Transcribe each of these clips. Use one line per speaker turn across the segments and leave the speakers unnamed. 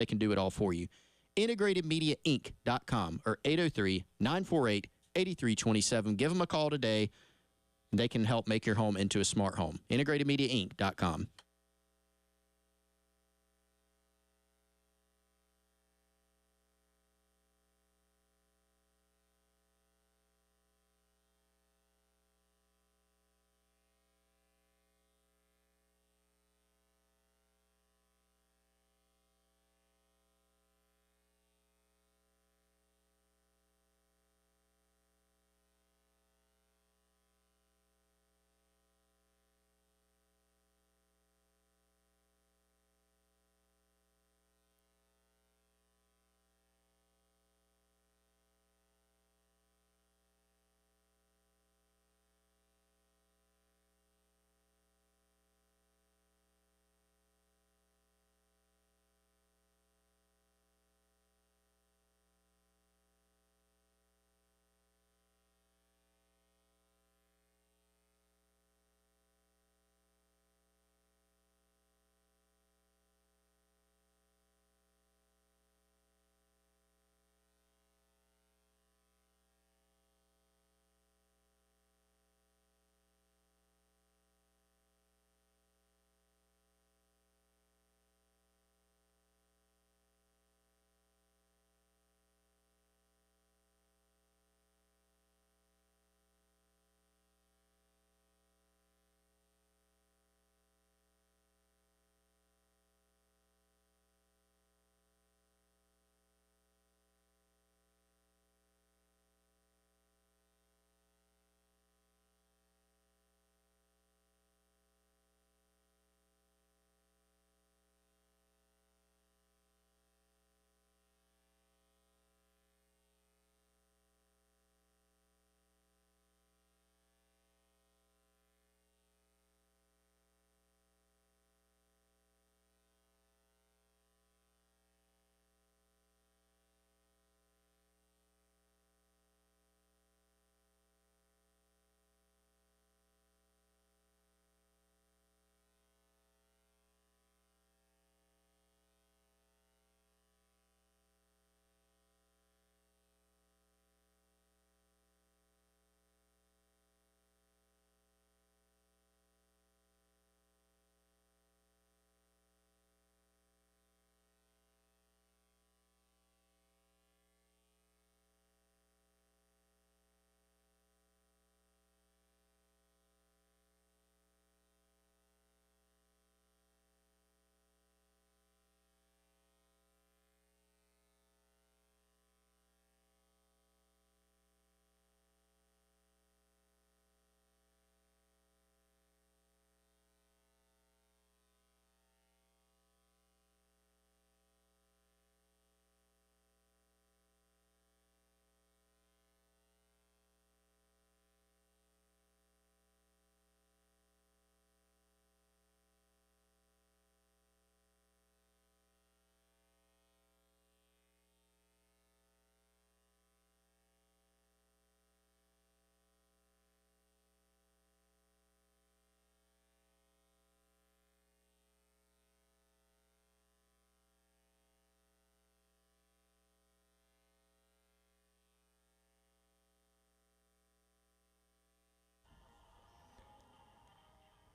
can do it all for you. IntegratedMediaInc.com or 803-948-8327. Give them a call today. They can help make your home into a smart home. IntegratedMediaInc.com.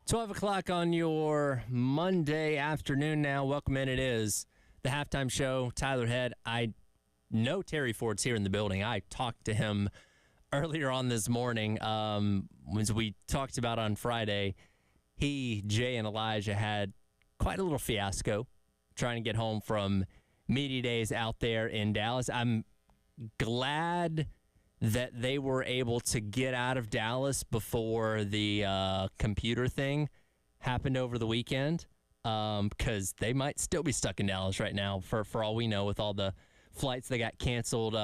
$12 on your Monday afternoon now. Welcome in. It is the halftime show. Tyler Head. I know Terry Ford's here in the building. I talked to him earlier on this morning. As we talked about on Friday, he, Jay, and Elijah had quite a little fiasco trying to get home from media days out there in Dallas. I'm glad that they were able to get out of Dallas before the computer thing happened over the weekend, because they might still be stuck in Dallas right now for all we know with all the flights that got canceled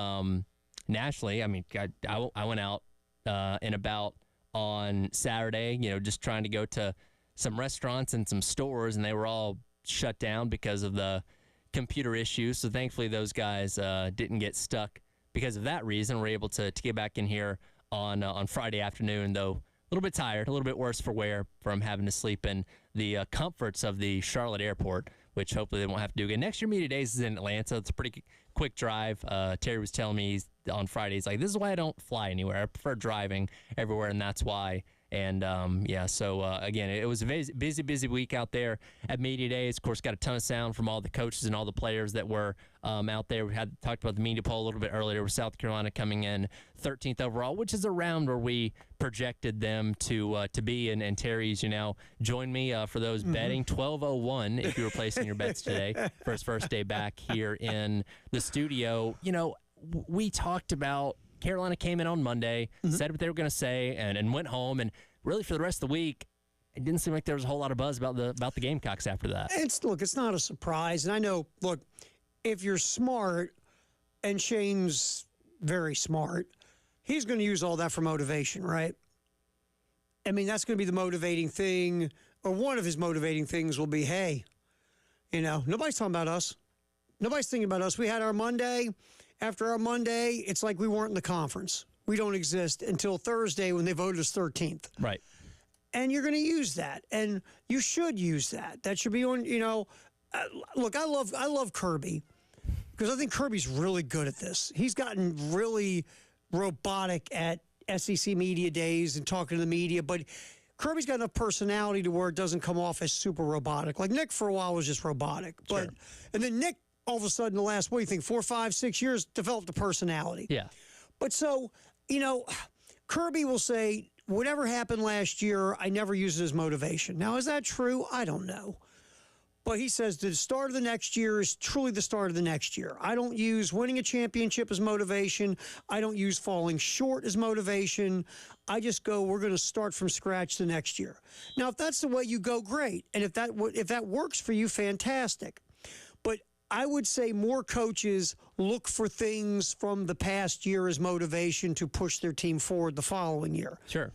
nationally. I mean, I went out and about on Saturday, just trying to go to some restaurants and some stores, and they were all shut down because of the computer issues. So thankfully those guys didn't get stuck because of that reason. We're able to get back in here on Friday afternoon, though a little bit tired, a little bit worse for wear from having to sleep in the comforts of the Charlotte airport which hopefully they won't have to do again. Next year, Media Days is in Atlanta. It's a pretty quick drive. Terry was telling me on Friday, he's like, this is why I don't fly anywhere. I prefer driving everywhere, and that's why. And, so, again, it was a busy week out there at Media Days. Of course, got a ton of sound from all the coaches and all the players that were out there. We had talked about the media poll a little bit earlier with South Carolina coming in 13th overall, which is around where we projected them to be. And Terry's, joined me for those betting. 12:01 if you were placing your bets today for his first day back here in the studio. We talked about Carolina came in on Monday, said what they were going to say, and went home. And really, for the rest of the week, it didn't seem like there was a whole lot of buzz about the Gamecocks after that.
It's not a surprise. And I know, look, if you're smart, and Shane's very smart, he's going to use all that for motivation, right? I mean, that's going to be the motivating thing, or one of his motivating things will be, hey, nobody's talking about us. Nobody's thinking about us. We had our Monday. After our Monday, it's like we weren't in the conference. We don't exist until Thursday when they voted us 13th.
Right.
And you're going to use that, and you should use that. That should be on, look, I love Kirby because I think Kirby's really good at this. He's gotten really robotic at SEC Media Days and talking to the media, but Kirby's got enough personality to where it doesn't come off as super robotic. Like Nick for a while was just robotic. But
Sure.
And then Nick, all of a sudden, the last, 4, 5, 6 years, developed a personality.
Yeah.
But so, Kirby will say, whatever happened last year, I never use it as motivation. Now, is that true? I don't know. But he says the start of the next year is truly the start of the next year. I don't use winning a championship as motivation. I don't use falling short as motivation. I just go, we're going to start from scratch the next year. Now, if that's the way you go, great. And if that works for you, fantastic. But I would say more coaches look for things from the past year as motivation to push their team forward the following year.
Sure.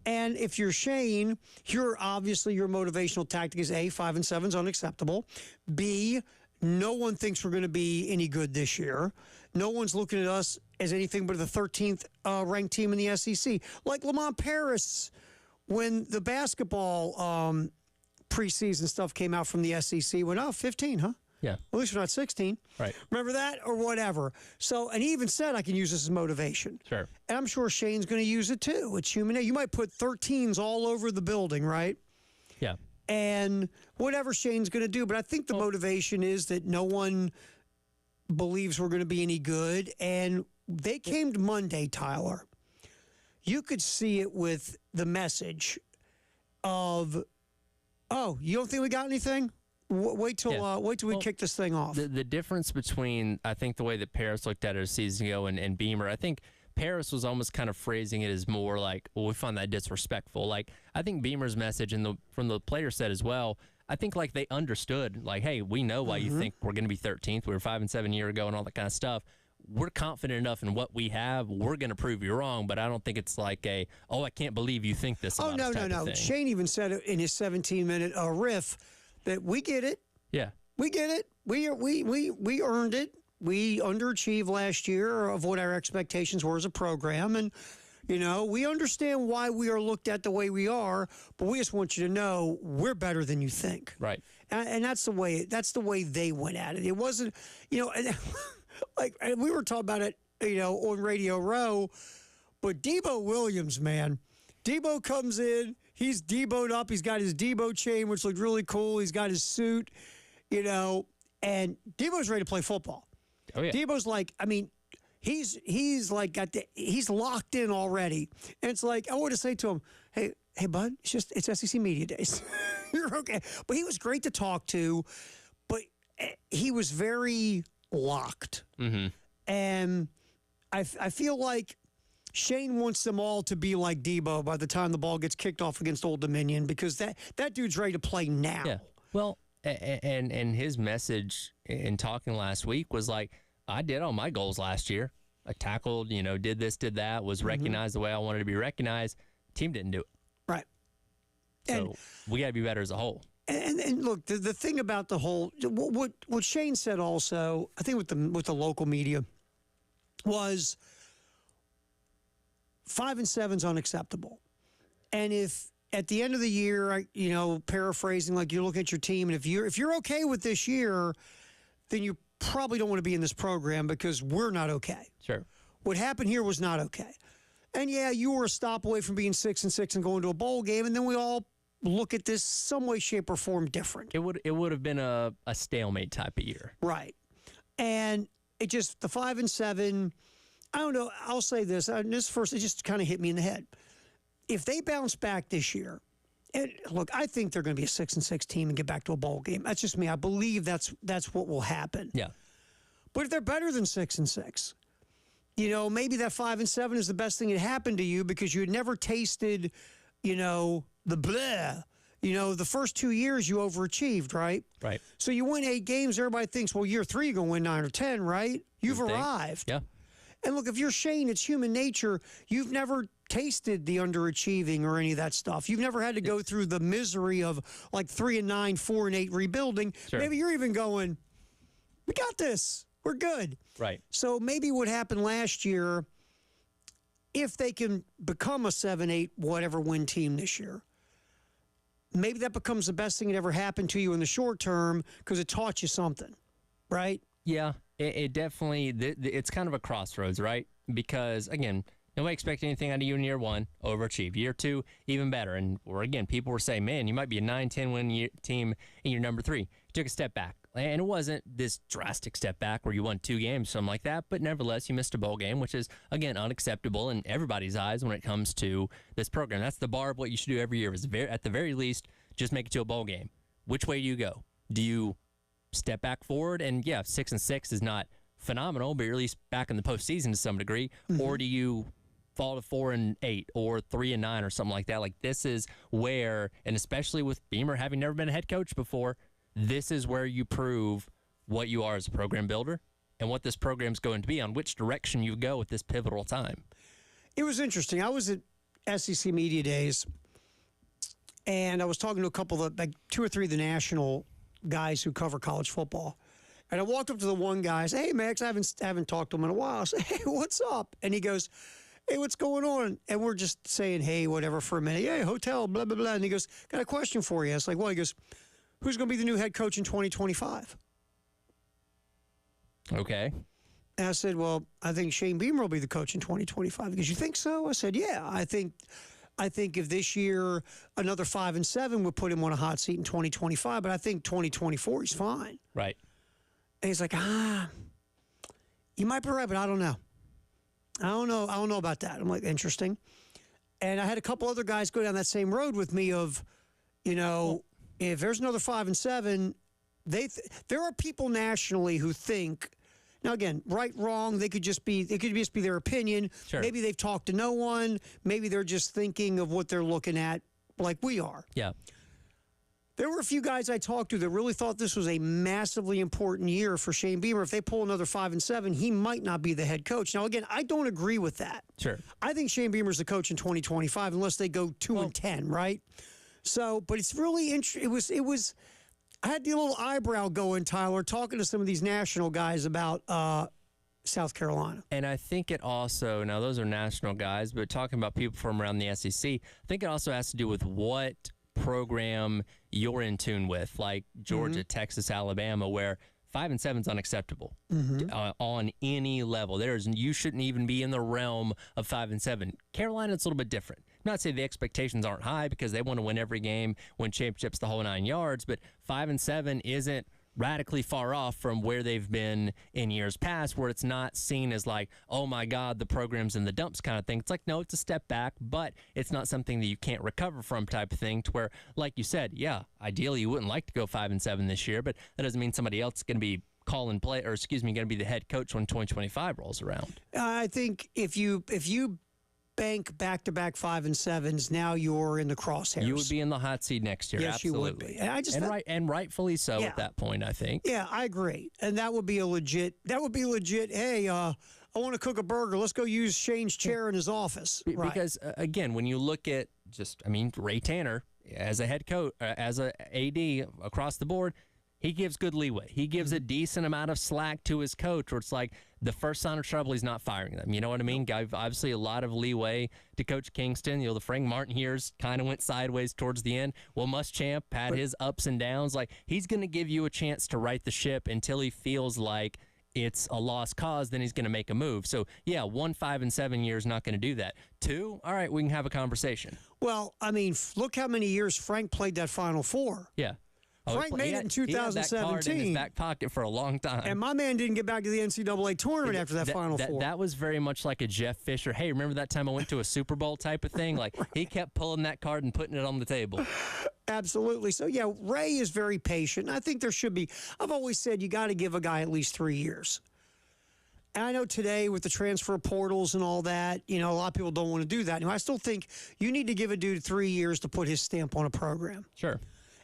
And if you're Shane, your motivational tactic is A, 5 and 7 is unacceptable. B, no one thinks we're going to be any good this year. No one's looking at us as anything but the 13th ranked team in the SEC. Like Lamont Paris, when the basketball preseason stuff came out from the SEC, went, 15, huh?
Yeah.
At least we're not 16.
Right.
Remember that or whatever. So, and he even said I can use this as motivation.
Sure.
And I'm sure Shane's going to use it too. It's human nature. You might put 13s all over the building, right?
Yeah.
And whatever Shane's going to do. But I think the motivation is that no one believes we're going to be any good. And they came to Monday, Tyler. You could see it with the message of, you don't think we got anything? Wait till we kick this thing off.
The difference between, I think, the way that Paris looked at it a season ago and Beamer, I think Paris was almost kind of phrasing it as more like, well, we find that disrespectful. Like, I think Beamer's message from the player set as well, I think like they understood, like, hey, we know why you think we're going to be 13th. We were 5 and 7 a year ago and all that kind of stuff. We're confident enough in what we have. We're going to prove you wrong, but I don't think it's like I can't believe you think this about us type of thing.
Shane even said it in his 17-minute riff that we get it.
Yeah.
We get it. We earned it. We underachieved last year of what our expectations were as a program. And, we understand why we are looked at the way we are, but we just want you to know we're better than you think.
Right.
And that's the way they went at it. It wasn't, like we were talking about it, on Radio Row, but Debo Williams, man, Debo comes in. He's Debo'd up. He's got his Debo chain, which looked really cool. He's got his suit, and Debo's ready to play football.
Oh, yeah.
Debo's like, he's like he's locked in already. And it's like, I want to say to him, hey, bud, it's SEC Media Days. You're okay. But he was great to talk to, but he was very locked.
Mm-hmm.
And I feel like Shane wants them all to be like Debo by the time the ball gets kicked off against Old Dominion, because that dude's ready to play now.
Yeah. Well, and his message in talking last week was like, I did all my goals last year. I tackled, did this, did that, was recognized the way I wanted to be recognized. Team didn't do it.
Right.
So we got to be better as a whole.
And look, the thing about the whole, what Shane said also, I think with the local media, was 5 and 7's unacceptable. And if at the end of the year, paraphrasing, like you look at your team, and if you're okay with this year, then you probably don't want to be in this program because we're not okay.
Sure.
What happened here was not okay. And yeah, you were a stop away from being 6-6 and going to a bowl game, and then we all look at this some way, shape, or form different.
It would have been a stalemate type of year.
Right. And it just, the 5-7, I don't know, I'll say this. This first, it just kind of hit me in the head. If they bounce back this year, and look, I think they're going to be a 6-6 team and get back to a bowl game. That's just me. I believe that's what will happen.
Yeah.
But if they're better than 6-6, maybe that 5-7 is the best thing that happened to you because you had never tasted, the bleh. The first 2 years you overachieved, right?
Right.
So you win 8 games. Everybody thinks, well, year 3 you're going to win 9 or 10, right? You've
Good thing.
arrived.
Yeah.
And look, if you're Shane, it's human nature. You've never tasted the underachieving or any of that stuff. You've never had to go through the misery of like 3-9, 4-8 rebuilding.
Sure.
Maybe you're even going, we got this. We're good.
Right.
So maybe what happened last year, if they can become a 7-8 whatever win team this year, maybe that becomes the best thing that ever happened to you in the short term because it taught you something, right?
Yeah, it definitely, it's kind of a crossroads, right? Because, again, nobody expected anything out of you in year 1, overachieve. Year 2, even better. And, people were saying, man, you might be a 9-10 win team in year number 3. You took a step back. And it wasn't this drastic step back where you won 2 games, something like that. But nevertheless, you missed a bowl game, which is, again, unacceptable in everybody's eyes when it comes to this program. That's the bar of what you should do every year. Is at the very least, just make it to a bowl game. Which way do you go? Do you step back forward? And, yeah, 6-6 is not phenomenal, but you're at least back in the postseason to some degree. Mm-hmm. Or do you fall to 4-8 or 3-9 or something like that? Like, this is where, and especially with Beamer having never been a head coach before, this is where you prove what you are as a program builder and what this program's going to be, on which direction you go at this pivotal time.
It was interesting. I was at SEC Media Days, and I was talking to a couple of, like 2 or 3 of the national guys who cover college football. And I walked up to the one guy, I said, hey, Max, I haven't talked to him in a while. I said, hey, what's up? And he goes, hey, what's going on? And we're just saying, hey, whatever for a minute. Hey, hotel, blah, blah, blah. And he goes, got a question for you. I was like, well, he goes, who's going to be the new head coach in 2025?
Okay.
And I said, well, I think Shane Beamer will be the coach in 2025. Because you think so? I said, yeah, I think if this year another 5-7 would put him on a hot seat in 2025, but I think 2024 he's fine.
Right.
And he's like, you might be right, but I don't know. I don't know about that. I'm like, interesting. And I had a couple other guys go down that same road with me of, if there's another 5-7, there are people nationally who think, now again, right, wrong, it could just be their opinion.
Sure.
Maybe they've talked to no one. Maybe they're just thinking of what they're looking at like we are.
Yeah.
There were a few guys I talked to that really thought this was a massively important year for Shane Beamer. If they pull another 5-7, he might not be the head coach. Now, again, I don't agree with that.
Sure.
I think Shane Beamer's the coach in 2025 unless they go 2-10, right? So, but it's really interesting. It was. I had the little eyebrow going, Tyler, talking to some of these national guys about South Carolina.
And I think it also, now those are national guys, but talking about people from around the SEC, I think it also has to do with what program you're in tune with, like Georgia, Texas, Alabama, where 5-7 is unacceptable on any level. You shouldn't even be in the realm of 5-7. Carolina, it's a little bit different. Not to say the expectations aren't high because they want to win every game, win championships, the whole 9 yards, but 5-7 isn't radically far off from where they've been in years past, where it's not seen as like, oh my God, the program's in the dumps kind of thing. It's like, no, it's a step back, but it's not something that you can't recover from type of thing, to where, like you said, yeah, ideally you wouldn't like to go 5-7 this year, but that doesn't mean somebody else is going to be going to be the head coach when 2025 rolls around. I
think if you bank back-to-back 5-7s, now you're in the crosshairs.
You would be in the hot seat next year.
Yes,
absolutely.
you would be.
And rightfully so at that point, I think.
Yeah, I agree. And that would be legit. Hey, I want to cook a burger. Let's go use Shane's chair in his office. Right.
Because again, when you look at Ray Tanner as a head coach, as a AD across the board, he gives good leeway. He gives a decent amount of slack to his coach where it's like the first sign of trouble, he's not firing them. You know what I mean? Gave obviously a lot of leeway to Coach Kingston. You know, the Frank Martin years kind of went sideways towards the end. Well, Muschamp had his ups and downs. Like, he's going to give you a chance to right the ship until he feels like it's a lost cause, then he's going to make a move. So, yeah, 1, 5, and 7 years not going to do that. 2, all right, we can have a conversation.
Well, I mean, look how many years Frank played that Final Four.
Yeah.
Frank made it in
He had that card in
2017.
his back pocket for a long time.
And my man didn't get back to the NCAA tournament after that Final Four.
That was very much like a Jeff Fisher. Hey, remember that time I went to a Super Bowl type of thing? Like, he kept pulling that card and putting it on the table.
Absolutely. So, yeah, Ray is very patient. I think there should be. I've always said you got to give a guy at least 3 years. And I know today with the transfer portals and all that, you know, a lot of people don't want to do that. And I still think you need to give a dude 3 years to put his stamp on a program.
Sure.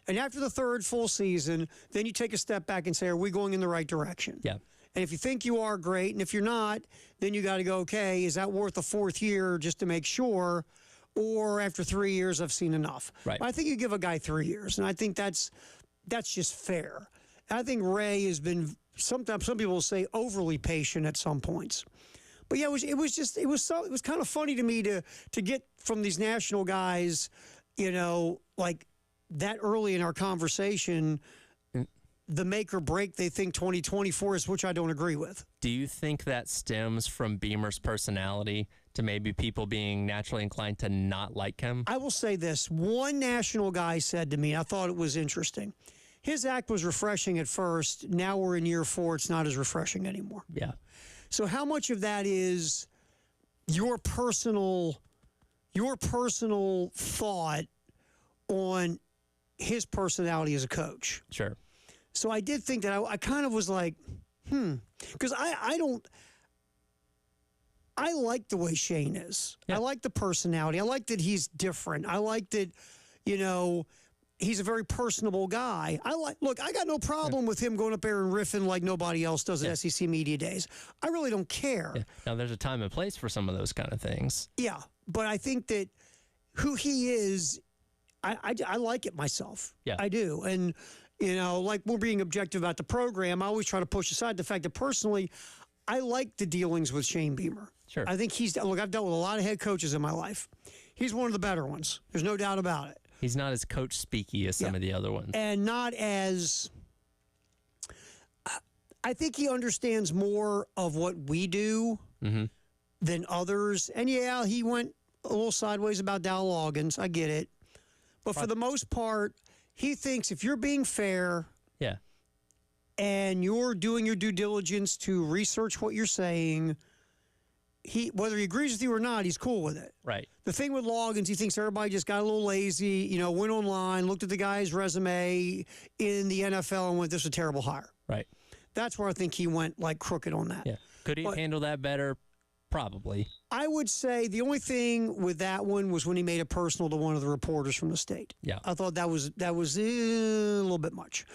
And after the third full season, then you take a step back and say, are we going in the right direction?
Yeah.
And if you think you are, great. And if you're not, then you got to go, okay, is that worth a fourth year just to make sure? Or after 3 years, I've seen enough.
Right.
But I think you give a guy 3 years. And I think that's just fair. I think Ray has been, sometimes some people will say overly patient at some points. But yeah, it was kind of funny to me to get from these national guys, you know, like that early in our conversation, the make or break they think 2024 is, which I don't agree with.
Do you think that stems from Beamer's personality to maybe people being naturally inclined to not like him?
I will say this. One national guy said to me, I thought it was interesting. His act was refreshing at first. Now we're in year 4. It's not as refreshing anymore.
Yeah.
So how much of that is your personal thought on his personality as a coach?
Sure.
So I did think that I kind of was like, because I like the way Shane is.
Yeah.
I like the personality. I like that he's different. I like that, you know, he's a very personable guy. I got no problem with him going up there and riffing like nobody else does at SEC Media Days. I really don't care.
Yeah. Now, there's a time and place for some of those kind of things.
Yeah, but I think that who he is, I like it myself.
Yeah.
I do. And, you know, like we're being objective about the program, I always try to push aside the fact that personally, I like the dealings with Shane Beamer.
Sure.
I think I've dealt with a lot of head coaches in my life. He's one of the better ones. There's no doubt about it.
He's not as coach speaky as some of the other ones.
And not as, I think he understands more of what we do than others. And yeah, he went a little sideways about Dow Loggins. I get it. But for the most part, he thinks if you're being fair
Yeah.
and you're doing your due diligence to research what you're saying, whether he agrees with you or not, he's cool with it.
Right.
The thing with Loggins, he thinks everybody just got a little lazy, you know, went online, looked at the guy's resume in the NFL and went, this is a terrible hire.
Right.
That's where I think he went like crooked on that.
Yeah. Could he have handled that better? Probably.
I would say the only thing with that one was when he made it personal to one of the reporters from the state.
Yeah.
I thought that was a little bit much.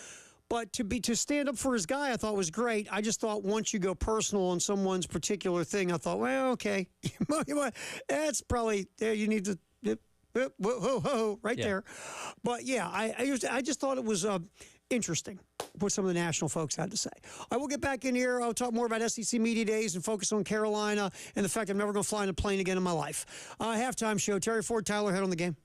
But to stand up for his guy, I thought was great. I just thought once you go personal on someone's particular thing, I thought, well, okay, that's probably there. You need to whoa, right there. But yeah, I just thought it was interesting what some of the national folks had to say. I will get back in here. I'll talk more about SEC Media Days and focus on Carolina and the fact I'm never going to fly in a plane again in my life. Halftime show. Terry Ford, Tyler Head on the game.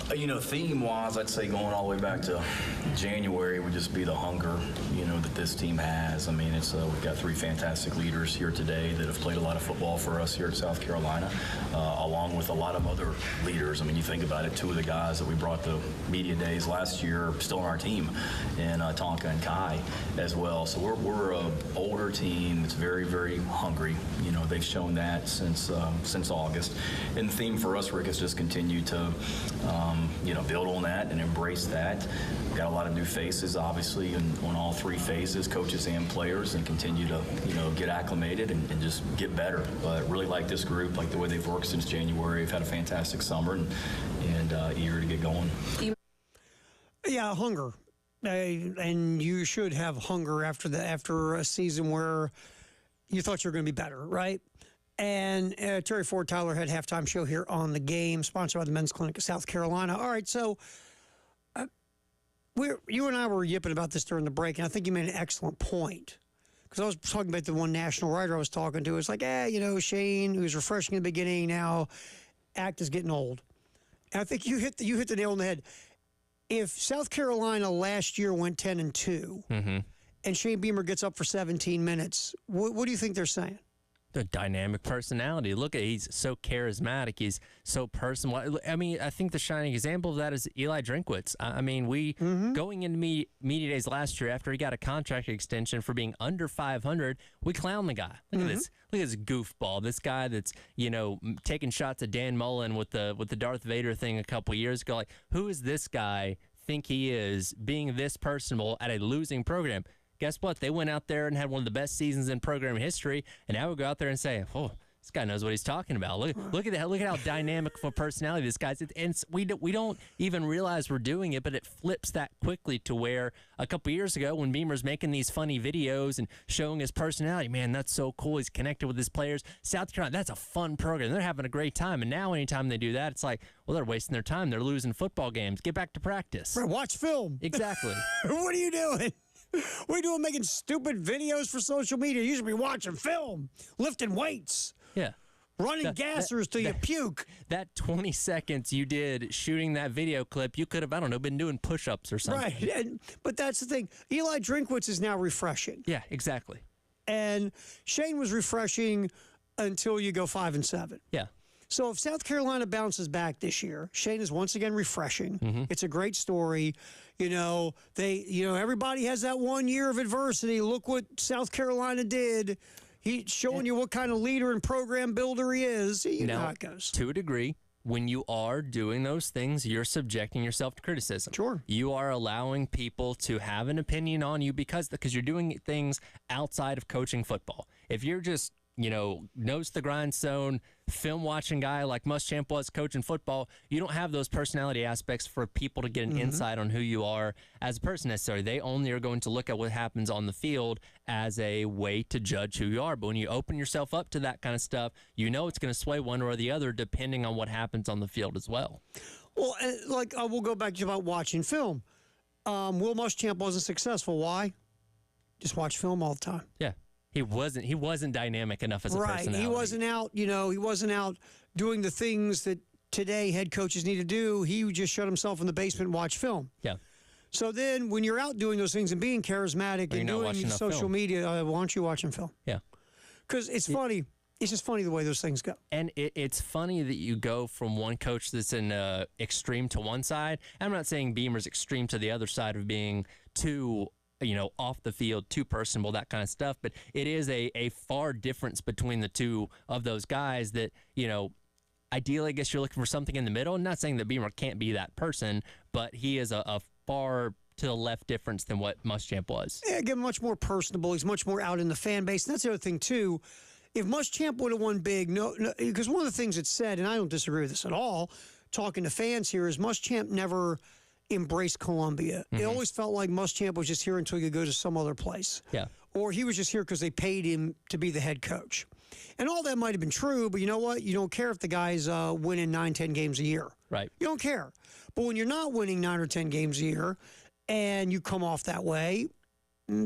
Theme-wise, I'd say going all the way back to January would just be the hunger, that this team has. I mean, we've got 3 fantastic leaders here today that have played a lot of football for us here at South Carolina, along with a lot of other leaders. I mean, you think about it, 2 of the guys that we brought to media days last year are still on our team, and Tonka and Kai as well. So we're an older team that's very, very hungry. They've shown that since August. And the theme for us, Rick, has just continued to build on that and embrace that. We've got a lot of new faces, obviously, on all 3 phases, coaches and players, and continue to, get acclimated and just get better. But really like this group, like the way they've worked since January. We've had a fantastic summer and eager to get going.
Yeah, hunger. And you should have hunger after a season where you thought you were going to be better, right? And Terry Ford, Tyler Head halftime show here on The Game, sponsored by the Men's Clinic of South Carolina. All right, so you and I were yipping about this during the break, and I think you made an excellent point. Because I was talking about the one national writer I was talking to. It's like, Shane, who's refreshing in the beginning, now act is getting old. And I think you hit the nail on the head. If South Carolina last year went 10-2, and Shane Beamer gets up for 17 minutes, what do you think they're saying?
The dynamic personality. Look at, he's so charismatic. He's so personal. I mean, I think the shining example of that is Eli Drinkwitz. I mean, going into media days last year after he got a contract extension for being under 500, we clown the guy. Look at this. Look at this goofball. This guy that's, taking shots at Dan Mullen with the Darth Vader thing a couple years ago. Like, who is this guy think he is being this personable at a losing program? Guess what? They went out there and had one of the best seasons in program history, and now we go out there and say, "Oh, this guy knows what he's talking about." Look at that! Look at how dynamic of a personality this guy's. And we don't even realize we're doing it, but it flips that quickly to where a couple years ago, when Beamer's making these funny videos and showing his personality, man, that's so cool. He's connected with his players. South Carolina, that's a fun program. They're having a great time. And now, anytime they do that, it's like, well, they're wasting their time. They're losing football games. Get back to practice.
Right, watch film.
Exactly.
What are you doing? What are you doing making stupid videos for social media? You should be watching film, lifting weights.
Yeah.
Running gassers till you puke.
That 20 seconds you did shooting that video clip, you could have, I don't know, been doing push-ups or something.
Right. But that's the thing. Eli Drinkwitz is now refreshing.
Yeah, exactly.
And Shane was refreshing until you go 5-7.
Yeah.
So if South Carolina bounces back this year, Shane is once again refreshing. It's a great story. Everybody has that 1 year of adversity. Look what South Carolina did. He's showing you what kind of leader and program builder he is. You know how it goes.
To a degree, when you are doing those things, you're subjecting yourself to criticism.
Sure.
You are allowing people to have an opinion on you because you're doing things outside of coaching football. If you're just nose to the grindstone, film watching guy like Muschamp was coaching football, you don't have those personality aspects for people to get an insight on who you are as a person necessarily. They only are going to look at what happens on the field as a way to judge who you are. But when you open yourself up to that kind of stuff, it's going to sway one or the other depending on what happens on the field as well.
Well, we'll go back to about watching film. Will Muschamp wasn't successful. Why? Just watch film all the time.
Yeah. He wasn't dynamic enough as a personality.
He wasn't out, he wasn't out doing the things that today head coaches need to do. He just shut himself in the basement and watched film.
Yeah.
So then when you're out doing those things and being charismatic and doing social media, why aren't you watching film?
Yeah.
Because it's funny. It's just funny the way those things go.
And it's funny that you go from one coach that's in extreme to one side. I'm not saying Beamer's extreme to the other side of being too off the field, too personable, that kind of stuff. But it is a far difference between the two of those guys that, ideally, I guess you're looking for something in the middle. I'm not saying that Beamer can't be that person, but he is a far to the left difference than what Muschamp was.
Yeah, again, much more personable. He's much more out in the fan base. And that's the other thing, too. If Muschamp would have won big, because one of the things that's said, and I don't disagree with this at all, talking to fans here, is Muschamp never embraced Columbia. It always felt like Muschamp was just here until you go to some other place.
Yeah.
Or he was just here because they paid him to be the head coach. And all that might have been true, but you know what? You don't care if the guy's winning 9-10 games a year.
Right.
You don't care. But when you're not winning 9 or 10 games a year and you come off that way,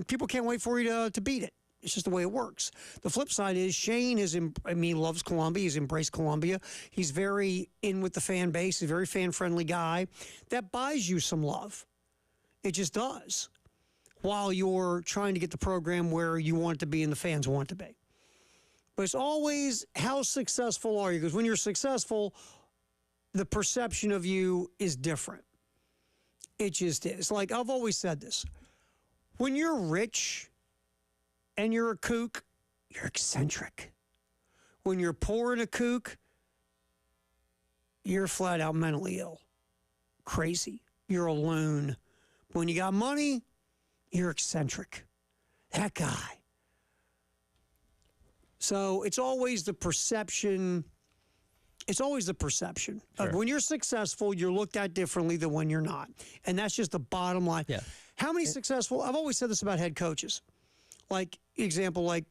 people can't wait for you to beat it. It's just the way it works. The flip side is Shane he loves Columbia. He's embraced Columbia. He's very in with the fan base. He's a very fan-friendly guy. That buys you some love. It just does. While you're trying to get the program where you want it to be and the fans want it to be. But it's always, how successful are you? Because when you're successful, the perception of you is different. It just is. Like, I've always said this. When you're rich and you're a kook, you're eccentric. When you're poor and a kook, you're flat out mentally ill. Crazy. You're a loon. When you got money, you're eccentric. That guy. So it's always the perception. It's always the perception.
Sure.
When you're successful, you're looked at differently than when you're not. And that's just the bottom line.
Yeah.
How many successful, I've always said this about head coaches. Like, example, like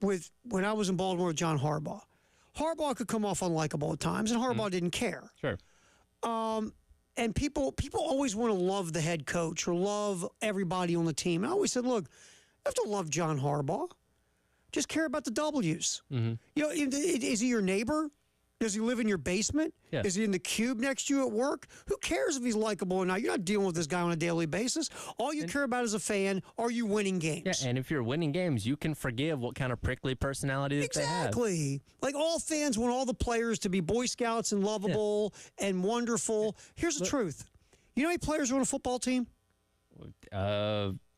when I was in Baltimore with John Harbaugh. Harbaugh could come off unlikable at times, and Harbaugh didn't care.
Sure.
And people always want to love the head coach or love everybody on the team. And I always said, look, you have to love John Harbaugh. Just care about the W's. You know, is he your neighbor? Does he live in your basement?
Yeah.
Is he in the cube next to you at work? Who cares if he's likable or not? You're not dealing with this guy on a daily basis. All you care about as a fan, are you winning games?
Yeah, and if you're winning games, you can forgive what kind of prickly personality that they have.
Exactly. Like, all fans want all the players to be Boy Scouts and lovable and wonderful. Here's the truth. You know how many players are on a football team?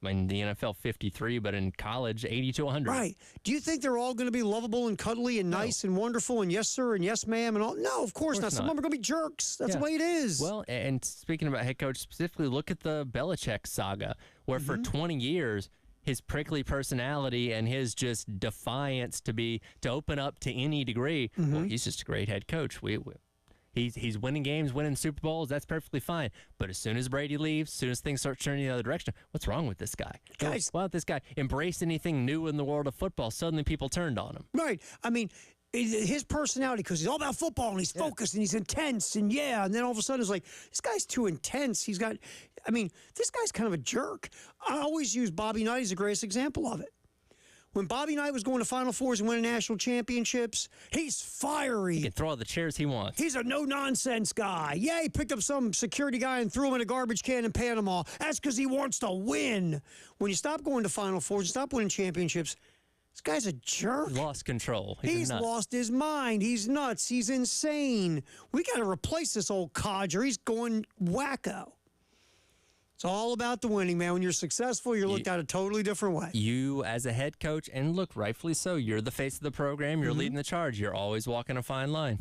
In the NFL, 53, but in college, 80 to 100.
Right. Do you think they're all going to be lovable and cuddly and nice and wonderful and yes, sir, and yes, ma'am, and all? No, of course not. Some of them are going to be jerks. That's the way it is.
Well, and speaking about head coach specifically, look at the Belichick saga, where for 20 years, his prickly personality and his just defiance to open up to any degree, well, he's just a great head coach. He's winning games, winning Super Bowls. That's perfectly fine. But as soon as Brady leaves, as soon as things start turning the other direction, what's wrong with this guy?
Guys,
Why don't this guy embrace anything new in the world of football? Suddenly people turned on him.
Right. I mean, his personality, because he's all about football and he's focused and he's intense and and then all of a sudden it's like, this guy's too intense. This guy's kind of a jerk. I always use Bobby Knight as the greatest example of it. When Bobby Knight was going to Final Fours and winning national championships, he's fiery.
He can throw all the chairs he wants.
He's a no-nonsense guy. Yeah, he picked up some security guy and threw him in a garbage can in Panama. That's because he wants to win. When you stop going to Final Fours and stop winning championships, this guy's a jerk.
He's lost control.
He's lost his mind. He's nuts. He's insane. We got to replace this old codger. He's going wacko. It's all about the winning, man. When you're successful, you're looked at a totally different way.
You, as a head coach, and look, rightfully so, you're the face of the program. You're leading the charge. You're always walking a fine line.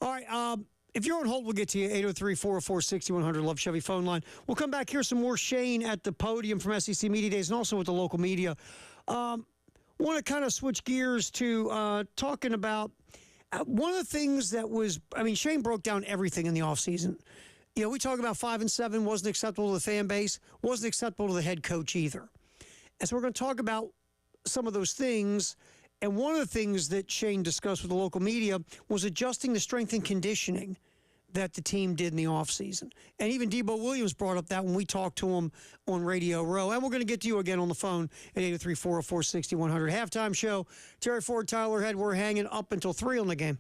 All right. If you're on hold, we'll get to you. 803-404-6100, Love Chevy phone line. We'll come back here. Some more Shane at the podium from SEC Media Days and also with the local media. Want to kind of switch gears to talking about one of the things that was, Shane broke down everything in the offseason. You know, we talk about 5 and 7 wasn't acceptable to the fan base, wasn't acceptable to the head coach either. And so we're going to talk about some of those things. And one of the things that Shane discussed with the local media was adjusting the strength and conditioning that the team did in the offseason. And even Debo Williams brought up that when we talked to him on Radio Row. And we're going to get to you again on the phone at 803-404-6100. Halftime show. Terry Ford, Tyler Head, we're hanging up until 3 on the game.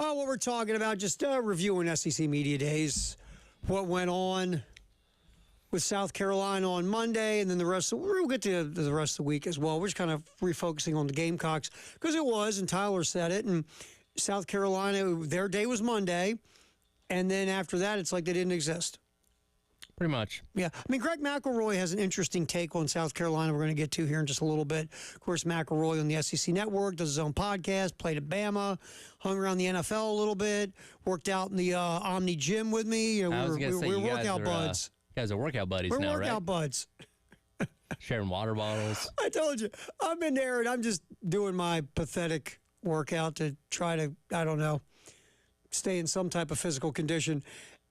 Oh, what we're talking about, just reviewing SEC Media Days, what went on with South Carolina on Monday, and then the rest of we'll get to the rest of the week as well. We're just kind of refocusing on the Gamecocks because it was, and Tyler said it, and South Carolina, their day was Monday, and then after that, it's like they didn't exist.
Pretty much.
Yeah. I mean, Greg McElroy has an interesting take on South Carolina we're going to get to here in just a little bit. Of course, McElroy on the SEC Network does his own podcast, played at Bama, hung around the NFL a little bit, worked out in the Omni Gym with me. You know, we're workout buds.
You guys are workout buddies now, right?
We're workout buds.
Sharing water bottles.
I told you. I'm in there, and I'm just doing my pathetic workout to try to, I don't know, stay in some type of physical condition.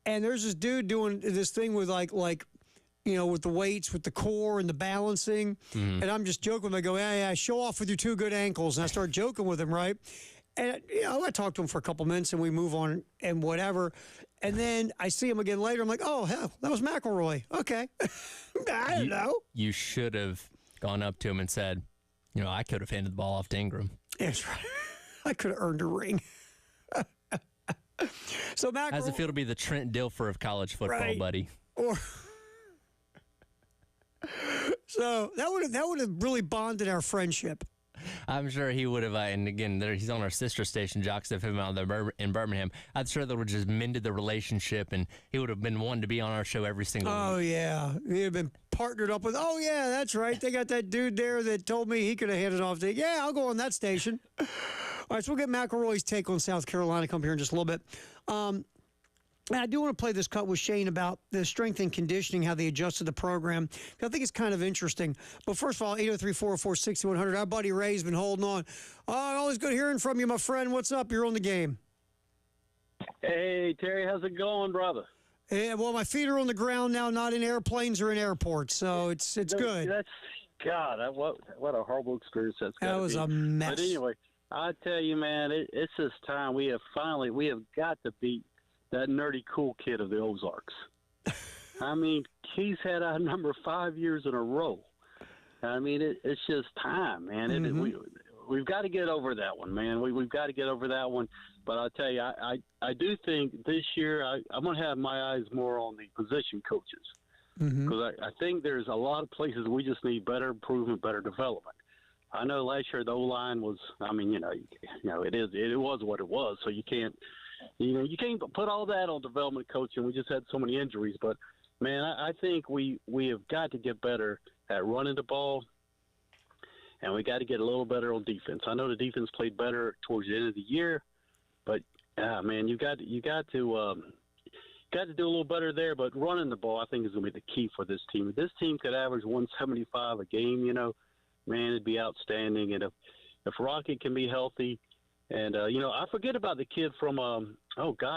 And there's this dude doing this thing with like you know, with the weights, with the core and the balancing. And I'm just joking with him. I go, yeah, show off with your two good ankles. And I start joking with him, right? And, you know, I talk to him for a couple minutes and we move on and whatever. And then I see him again later. I'm like, oh, hell, that was McElroy. Okay. I don't know.
You should have gone up to him and said, you know, I could have handed the ball off to Ingram.
That's right. I could have earned a ring. So McElroy,
how's it feel to be the Trent Dilfer of college football,
right,
buddy?
So that would have really bonded our friendship.
I'm sure he would have, and again, he's on our sister station, Jocks FM out there in Birmingham. I'm sure that would have just mended the relationship, and he would have been one to be on our show every single week.
Oh, yeah. He'd have been partnered up with, oh, yeah, that's right. They got that dude there that told me he could have handed off to, yeah, I'll go on that station. All right, so we'll get McElroy's take on South Carolina come here in just a little bit. And I do want to play this cut with Shane about the strength and conditioning, how they adjusted the program. I think it's kind of interesting. But first of all, 803-404-6100. Our buddy Ray's been holding on. Oh, always good hearing from you, my friend. What's up? You're on the game.
Hey, Terry, how's it going, brother?
Yeah, well, my feet are on the ground now, not in airplanes or in airports, so it's good.
That's God. What a horrible experience that's got.
That was a mess.
But anyway, I tell you, man, it's this time we have got to beat that nerdy cool kid of the Ozarks. I mean, he's had our number 5 years in a row. I mean, it's just time, man. We've got to get over that one, man. We've got to get over that one. But I'll tell you, I do think this year I'm going to have my eyes more on the position coaches. Because I think there's a lot of places we just need better improvement, better development. I know last year the O-line was, I mean, it was what it was, so you can't put all that on development coaching. We just had so many injuries. But, man, I think we have got to get better at running the ball, and we got to get a little better on defense. I know the defense played better towards the end of the year, but, man, you got to do a little better there. But running the ball, I think, is going to be the key for this team. If this team could average 175 a game, man, it'd be outstanding. And if Rocket can be healthy, and I forget about the kid from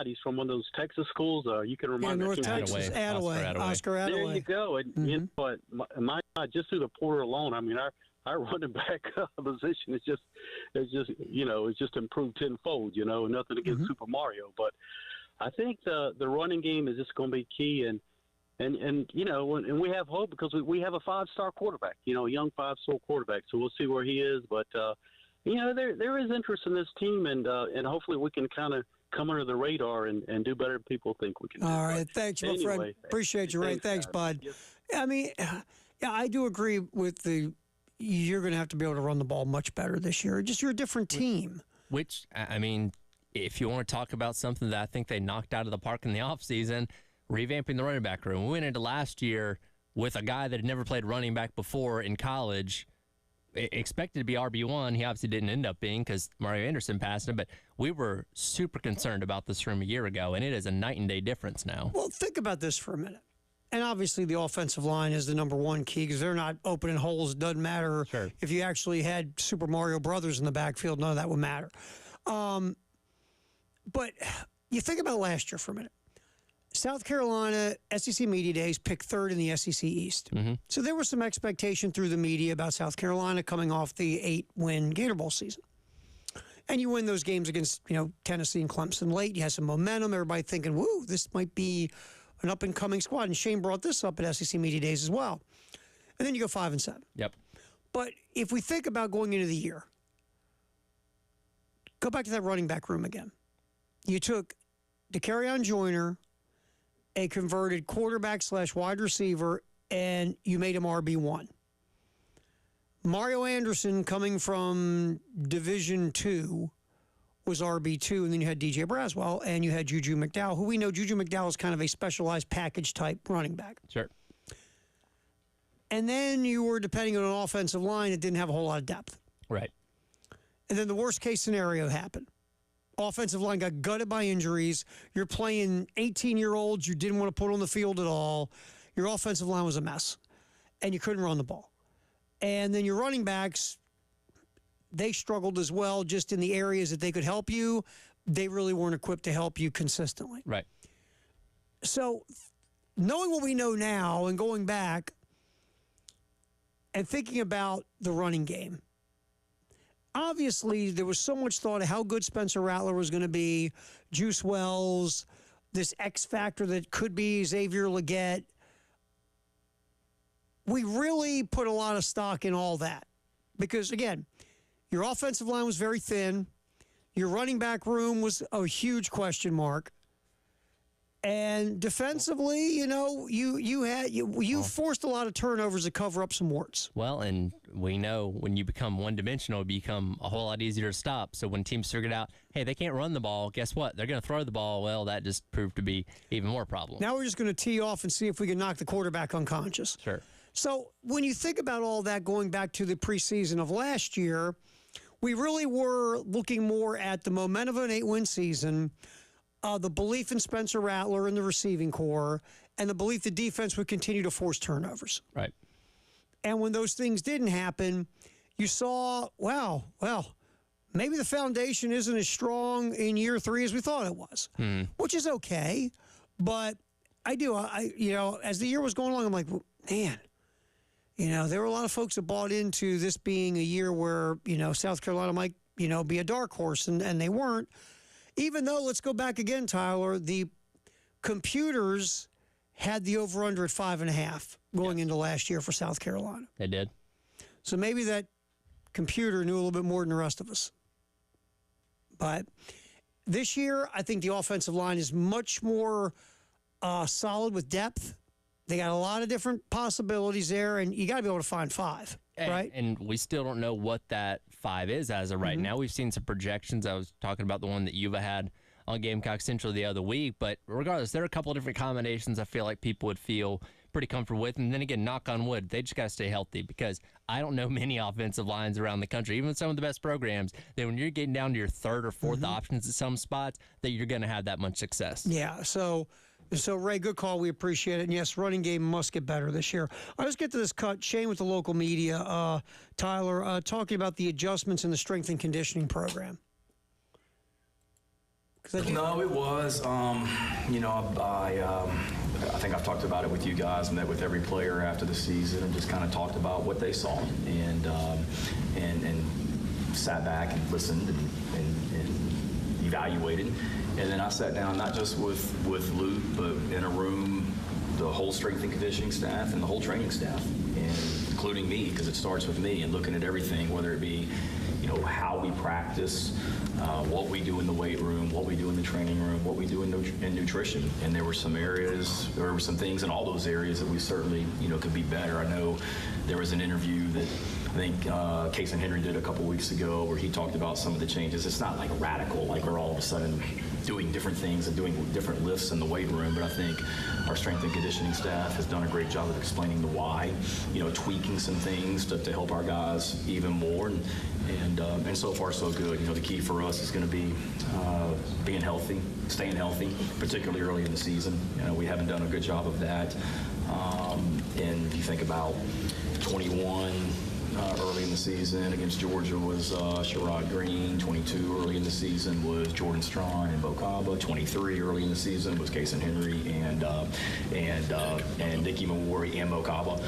he's from one of those Texas schools. You can remind me.
North Texas, Oscar Attaway.
There you go. And you know what? My just through the portal alone, I mean, our running back position is it's just improved tenfold. Nothing against Super Mario, but I think the running game is just going to be key. And we have hope because we have a 5-star quarterback, a young 5-star quarterback. So we'll see where he is. But, there is interest in this team, and hopefully we can kind of come under the radar and do better than people think we can do.
All right. Thanks, my friend. Appreciate you, Ray. Thanks, bud. Yes. I mean, yeah, I do agree with you're going to have to be able to run the ball much better this year. Just you're a different team.
Which, I mean, if you want to talk about something that I think they knocked out of the park in the offseason, revamping the running back room. We went into last year with a guy that had never played running back before in college, expected to be RB1. He obviously didn't end up being because Mario Anderson passed him, but we were super concerned about this room a year ago, and it is a night and day difference now.
Well, think about this for a minute. And obviously the offensive line is the number one key because they're not opening holes. It doesn't matter if you actually had Super Mario Brothers in the backfield. None of that would matter. But you think about last year for a minute. South Carolina, SEC Media Days, picked third in the SEC East. So there was some expectation through the media about South Carolina coming off the 8-win Gator Bowl season. And you win those games against, Tennessee and Clemson late. You had some momentum. Everybody thinking, woo, this might be an up-and-coming squad. And Shane brought this up at SEC Media Days as well. And then you go 5-7.
Yep.
But if we think about going into the year, go back to that running back room again. you took Dakereon Joyner, a converted quarterback / wide receiver, and you made him RB1. Mario Anderson, coming from Division II, was RB2, and then you had DJ Braswell, and you had Juju McDowell, who we know Juju McDowell is kind of a specialized package-type running back.
Sure.
And then you were depending on an offensive line that didn't have a whole lot of depth.
Right.
And then the worst-case scenario happened. Offensive line got gutted by injuries. You're playing 18-year-olds you didn't want to put on the field at all. Your offensive line was a mess, and you couldn't run the ball. And then your running backs, they struggled as well, just in the areas that they could help you. They really weren't equipped to help you consistently.
Right.
So knowing what we know now and going back and thinking about the running game, obviously there was so much thought of how good Spencer Rattler was going to be, Juice Wells, this X factor that could be Xavier Legette. We really put a lot of stock in all that because, again, your offensive line was very thin. Your running back room was a huge question mark. And defensively, you forced a lot of turnovers to cover up some warts.
Well, and we know when you become one-dimensional, it become a whole lot easier to stop. So when teams figured out, hey, they can't run the ball, guess what? They're going to throw the ball. Well, that just proved to be even more problem.
Now we're just going to tee off and see if we can knock the quarterback unconscious.
Sure.
So when you think about all that going back to the preseason of last year, we really were looking more at the momentum of an 8-win season, the belief in Spencer Rattler in the receiving core, and the belief the defense would continue to force turnovers.
Right.
And when those things didn't happen, you saw, wow, well, maybe the foundation isn't as strong in year 3 as we thought it was, which is okay. But I as the year was going along, I'm like, man, there were a lot of folks that bought into this being a year where, South Carolina might, be a dark horse, and they weren't. Even though, let's go back again, Tyler, the computers had the over-under at 5.5 going into last year for South Carolina.
They did.
So maybe that computer knew a little bit more than the rest of us. But this year, I think the offensive line is much more solid with depth. They got a lot of different possibilities there, and you got to be able to find 5, right?
And we still don't know what that 5 is as of right now. We've seen some projections. I was talking about the one that Yuva had on Gamecock Central the other week, but regardless, there are a couple of different combinations I feel like people would feel pretty comfortable with. And then again, knock on wood, they just got to stay healthy because I don't know many offensive lines around the country, even some of the best programs, that when you're getting down to your 3rd or 4th options at some spots, that you're going to have that much success.
Yeah, so Ray, good call. We appreciate it. And yes, running game must get better this year. Let's get to this cut. Shane with the local media. Tyler, talking about the adjustments in the strength and conditioning program.
No, it was. I think I've talked about it with you guys, met with every player after the season and just kind of talked about what they saw and sat back and listened and evaluated. And then I sat down not just with Luke, but in a room, the whole strength and conditioning staff and the whole training staff, and including me, because it starts with me, and looking at everything, whether it be, how we practice, what we do in the weight room, what we do in the training room, what we do in nutrition. And there were some things in all those areas that we certainly, could be better. I know there was an interview that I think Casey Henry did a couple weeks ago where he talked about some of the changes. It's not like radical, like we're all of a sudden doing different things and doing different lifts in the weight room, but I think our strength and conditioning staff has done a great job of explaining the why, tweaking some things to help our guys even more, and so far so good. The key for us is going to be being healthy, staying healthy, particularly early in the season. We haven't done a good job of that, and if you think about 21 early in the season against Georgia was Sherrod Green. 22 early in the season was Jordan Strachan and Mo Kaba. 23 early in the season was Casey Henry and Nicky Mawari and Mo Kaba.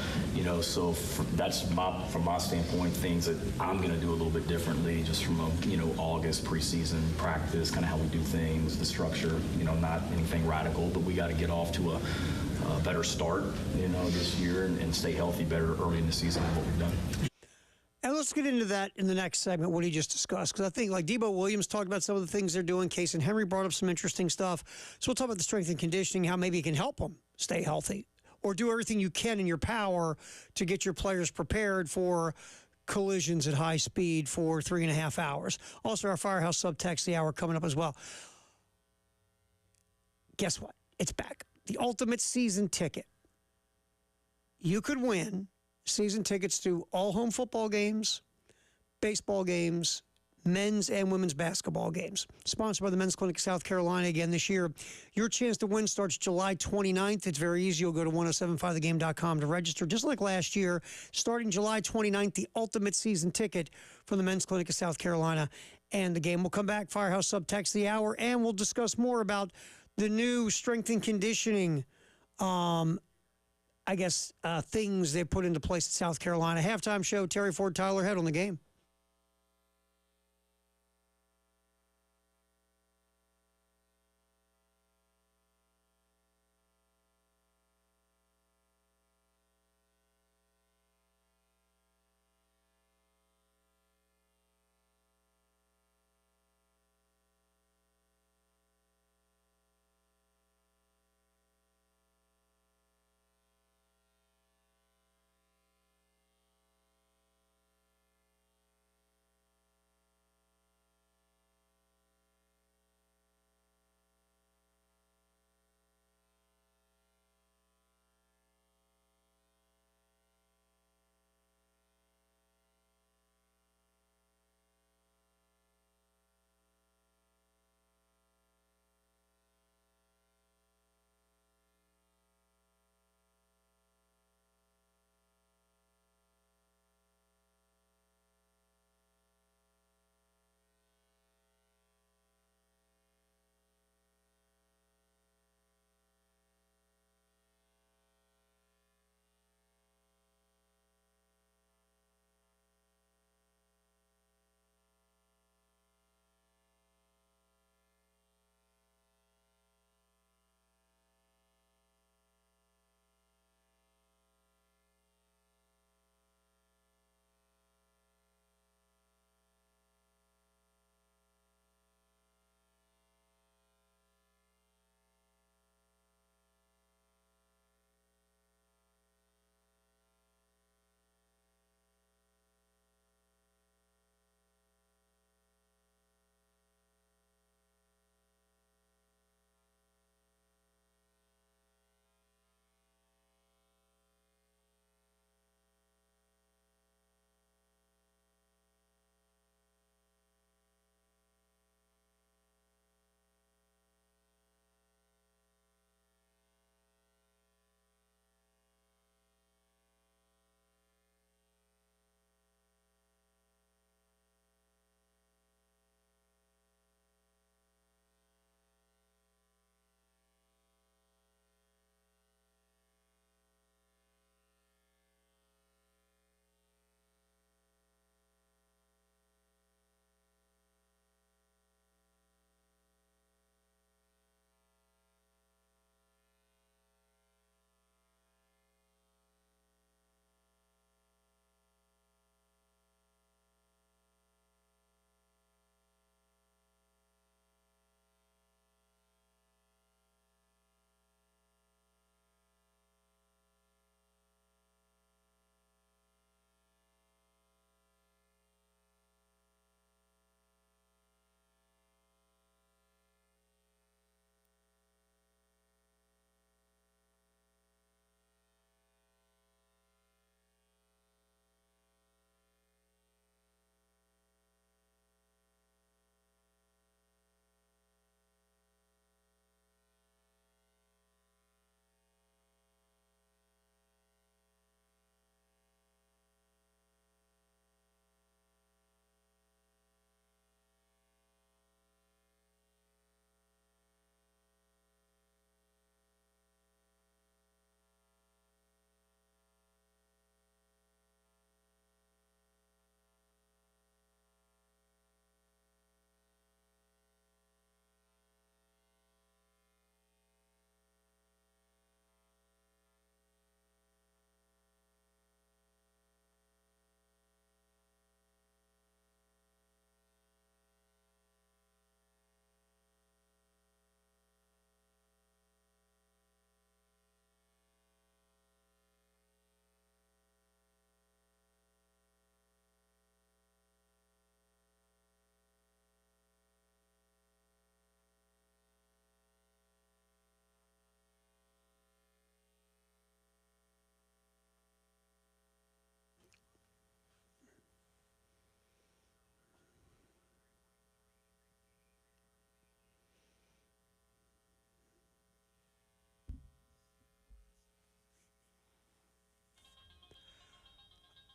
So that's from my standpoint, things that I'm going to do a little bit differently, just from August preseason practice, kind of how we do things, the structure. Not anything radical, but we got to get off to a better start, this year and stay healthy better early in the season than what we've done.
And let's get into that in the next segment, what he just discussed, because I think like Debo Williams talked about some of the things they're doing. Case and Henry brought up some interesting stuff. So we'll talk about the strength and conditioning, how maybe it can help them stay healthy, or do everything you can in your power to get your players prepared for collisions at high speed for 3.5 hours. Also, our Firehouse Subtext the hour coming up as well. Guess what? It's back. The ultimate season ticket. You could win season tickets to all home football games, baseball games, men's and women's basketball games. Sponsored by the Men's Clinic of South Carolina again this year. Your chance to win starts July 29th. It's very easy. You'll go to 1075thegame.com to register. Just like last year, starting July 29th, the ultimate season ticket from the Men's Clinic of South Carolina. And the game will come back. Firehouse Subtext the hour. And we'll discuss more about the new strength and conditioning things they put into place at South Carolina. Halftime show, Terry Ford, Tyler Head on the game.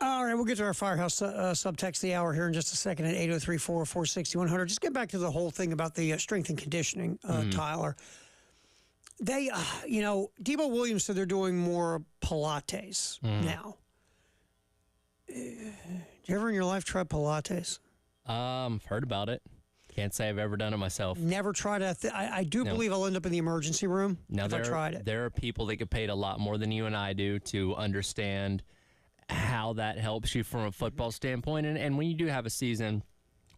All right, we'll get to our Firehouse subtext of the hour here in just a second at 803-446-100. Just get back to the whole thing about the strength and conditioning, Tyler. They, Debo Williams said they're doing more Pilates now. Did you ever in your life try Pilates?
Heard about it. Can't say I've ever done it myself.
Never tried it. I do believe I'll end up in the emergency room if I tried it.
There are people that get paid a lot more than you and I do to understand how that helps you from a football standpoint. And when you do have a season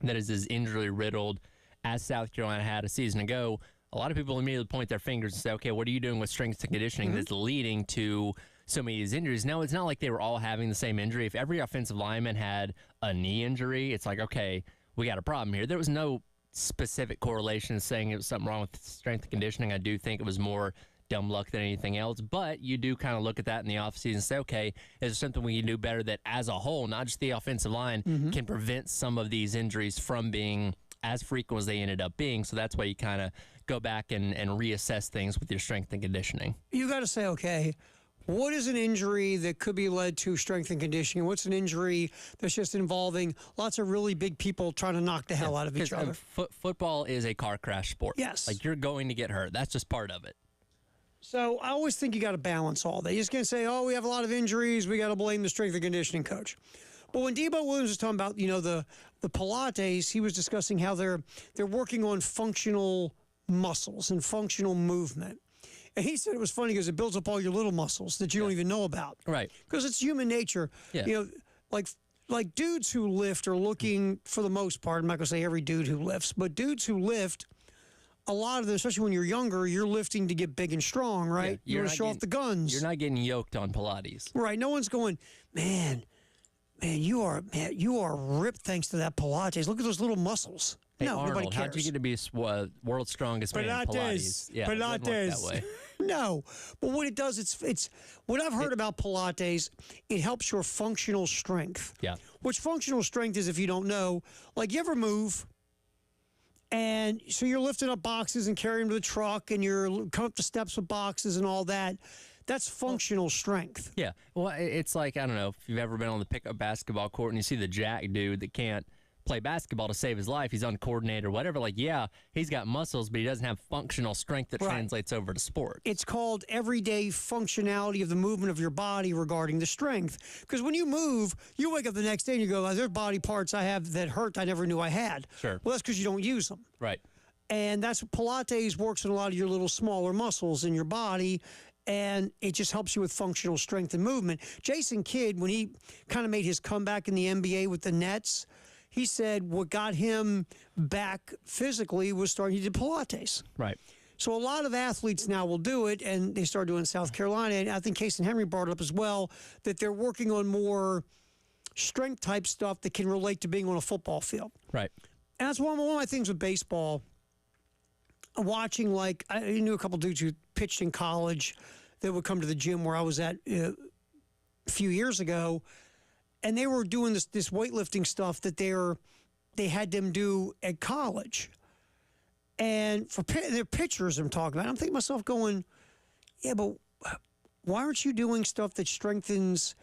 that is as injury riddled as South Carolina had a season ago, a lot of people immediately point their fingers and say, okay, what are you doing with strength and conditioning that's leading to so many of these injuries? Now, it's not like they were all having the same injury. If every offensive lineman had a knee injury, it's like, okay, we got a problem here. There was no specific correlation saying it was something wrong with strength and conditioning. I do think it was more dumb luck than anything else, but you do kind of look at that in the offseason and say, okay, is there something we can do better that as a whole, not just the offensive line, can prevent some of these injuries from being as frequent as they ended up being? So that's why you kind of go back and reassess things with your strength and conditioning.
You got to say, okay, what is an injury that could be led to strength and conditioning? What's an injury that's just involving lots of really big people trying to knock the hell out of each other?
Football is a car crash sport.
Yes.
Like, you're going to get hurt. That's just part of it.
So I always think you got to balance all that. You just can't say, oh, we have a lot of injuries, we got to blame the strength and conditioning coach. But when Debo Williams was talking about, the Pilates, he was discussing how they're working on functional muscles and functional movement. And he said it was funny because it builds up all your little muscles that you don't even know about.
Right.
Because it's human nature.
Yeah.
Like dudes who lift are looking, for the most part, I'm not going to say every dude who lifts, but dudes who lift, a lot of them, especially when you're younger, you're lifting to get big and strong, right?
Yeah,
you want to show off the guns.
You're not getting yoked on Pilates.
Right. No one's going, man, you are ripped thanks to that Pilates. Look at those little muscles.
Hey,
no, nobody
Arnold,
cares.
how'd you get to be world's strongest man in Pilates? Yeah, it doesn't work that way.
No, but what it does, it's what I've heard about Pilates. It helps your functional strength.
Yeah.
Which functional strength is, if you don't know, like you ever move, and so you're lifting up boxes and carrying them to the truck, and you're coming up the steps with boxes and all that. That's functional strength.
Yeah. Well, it's like, I don't know if you've ever been on the pickup basketball court and you see the jack dude that can't play basketball to save his life. He's uncoordinated or whatever. Like, yeah, he's got muscles, but he doesn't have functional strength that translates over to sport.
It's called everyday functionality of the movement of your body regarding the strength. Because when you move, you wake up the next day and you go, there's body parts I have that hurt I never knew I had.
Sure.
Well, that's because you don't use them.
Right.
And that's what Pilates works on, a lot of your little smaller muscles in your body. And it just helps you with functional strength and movement. Jason Kidd, when he kind of made his comeback in the NBA with the Nets, he said what got him back physically was he did Pilates.
Right.
So a lot of athletes now will do it, and they start doing it in South Carolina. And I think Casey Henry brought it up as well, that they're working on more strength-type stuff that can relate to being on a football field.
Right.
And that's one of my things with baseball. Watching, like, I knew a couple dudes who pitched in college that would come to the gym where I was at a few years ago, and they were doing this weightlifting stuff that they had them do at college. And for their pitchers I'm talking about, I'm thinking to myself going, yeah, but why aren't you doing stuff that strengthens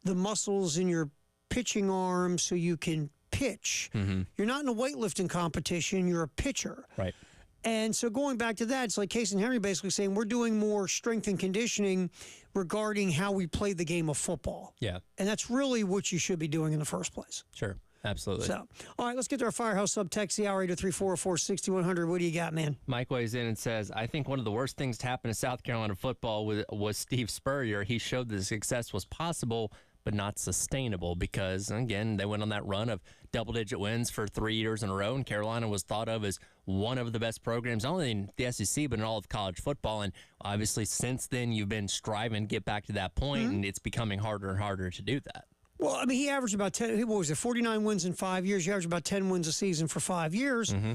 the muscles in your pitching arm so you can pitch? Mm-hmm. You're not in a weightlifting competition, you're a pitcher.
Right.
And so going back to that, it's like Casey Henry basically saying we're doing more strength and conditioning regarding how we play the game of football.
Yeah.
And that's really what you should be doing in the first place.
Sure. Absolutely.
So, all right, let's get to our Firehouse subtext, the hour 803-446-100. What do you got, man?
Mike weighs in and says, I think one of the worst things to happen to South Carolina football was Steve Spurrier. He showed that success was possible, but not sustainable because, again, they went on that run of double-digit wins for 3 years in a row, and Carolina was thought of as one of the best programs, not only in the SEC, but in all of college football. And obviously, since then, you've been striving to get back to that point, and it's becoming harder and harder to do that.
Well, I mean, he averaged about 49 wins in 5 years. You averaged about 10 wins a season for 5 years. Mm-hmm.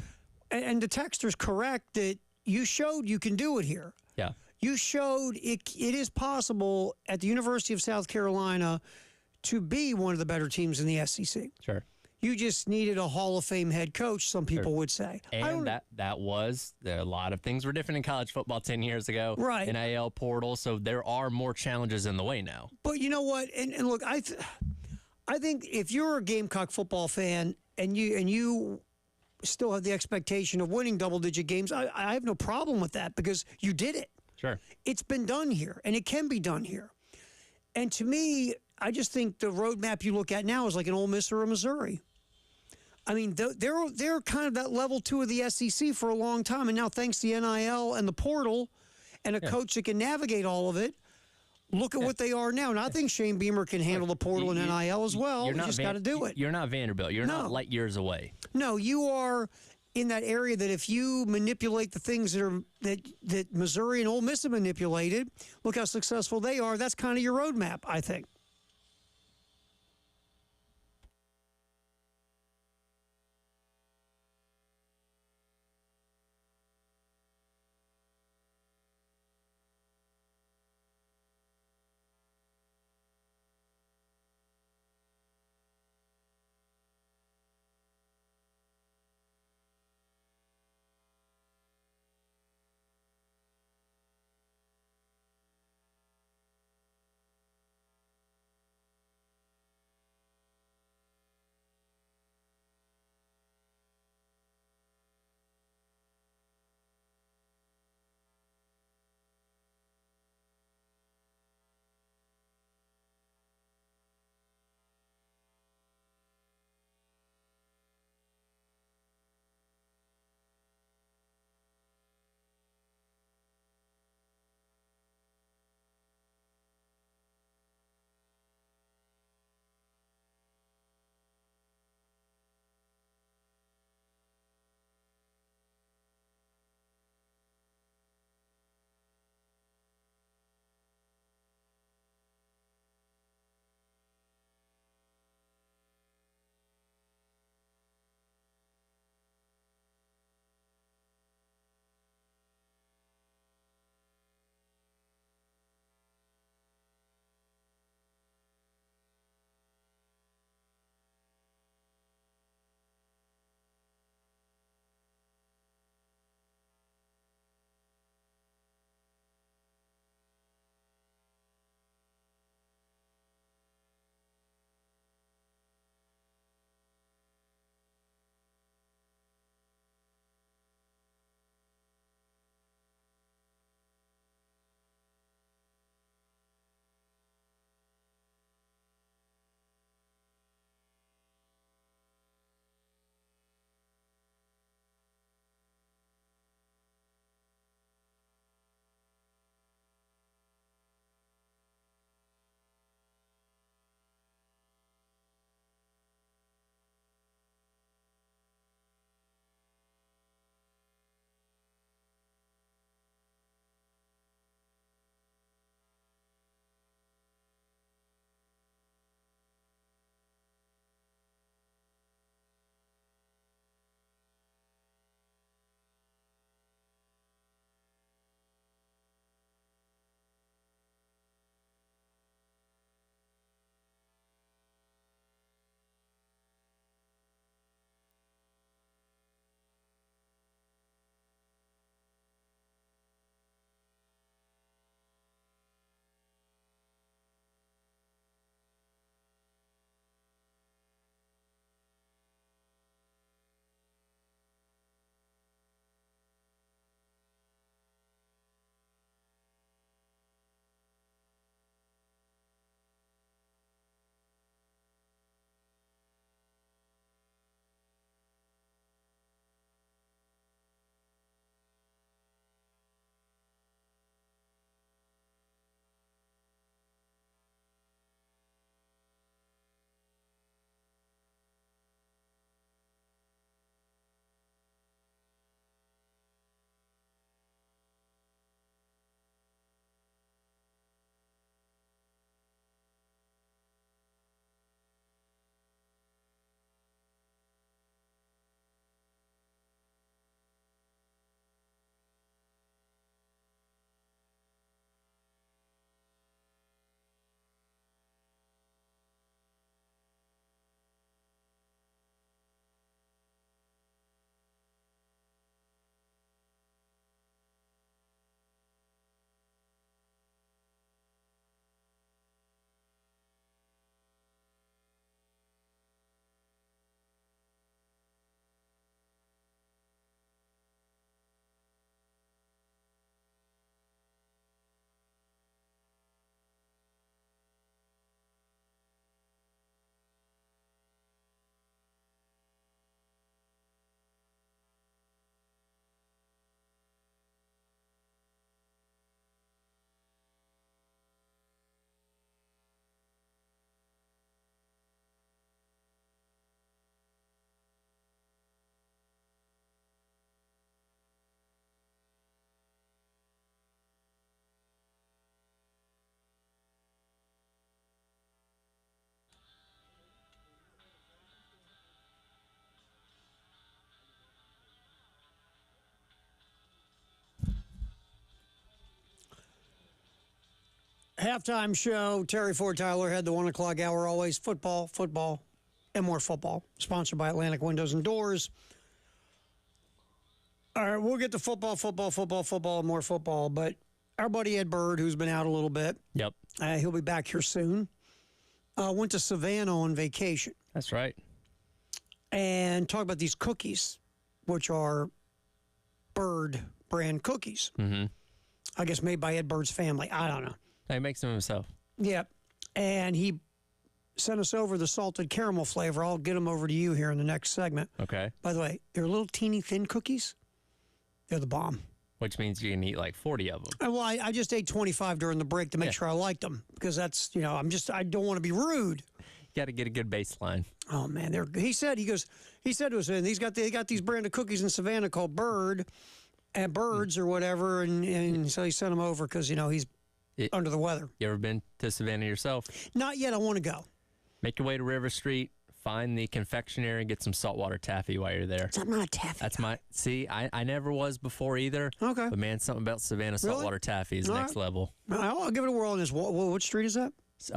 And the texter's correct that you showed you can do it here.
Yeah.
You showed it is possible at the University of South Carolina to be one of the better teams in the SEC.
Sure.
You just needed a Hall of Fame head coach, some people would say.
And that was, a lot of things were different in college football 10 years ago.
Right.
NIL portal, so there are more challenges in the way now.
But you know what? And look, I think if you're a Gamecock football fan and you still have the expectation of winning double-digit games, I have no problem with that because you did it.
Sure.
It's been done here, and it can be done here. And to me, I just think the roadmap you look at now is like an Ole Miss or a Missouri. I mean, they're kind of that level 2 of the SEC for a long time, and now thanks to the NIL and the portal and a coach that can navigate all of it, look at what they are now. And I think Shane Beamer can handle the portal and NIL as well. You just got to do it.
You're not Vanderbilt. You're not light years away.
No, you are in that area that if you manipulate the things that Missouri and Ole Miss have manipulated, look how successful they are. That's kind of your roadmap, I think. Halftime show. Terry Ford, Tyler Head, the 1 o'clock hour. Always football, football, and more football. Sponsored by Atlantic Windows and Doors. All right, we'll get to football, and more football. But our buddy Ed Bird, who's been out a little bit,
Yep.
He'll be back here soon. Went to Savannah on vacation
That's right.
and talked about these cookies, which are Bird brand cookies.
Mm-hmm.
I guess made by Ed Bird's family. I don't know.
He makes them himself.
Yep. And he sent us over the salted caramel flavor. I'll get them over to you here in the next segment.
Okay.
By the way, they're little teeny thin cookies. They're the bomb.
Which means you can eat like 40 of them.
Well, I just ate 25 during the break to make
Yeah.
sure I liked them because that's, I don't want to be rude.
You got to get a good baseline.
Oh man, he said to us, and they got these brand of cookies in Savannah called Bird and Birds or whatever, and so he sent them over because he's under the weather.
You ever been to Savannah yourself?
Not yet. I want to go.
Make your way to River Street, find the confectionery, and get some saltwater taffy while you're there.
I'm not a taffy.
That's I never was before either.
Okay.
But man, something about Savannah saltwater taffy is
All
next
right.
level.
I'll give it a whirl on this. What street is that?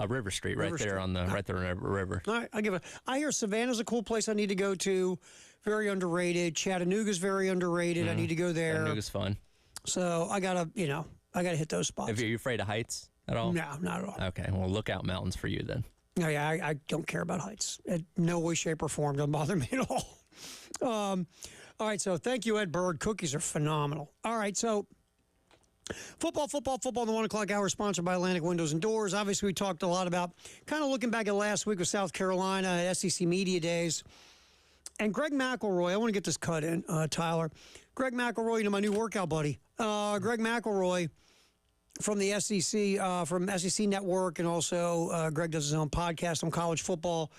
River Street, right
River
there
Street.
on the right there on the river.
All right, I'll give it. I hear Savannah's a cool place I need to go to. Very underrated. Chattanooga's very underrated. I need to go there.
Chattanooga's fun.
So I gotta hit those spots.
Are you afraid of heights at all?
No, not at all.
Okay, well, Lookout Mountains for you then.
No, yeah, I don't care about heights. In no way, shape, or form. Doesn't bother me at all. All right, so thank you, Ed Bird. Cookies are phenomenal. All right, so football in the 1 o'clock hour, sponsored by Atlantic Windows and Doors. Obviously, we talked a lot about kind of looking back at last week with South Carolina at SEC Media Days. And Greg McElroy, I want to get this cut in, Tyler. Greg McElroy, my new workout buddy. Greg McElroy from the SEC, from SEC Network, and also Greg does his own podcast on college football,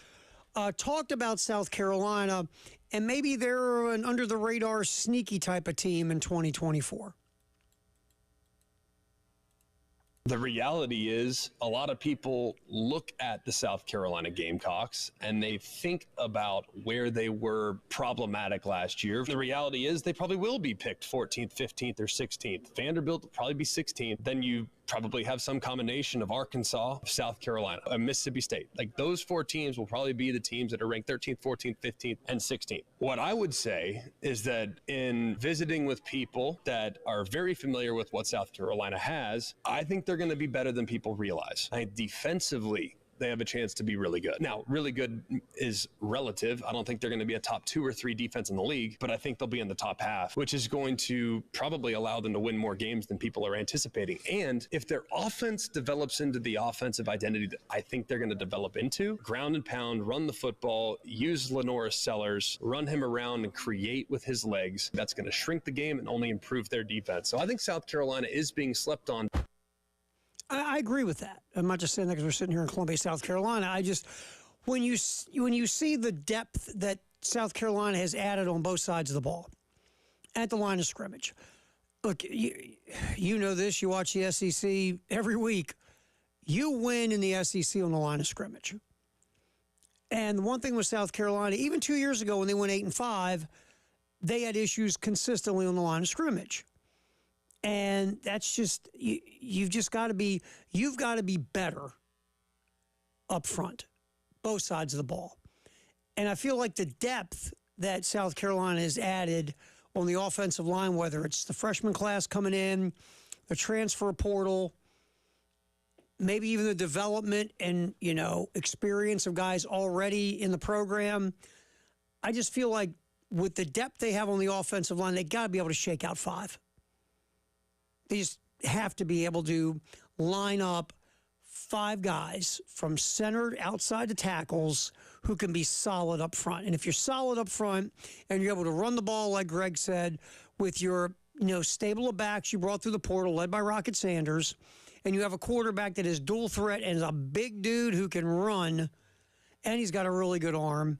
talked about South Carolina, and maybe they're an under-the-radar, sneaky type of team in 2024.
The reality is a lot of people look at the South Carolina Gamecocks and they think about where they were problematic last year. The reality is they probably will be picked 14th, 15th, or 16th. Vanderbilt will probably be 16th. Then you probably have some combination of Arkansas, South Carolina, and Mississippi State. Like those four teams will probably be the teams that are ranked 13th, 14th, 15th, and 16th. What I would say is that in visiting with people that are very familiar with what South Carolina has, I think they're going to be better than people realize. I think defensively, they have a chance to be really good. Now, really good is relative. I don't think they're going to be a top 2 or 3 defense in the league, but I think they'll be in the top half, which is going to probably allow them to win more games than people are anticipating. And if their offense develops into the offensive identity that I think they're going to develop into, ground and pound, run the football, use Lenoris Sellers, run him around and create with his legs, that's going to shrink the game and only improve their defense. So I think South Carolina is being slept on.
I agree with that. I'm not just saying that because we're sitting here in Columbia, South Carolina. I just, when you see the depth that South Carolina has added on both sides of the ball at the line of scrimmage, look, you know this. You watch the SEC every week. You win in the SEC on the line of scrimmage. And the one thing with South Carolina, even 2 years ago when they went 8-5, they had issues consistently on the line of scrimmage. And that's just you've got to be better up front, both sides of the ball. And I feel like the depth that South Carolina has added on the offensive line, whether it's the freshman class coming in, the transfer portal, maybe even the development and experience of guys already in the program, I just feel like with the depth they have on the offensive line, they got to be able to shake out 5. They just have to be able to line up 5 guys from center outside the tackles who can be solid up front. And if you're solid up front and you're able to run the ball, like Greg said, with your stable of backs you brought through the portal, led by Rocket Sanders, and you have a quarterback that is dual threat and is a big dude who can run, and he's got a really good arm,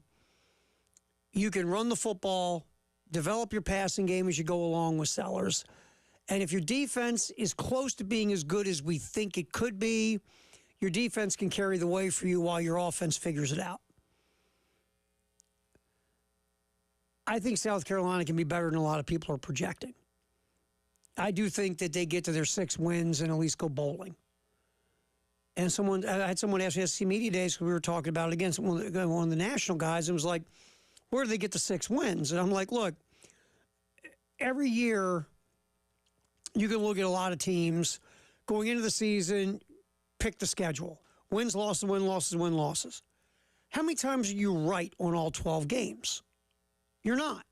you can run the football, develop your passing game as you go along with Sellers. And if your defense is close to being as good as we think it could be, your defense can carry the way for you while your offense figures it out. I think South Carolina can be better than a lot of people are projecting. I do think that they get to their 6 wins and at least go bowling. And I had someone ask me at SC Media Days, because we were talking about it again, one of the national guys, and was like, where do they get the 6 wins? And I'm like, look, every year you can look at a lot of teams going into the season, pick the schedule. Wins, losses, win, losses, win, losses. How many times are you right on all 12 games? You're not,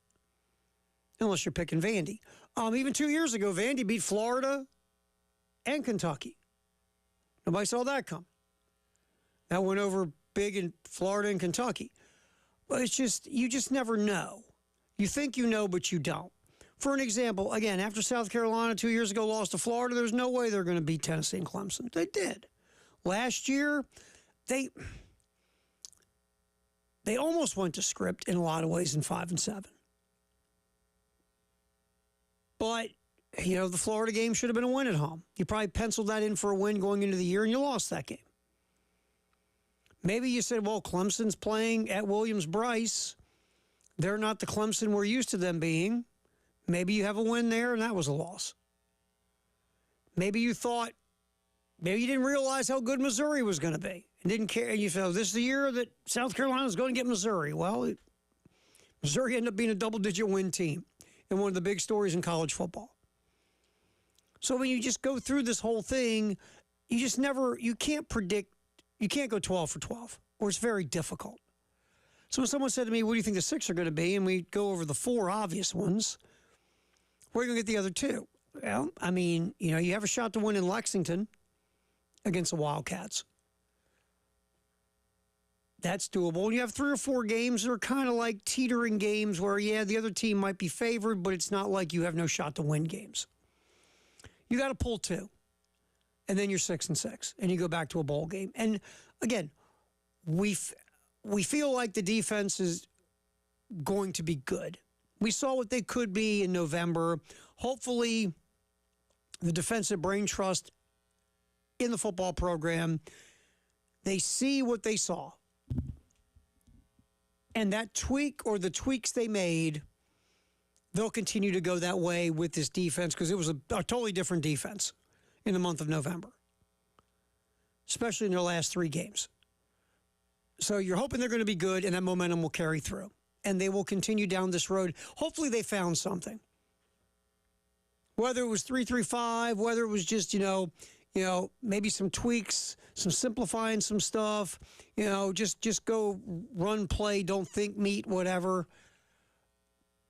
unless you're picking Vandy. Even 2 years ago, Vandy beat Florida and Kentucky. Nobody saw that come. That went over big in Florida and Kentucky. But it's just, you just never know. You think you know, but you don't. For an example, again, after South Carolina 2 years ago lost to Florida, there's no way they're going to beat Tennessee and Clemson. They did. Last year, they almost went to script in a lot of ways in 5-7. But, the Florida game should have been a win at home. You probably penciled that in for a win going into the year, and you lost that game. Maybe you said, well, Clemson's playing at Williams-Brice. They're not the Clemson we're used to them being. Maybe you have a win there, and that was a loss. Maybe you didn't realize how good Missouri was going to be and didn't care. And you said, this is the year that South Carolina is going to get Missouri. Well, Missouri ended up being a double-digit win team and one of the big stories in college football. So when you just go through this whole thing, you can't predict, you can't go 12 for 12, or it's very difficult. So when someone said to me, what do you think the 6 are going to be? And we go over the 4 obvious ones, where are you going to get the other 2? Well, you have a shot to win in Lexington against the Wildcats. That's doable. And you have 3 or 4 games that are kind of like teetering games where, the other team might be favored, but it's not like you have no shot to win games. You got to pull 2, and then you're 6-6, and you go back to a bowl game. And again, we feel like the defense is going to be good. We saw what they could be in November. Hopefully, the defensive brain trust in the football program, they see what they saw. And that tweak or the tweaks they made, they'll continue to go that way with this defense, because it was a totally different defense in the month of November, especially in their last 3 games. So you're hoping they're going to be good, and that momentum will carry through, and they will continue down this road. Hopefully they found something. Whether it was 3-3-5, whether it was just, maybe some tweaks, some simplifying some stuff, just go run, play, don't think, meet, whatever.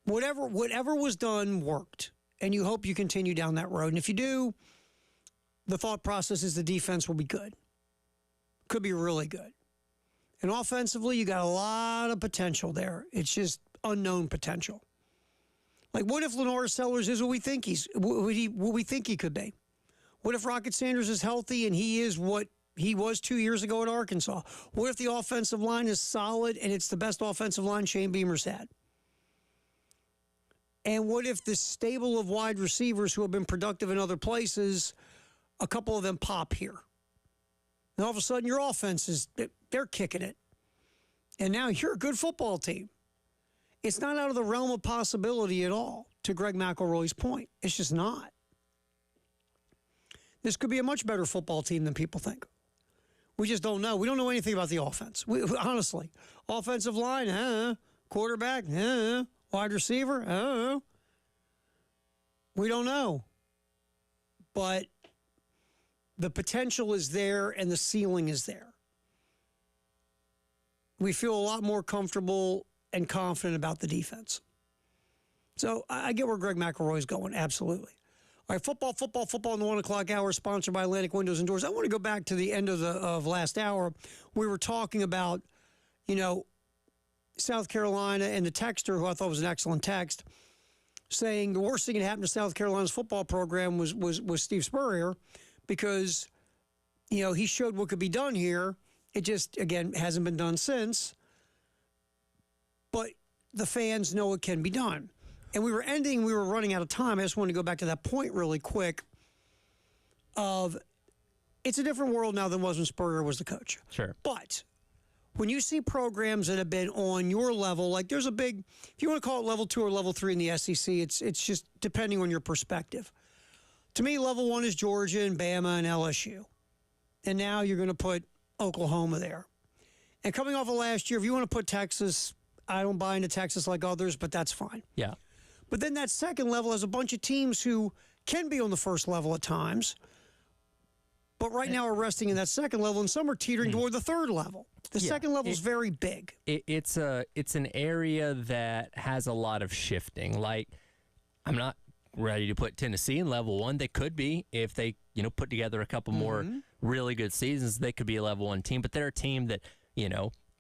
Whatever was done worked, and you hope you continue down that road. And if you do, the thought process is the defense will be good. Could be really good. And offensively, you got a lot of potential there. It's just unknown potential. Like, what if Lenore Sellers is what we think what we think he could be? What if Rocket Sanders is healthy and he is what he was 2 years ago at Arkansas? What if the offensive line is solid and it's the best offensive line Shane Beamer's had? And what if the stable of wide receivers who have been productive in other places, a couple of them pop here? And all of a sudden, your offense they're kicking it. And now you're a good football team. It's not out of the realm of possibility at all, to Greg McElroy's point. It's just not. This could be a much better football team than people think. We just don't know. We don't know anything about the offense. Honestly. Offensive line, quarterback, wide receiver, we don't know. But the potential is there and the ceiling is there. We feel a lot more comfortable and confident about the defense. So I get where Greg McElroy's going, absolutely. All right, football in the 1 o'clock hour, sponsored by Atlantic Windows and Doors. I want to go back to the end of last hour. We were talking about, South Carolina, and the texter, who I thought was an excellent text, saying the worst thing that happened to South Carolina's football program was Steve Spurrier, because, he showed what could be done here. It just, again, hasn't been done since. But the fans know it can be done. And we were running out of time. I just wanted to go back to that point really quick of it's a different world now than was when Spurrier was the coach.
Sure.
But when you see programs that have been on your level, like there's a big, if you want to call it level 2 or level 3 in the SEC, it's just depending on your perspective. To me, level 1 is Georgia and Bama and LSU. and now you're going to put Oklahoma there. And coming off of last year, if you want to put Texas, I don't buy into Texas like others, but that's fine.
Yeah.
But then that second level has a bunch of teams who can be on the first level at times, but right now are resting in that second level, and some are teetering toward the third level. The second level is very big.
It's an area that has a lot of shifting. Like, I'm not ready to put Tennessee in level one. They could be if they put together a couple more really good seasons. They could be a level one team, but they're a team that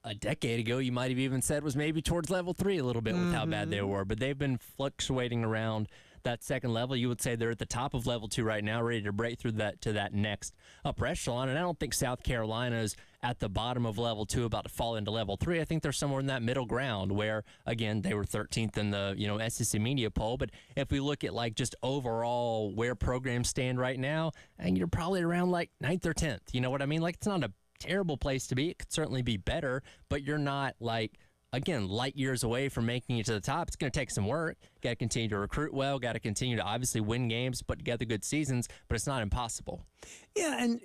a decade ago you might have even said was maybe towards level three a little bit with how bad they were. But they've been fluctuating around that second level. You would say they're at the top of level two right now, ready to break through to that next upper echelon. And I don't think South Carolina is at the bottom of level two, about to fall into level three. I think they're somewhere in that middle ground where, again, they were 13th in the SEC media poll. But if we look at like just overall where programs stand right now, and you're probably around like 9th or 10th. You know what I mean? Like, it's not a terrible place to be. It could certainly be better, but you're not like, again, light years away from making it to the top. It's going to take some work. Got to continue to recruit well. Got to continue to obviously win games, put together good seasons, but it's not impossible.
Yeah, and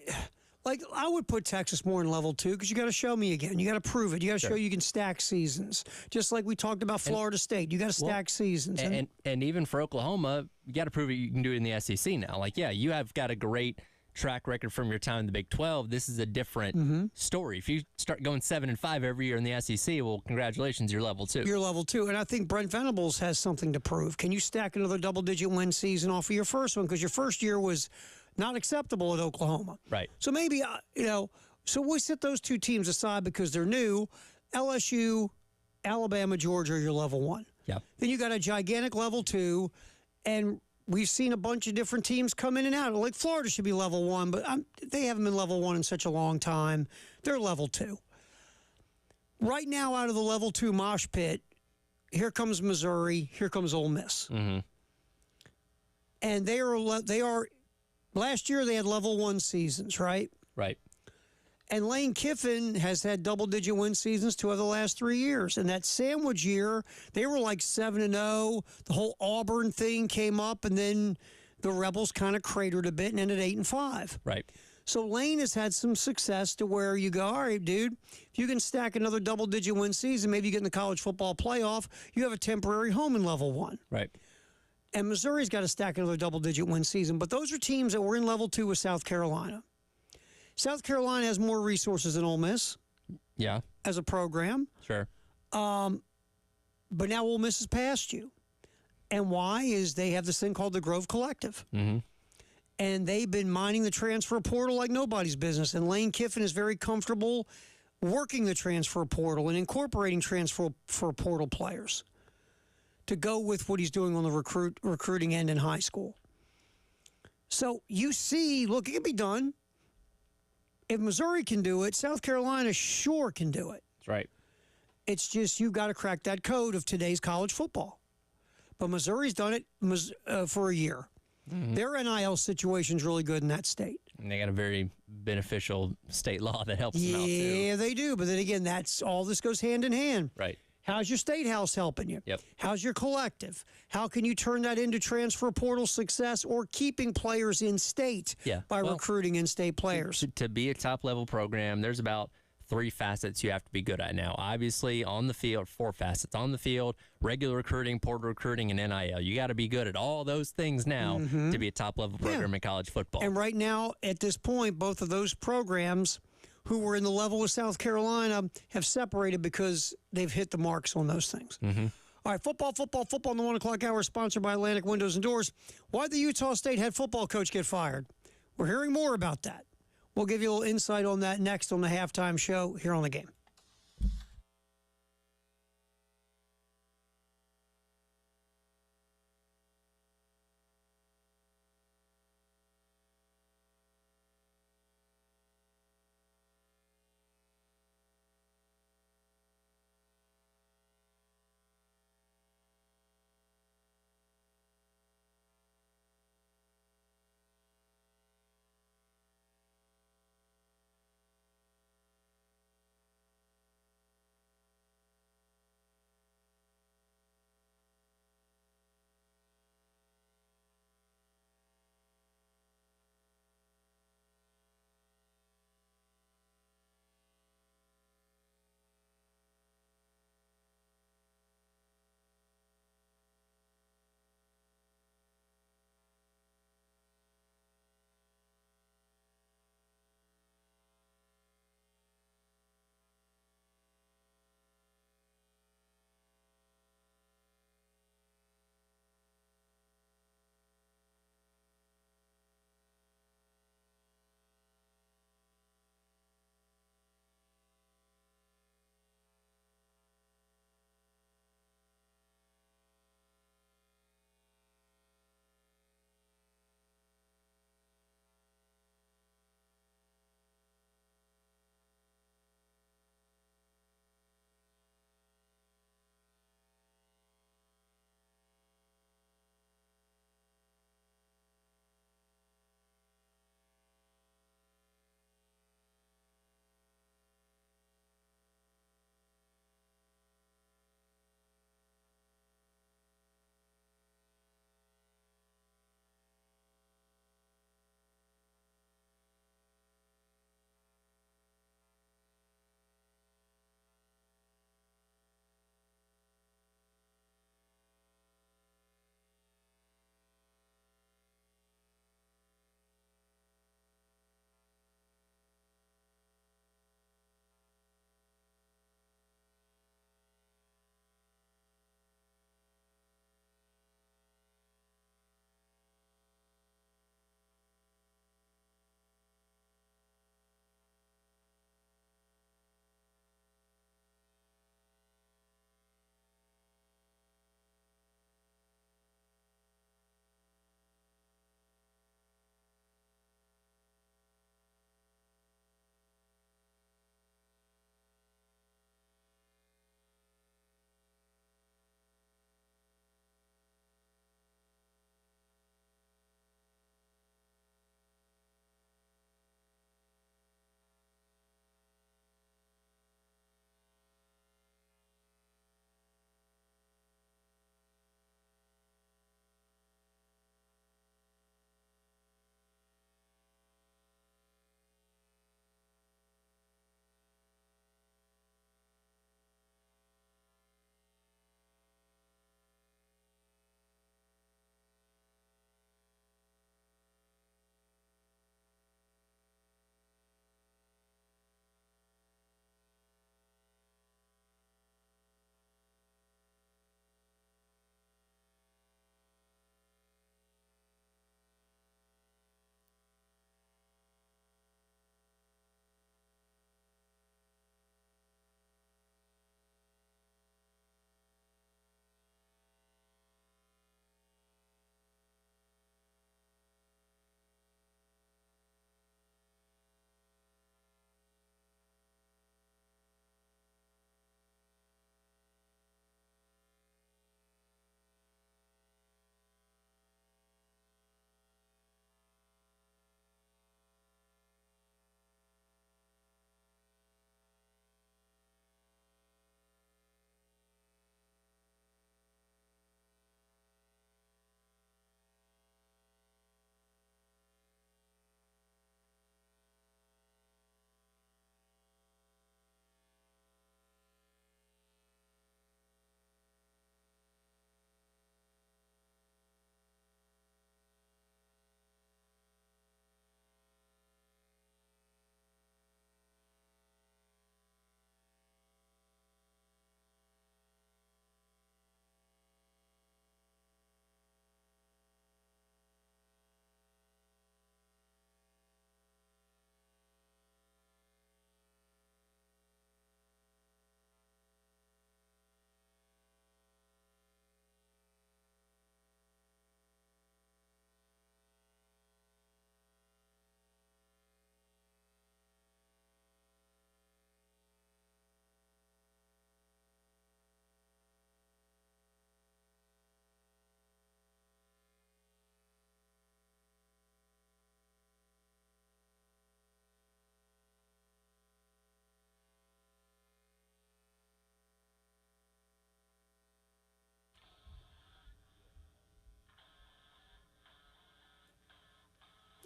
like I would put Texas more in level two because you got to show me again. You got to prove it. You got to show you can stack seasons. Just like we talked about Florida State. You got to stack seasons.
And even for Oklahoma, you got to prove it you can do it in the SEC now. Like, yeah, you have got a great track record from your time in the Big 12. This is a different story. If you start going 7-5 every year in the SEC, well, congratulations, you're level two.
You're level two. And I think Brent Venables has something to prove. Can you stack another double-digit win season off of your first one? Because your first year was not acceptable at Oklahoma.
Right.
So maybe, so we set those two teams aside because they're new. LSU, Alabama, Georgia are your level one.
Yeah.
Then you got a gigantic level two, and we've seen a bunch of different teams come in and out. Like Florida should be level one, but they haven't been level one in such a long time. They're level two. Right now, out of the level two mosh pit, here comes Missouri, here comes Ole Miss. And they are, last year they had level one seasons, right?
Right.
And Lane Kiffin has had double-digit win seasons 2 of the last 3 years. And that sandwich year, they were like 7-0. The whole Auburn thing came up, and then the Rebels kind of cratered a bit and ended 8-5.
Right.
So Lane has had some success to where you go, all right, dude, if you can stack another double-digit win season, maybe you get in the college football playoff, you have a temporary home in level one.
Right.
And Missouri's got to stack another double-digit win season. But those are teams that were in level two with South Carolina. South Carolina has more resources than Ole Miss.
Yeah.
As a program.
Sure.
But now Ole Miss has passed you. And why is they have this thing called the Grove Collective. And they've been mining the transfer portal like nobody's business. And Lane Kiffin is very comfortable working the transfer portal and incorporating transfer portal players to go with what he's doing on the recruiting end in high school. So you see, look, it can be done. If Missouri can do it, South Carolina sure can do it.
That's right.
It's just you've got to crack that code of today's college football. But Missouri's done it for a year. Their NIL situation's really good in that state.
And they got a very beneficial state law that helps them out, too.
Yeah, they do. But then again, that's all this goes hand in hand.
Right.
How's your state house helping you?
Yep.
How's your collective? How can you turn that into transfer portal success or keeping players in state by recruiting in-state players?
To be a top-level program, there's about 3 facets you have to be good at now. Obviously, on the field, 4 facets. On the field, regular recruiting, portal recruiting, and NIL. You got to be good at all those things now to be a top-level program in college football.
And right now, at this point, both of those programs who were in the level with South Carolina have separated because they've hit the marks on those things. All right, football in the 1 o'clock hour, sponsored by Atlantic Windows and Doors. Why'd the Utah State head football coach get fired? We're hearing more about that. We'll give you a little insight on that next on the halftime show here on The Game.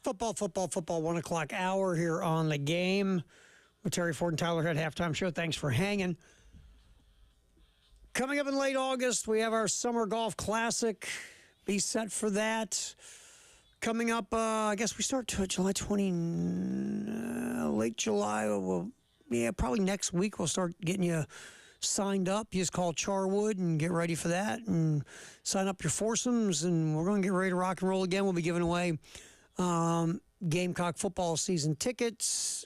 Football, 1 o'clock hour here on the game. With Terry Ford and Tyler Head halftime show. Thanks for hanging. Coming up in late August, we have our Summer Golf Classic. Be set for that. Coming up, I guess we start to July 20, late July. Probably next week we'll start getting you signed up. You just call Charwood and get ready for that and sign up your foursomes, and we're going to get ready to rock and roll again. We'll be giving away Gamecock football season tickets.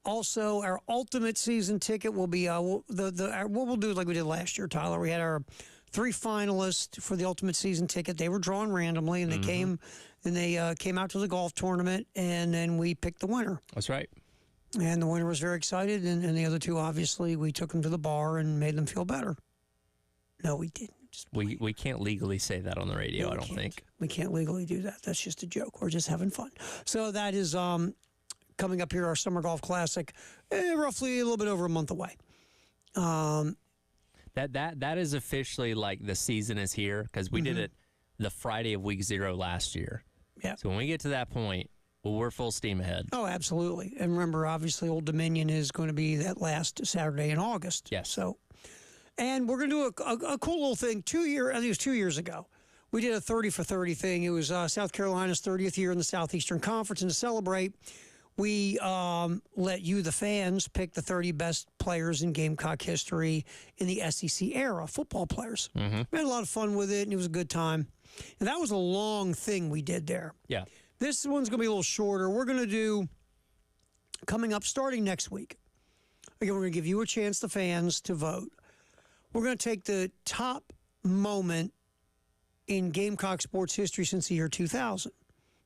Also, our ultimate season ticket will be what we'll do like we did last year, Tyler. We had our 3 finalists for the ultimate season ticket. They were drawn randomly, and they came out to the golf tournament, and then we picked the winner.
That's right.
And the winner was very excited, and the other 2, obviously, we took them to the bar and made them feel better. No, we didn't.
We can't legally say that on the radio,
No,
I don't think.
We can't legally do that. That's just a joke. We're just having fun. So that is coming up here, our Summer Golf Classic, roughly a little bit over a month away.
That is officially like the season is here, because we did it the Friday of week 0 last year.
Yeah.
So when we get to that point, well, we're full steam ahead.
Oh, absolutely. And remember, obviously, Old Dominion is going to be that last Saturday in August.
Yes.
So, and we're going to do a cool little thing. I think it was 2 years ago. We did a 30 for 30 thing. It was South Carolina's 30th year in the Southeastern Conference, and to celebrate, we let you, the fans, pick the 30 best players in Gamecock history in the SEC era, football players. We had a lot of fun with it, and it was a good time. And that was a long thing we did there.
Yeah.
This one's going to be a little shorter. We're going to do, coming up starting next week, again, we're going to give you a chance, the fans, to vote. We're going to take the top moment in Gamecock sports history since the year 2000,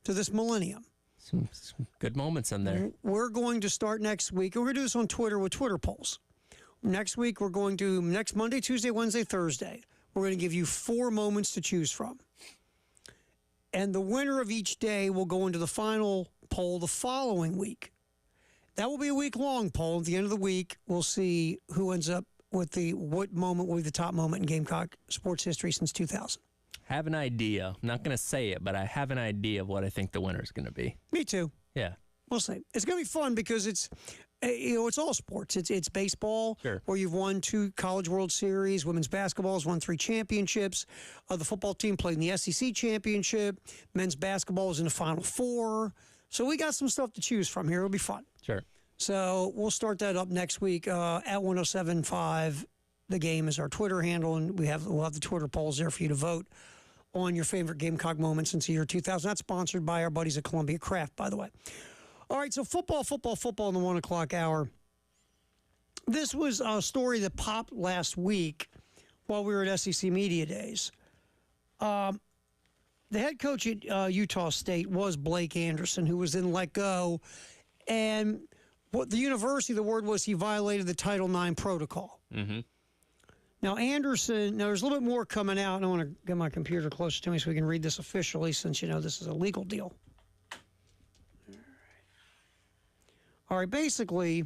to this millennium.
Some good moments in there.
We're going to start next week, and we're going to do this on Twitter with Twitter polls. Next week, we're going to, next Monday, Tuesday, Wednesday, Thursday, we're going to give you 4 moments to choose from. And the winner of each day will go into the final poll the following week. That will be a week-long poll. At the end of the week, we'll see who ends up with what moment will be the top moment in Gamecock sports history since 2000.
Have an idea. I'm not going to say it, but I have an idea of what I think the winner is going to be.
Me too.
Yeah.
We'll see. It's going to be fun because it's all sports. It's baseball,
Sure.
where you've won 2 College World Series. Women's basketball has won 3 championships. The football team played in the SEC championship. Men's basketball is in the Final Four. So we got some stuff to choose from here. It'll be fun.
Sure.
So we'll start that up next week at 107.5. The game is our Twitter handle, and we'll have the Twitter polls there for you to vote on your favorite Gamecock moment since the year 2000. That's sponsored by our buddies at Columbia Craft, by the way. All right, so football in the 1 o'clock hour. This was a story that popped last week while we were at SEC Media Days. The head coach at Utah State was Blake Anderson, who was then let go. And what the university, the word was he violated the Title IX protocol.
Mm-hmm.
Now, Anderson, there's a little bit more coming out, and I want to get my computer closer to me so we can read this officially, since, this is a legal deal. All right, basically,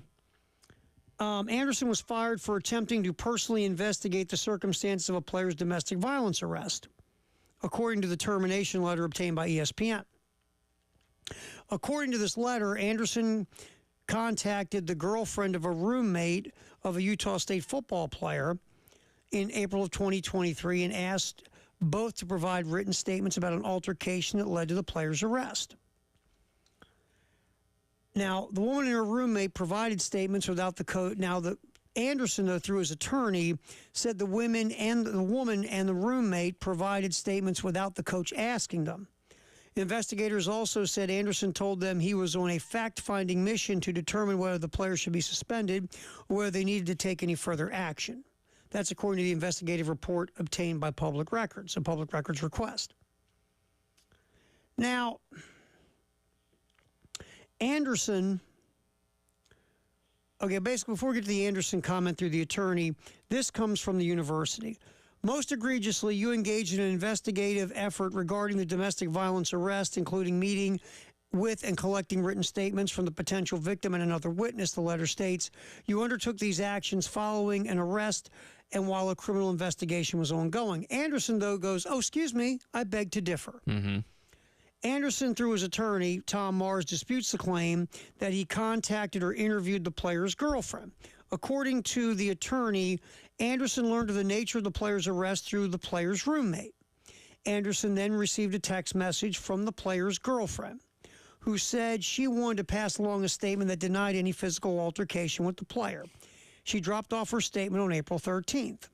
Anderson was fired for attempting to personally investigate the circumstances of a player's domestic violence arrest, according to the termination letter obtained by ESPN. According to this letter, Anderson contacted the girlfriend of a roommate of a Utah State football player in April of 2023 and asked both to provide written statements about an altercation that led to the player's arrest. Now, the woman and her roommate provided statements without the code. Now, Anderson, though, through his attorney, said the woman and the roommate provided statements without the coach asking them. Investigators also said Anderson told them he was on a fact-finding mission to determine whether the player should be suspended or whether they needed to take any further action. That's according to the investigative report obtained by Public Records, a Public Records request. Now, Anderson, basically, before we get to the Anderson comment through the attorney, this comes from the university. Most egregiously, you engaged in an investigative effort regarding the domestic violence arrest, including meeting with and collecting written statements from the potential victim and another witness, the letter states. You undertook these actions following an arrest and while a criminal investigation was ongoing. Anderson, though, goes, "Oh, excuse me, I beg to differ."
Mm-hmm.
Anderson, through his attorney, Tom Mars, disputes the claim that he contacted or interviewed the player's girlfriend. According to the attorney, Anderson learned of the nature of the player's arrest through the player's roommate. Anderson then received a text message from the player's girlfriend, who said she wanted to pass along a statement that denied any physical altercation with the player. She dropped off her statement on April 13th.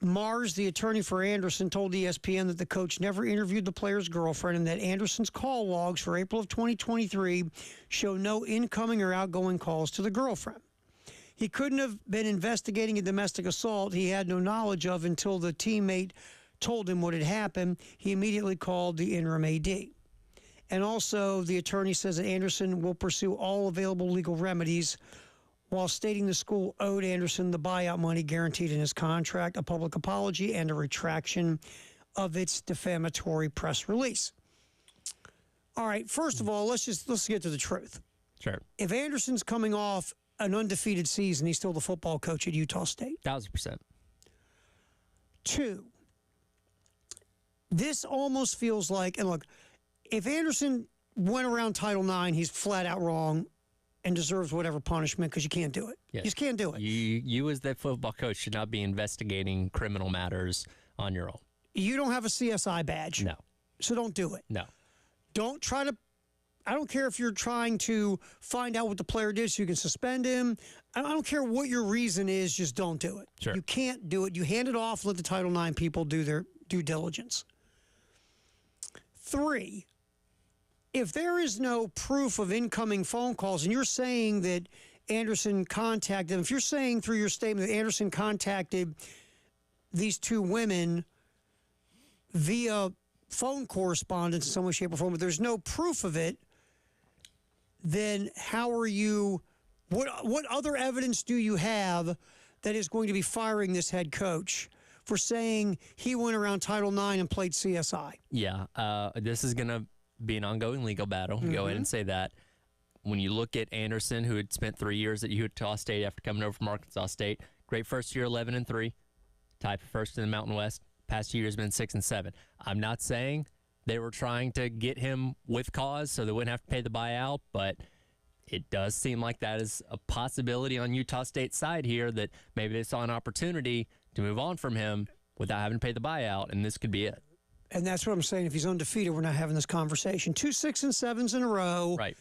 Mars, the attorney for Anderson, told ESPN that the coach never interviewed the player's girlfriend and that Anderson's call logs for April of 2023 show no incoming or outgoing calls to the girlfriend. He couldn't have been investigating a domestic assault he had no knowledge of until the teammate told him what had happened. He immediately called the interim AD. And also, the attorney says that Anderson will pursue all available legal remedies, while stating the school owed Anderson the buyout money guaranteed in his contract, a public apology, and a retraction of its defamatory press release. All right, first of all, let's get to the truth.
Sure.
If Anderson's coming off an undefeated season, he's still the football coach at Utah State.
1,000%.
2, this almost feels like, and look, if Anderson went around Title IX, he's flat out wrong and deserves whatever punishment because you can't do it.
Yes.
You just can't do it.
You as the football coach should not be investigating criminal matters on your own.
You don't have a CSI badge.
No.
So don't do it.
No.
Don't try to, I don't care if you're trying to find out what the player did so you can suspend him. I don't care what your reason is, just don't do it.
Sure.
You can't do it. You hand it off, let the Title IX people do their due diligence. 3, if there is no proof of incoming phone calls and you're saying that Anderson contacted them, if you're saying through your statement that Anderson contacted these 2 women via phone correspondence in some way, shape, or form, but there's no proof of it, then how are you, what other evidence do you have that is going to be firing this head coach for saying he went around Title IX and played CSI?
Yeah. This is going to be an ongoing legal battle. Go ahead and say that. When you look at Anderson, who had spent 3 years at Utah State after coming over from Arkansas State, great first year, 11-3, tied for first in the Mountain West. Past 2 years been 6-7. I'm not saying they were trying to get him with cause so they wouldn't have to pay the buyout, but it does seem like that is a possibility on Utah State's side here, that maybe they saw an opportunity to move on from him without having to pay the buyout, and this could be it.
And that's what I'm saying. If he's undefeated, we're not having this conversation. 2 6-7s in a row.
Right.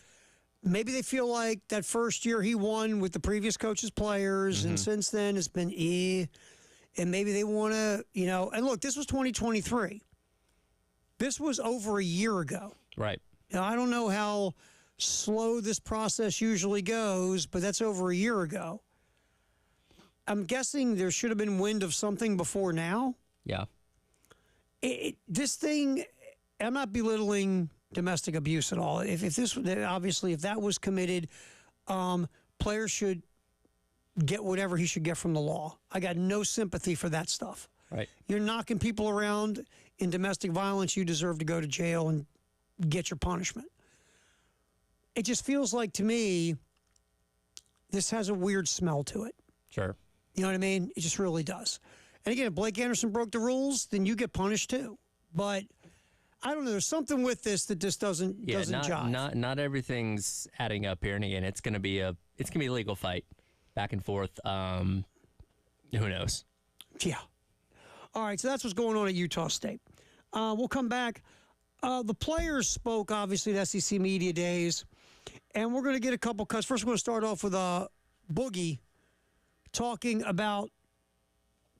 Maybe they feel like that first year he won with the previous coach's players, and since then it's been and maybe they want to, and look, this was 2023. This was over a year ago.
Right.
Now, I don't know how slow this process usually goes, but that's over a year ago. I'm guessing there should have been wind of something before now.
Yeah.
This thing, I'm not belittling domestic abuse at all. If that was committed, players should get whatever he should get from the law. I got no sympathy for that stuff.
Right.
You're knocking people around in domestic violence, you deserve to go to jail and get your punishment. It just feels like, to me, this has a weird smell to it.
Sure.
You know what I mean? It just really does. And again, if Blake Anderson broke the rules, then you get punished too. But I don't know. There's something with this that just doesn't jive.
Not everything's adding up here. And again, it's gonna be a legal fight, back and forth. Who knows?
Yeah. All right. So that's what's going on at Utah State. We'll come back. The players spoke, obviously, at SEC Media Days, and we're going to get a couple cuts. First, we're going to start off with Boogie talking about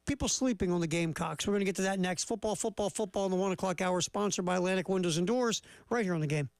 people sleeping on the Gamecocks. We're going to get to that next. Football in the 1 o'clock hour, sponsored by Atlantic Windows and Doors, right here on The Game.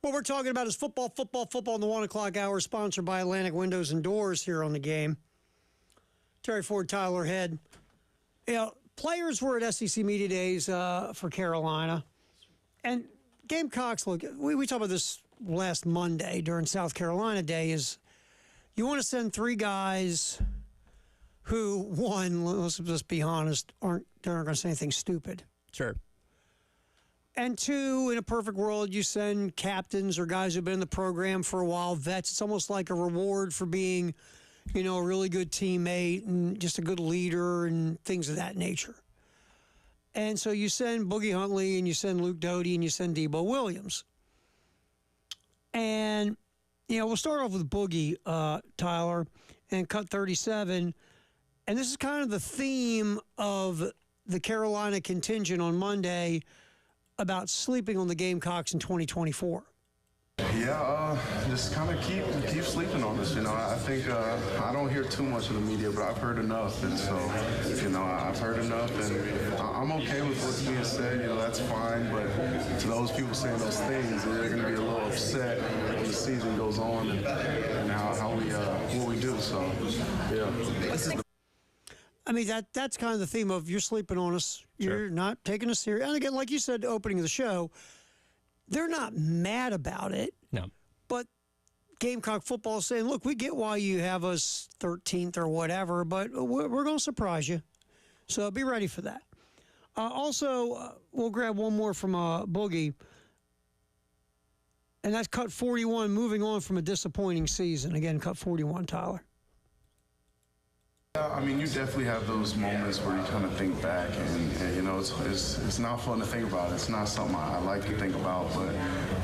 What we're talking about is football in the 1 o'clock hour, sponsored by Atlantic Windows and Doors here on the game. Terry Ford, Tyler Head. You know, players were at SEC Media Days for Carolina. And Gamecocks, look, we talked about this last Monday during South Carolina Day, is you want to send 3 guys who, one, let's just be honest, aren't going to say anything stupid.
Sure.
And 2, in a perfect world, you send captains or guys who've been in the program for a while, vets. It's almost like a reward for being, you know, a really good teammate and just a good leader and things of that nature. And so you send Boogie Huntley and you send Luke Doty and you send Debo Williams. And, you know, we'll start off with Boogie, Tyler, and cut 37. And this is kind of the theme of the Carolina contingent on Monday about sleeping on the Gamecocks in 2024.
Yeah, just kind of keep sleeping on us. You know, I think I don't hear too much of the media, but I've heard enough, and so you know, I've heard enough, and I'm okay with what's being said. You know, that's fine. But to those people saying those things, they're going to be a little upset when the season goes on and how we what we do. So yeah.
I mean, that's kind of the theme of you're sleeping on us. You're not taking us serious. And again, like you said, opening of the show, they're not mad about it.
No.
But Gamecock football is saying, look, we get why you have us 13th or whatever, but we're going to surprise you. So be ready for that. Also, we'll grab one more from Boogie. And that's cut 41, moving on from a disappointing season. Again, cut 41, Tyler.
I mean, you definitely have those moments where you kind of think back, and you know, it's not fun to think about. It's not something I like to think about, but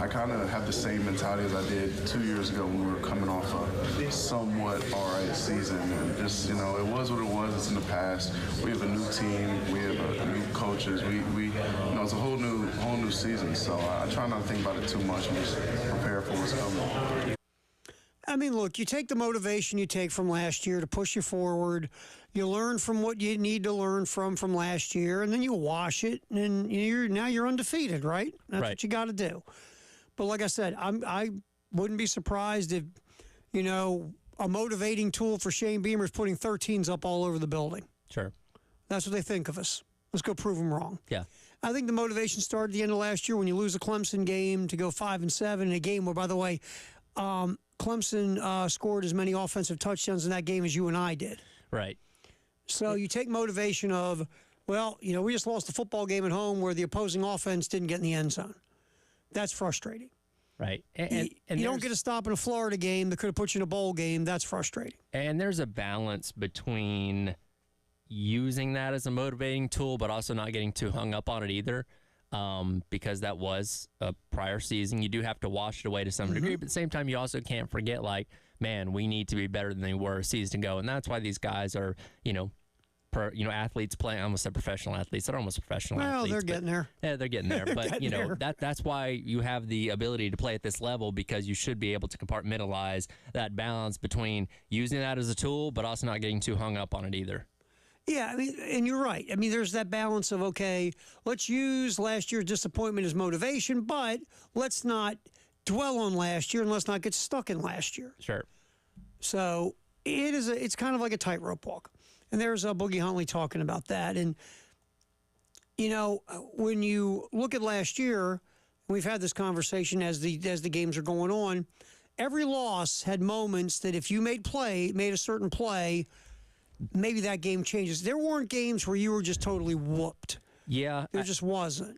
I kind of have the same mentality as I did 2 years ago when we were coming off a somewhat all right season. And just, you know, it was what it was. It's in the past. We have a new team. We have new coaches. We you know, it's a whole new season. So I try not to think about it too much and just prepare for what's coming.
I mean, look, you take the motivation you take from last year to push you forward. You learn from what you need to learn from last year, and then you wash it, and now you're undefeated, right? That's
right.
What you got to do. But like I said, I wouldn't be surprised if, you know, a motivating tool for Shane Beamer is putting 13s up all over the building.
Sure.
That's what they think of us. Let's go prove them wrong.
Yeah.
I think the motivation started at the end of last year when you lose a Clemson game to go 5-7 in a game where, by the way, Clemson scored as many offensive touchdowns in that game as you and I did.
Right.
So you take motivation of, well, you know, we just lost the football game at home where the opposing offense didn't get in the end zone. That's frustrating.
Right.
And you don't get a stop in a Florida game that could have put you in a bowl game. That's frustrating.
And there's a balance between using that as a motivating tool, but also not getting too hung up on it either. Because that was a prior season. You do have to wash it away to some degree, but at the same time, you also can't forget, like, man, we need to be better than they were a season ago. And that's why these guys are, athletes playing. I almost said professional athletes. They're almost professional athletes.
Well, they're getting there.
Yeah, they're getting there. But,
getting there.
That's why you have the ability to play at this level, because you should be able to compartmentalize that balance between using that as a tool, but also not getting too hung up on it either.
Yeah, I mean, and you're right. I mean, there's that balance of, okay, let's use last year's disappointment as motivation, but let's not dwell on last year and let's not get stuck in last year.
Sure.
So it's kind of like a tightrope walk. And there's Boogie Huntley talking about that. And, you know, when you look at last year, we've had this conversation as the games are going on, every loss had moments that if you made a certain play, maybe that game changes. There weren't games where you were just totally whooped.
Yeah.
There just wasn't.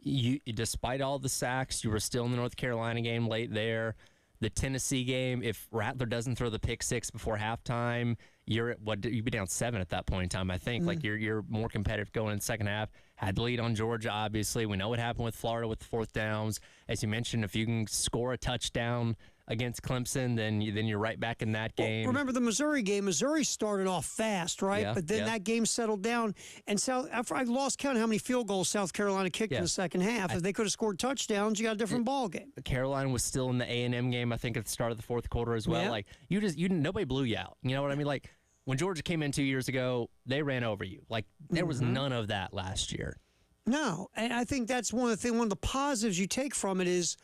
Despite all the sacks, you were still in the North Carolina game late there. The Tennessee game, if Rattler doesn't throw the pick six before halftime, you'd be down 7 at that point in time, I think. Like, you're more competitive going in the second half. Had the lead on Georgia, obviously. We know what happened with Florida with the 4th downs. As you mentioned, if you can score a touchdown against Clemson, then you're right back in that game.
Well, remember the Missouri game? Missouri started off fast, right?
Yeah,
but then that game settled down. And I lost count how many field goals South Carolina kicked in the second half. If they could have scored touchdowns, you got a different ball game.
Carolina was still in the A&M game, I think, at the start of the 4th quarter as well.
Yeah.
Like, nobody blew you out. You know what I mean? Like, when Georgia came in 2 years ago, they ran over you. Like, there was none of that last year.
No, and I think that's one of the positives you take from it is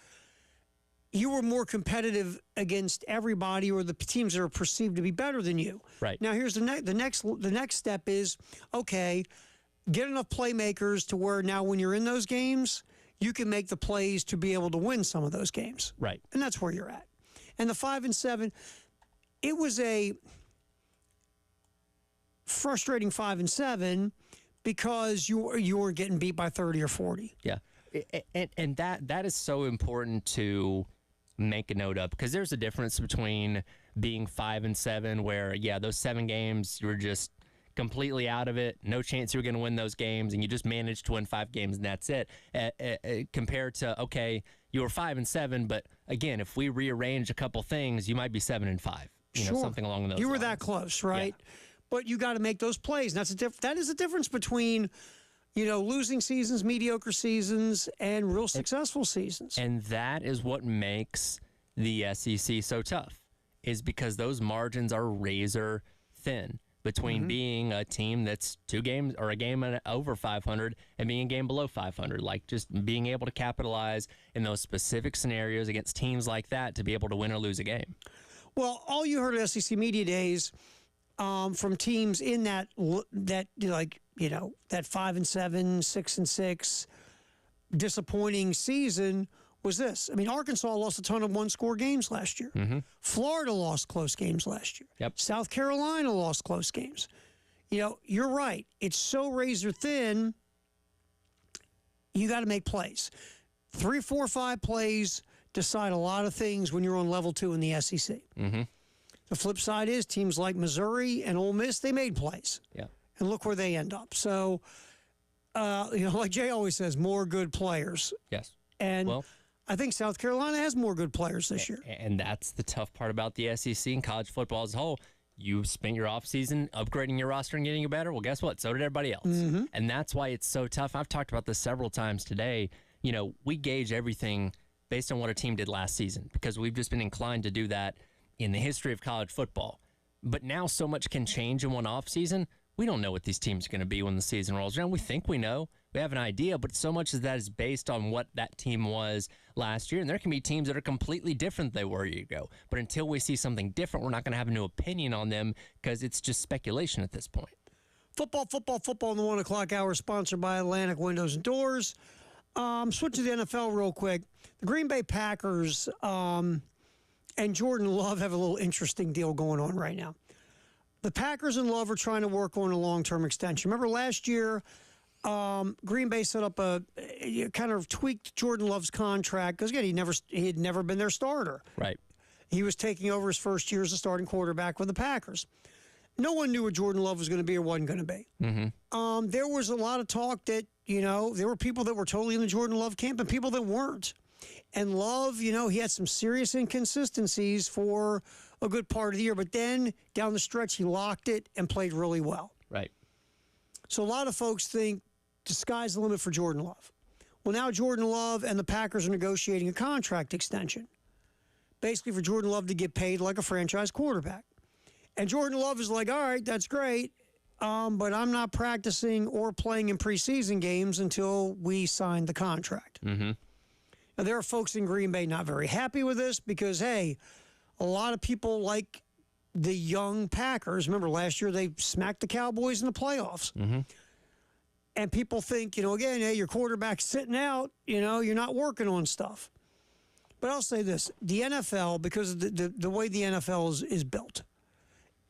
you were more competitive against everybody or the teams that are perceived to be better than you.
Right.
Now, here's the next step is, okay, get enough playmakers to where now when you're in those games, you can make the plays to be able to win some of those games.
Right.
And that's where you're at. And the 5-7, it was a frustrating 5-7 because you were getting beat by 30 or 40.
Yeah. And that is so important to make a note of, because there's a difference between being 5-7 where, yeah, those 7 games you were just completely out of it, no chance you were going to win those games, and you just managed to win 5 games and that's it, compared to, okay, you were 5-7, but again, if we rearrange a couple things, you might be 7-5,
Sure.
Something along those
You were
lines.
that close, right?
Yeah.
But you got to make those plays. And that is the difference between, losing seasons, mediocre seasons, and real successful seasons.
And that is what makes the SEC so tough, is because those margins are razor thin between being a team that's 2 games or a game over 500 and being a game below 500. Like, just being able to capitalize in those specific scenarios against teams like that to be able to win or lose a game.
Well, all you heard at SEC Media Days from teams in that 5-7, 6-6 disappointing season was this. I mean, Arkansas lost a ton of one-score games last year. Florida lost close games last year.
Yep.
South Carolina lost close games. You're right. It's so razor thin. You got to make plays. 3, 4, 5 plays decide a lot of things when you're on level 2 in the SEC. The flip side is teams like Missouri and Ole Miss, they made plays.
Yeah.
And look where they end up. So, like Jay always says, more good players.
Yes.
And
Well,
I think South Carolina has more good players this year.
and that's the tough part about the SEC and college football as a whole. You spent your offseason upgrading your roster and getting you better. Well, guess what? So did everybody else. And that's why it's so tough. I've talked about this several times today. We gauge everything based on what a team did last season because we've just been inclined to do that in the history of college football. But now so much can change in one offseason. We don't know what these teams are going to be when the season rolls around. We think we know. We have an idea, but so much of that is based on what that team was last year. And there can be teams that are completely different than they were a year ago. But until we see something different, we're not going to have a new opinion on them because it's just speculation at this point.
Football in the 1 o'clock hour, sponsored by Atlantic Windows and Doors. Switch to the NFL real quick. The Green Bay Packers and Jordan Love have a little interesting deal going on right now. The Packers and Love are trying to work on a long-term extension. Remember last year, Green Bay set up kind of tweaked Jordan Love's contract because, again, he had never been their starter.
Right.
He was taking over his first year as a starting quarterback with the Packers. No one knew what Jordan Love was going to be or wasn't going to be. There was a lot of talk that, there were people that were totally in the Jordan Love camp and people that weren't. And Love, he had some serious inconsistencies for a good part of the year. But then down the stretch, he locked it and played really well.
Right.
So a lot of folks think the sky's the limit for Jordan Love. Well, now Jordan Love and the Packers are negotiating a contract extension, basically for Jordan Love to get paid like a franchise quarterback. And Jordan Love is like, all right, that's great, but I'm not practicing or playing in preseason games until we sign the contract. Now, there are folks in Green Bay not very happy with this because, hey, a lot of people like the young Packers. Remember, last year they smacked the Cowboys in the playoffs. And people think, again, hey, your quarterback's sitting out, you're not working on stuff. But I'll say this, the NFL, because of the way the NFL is built,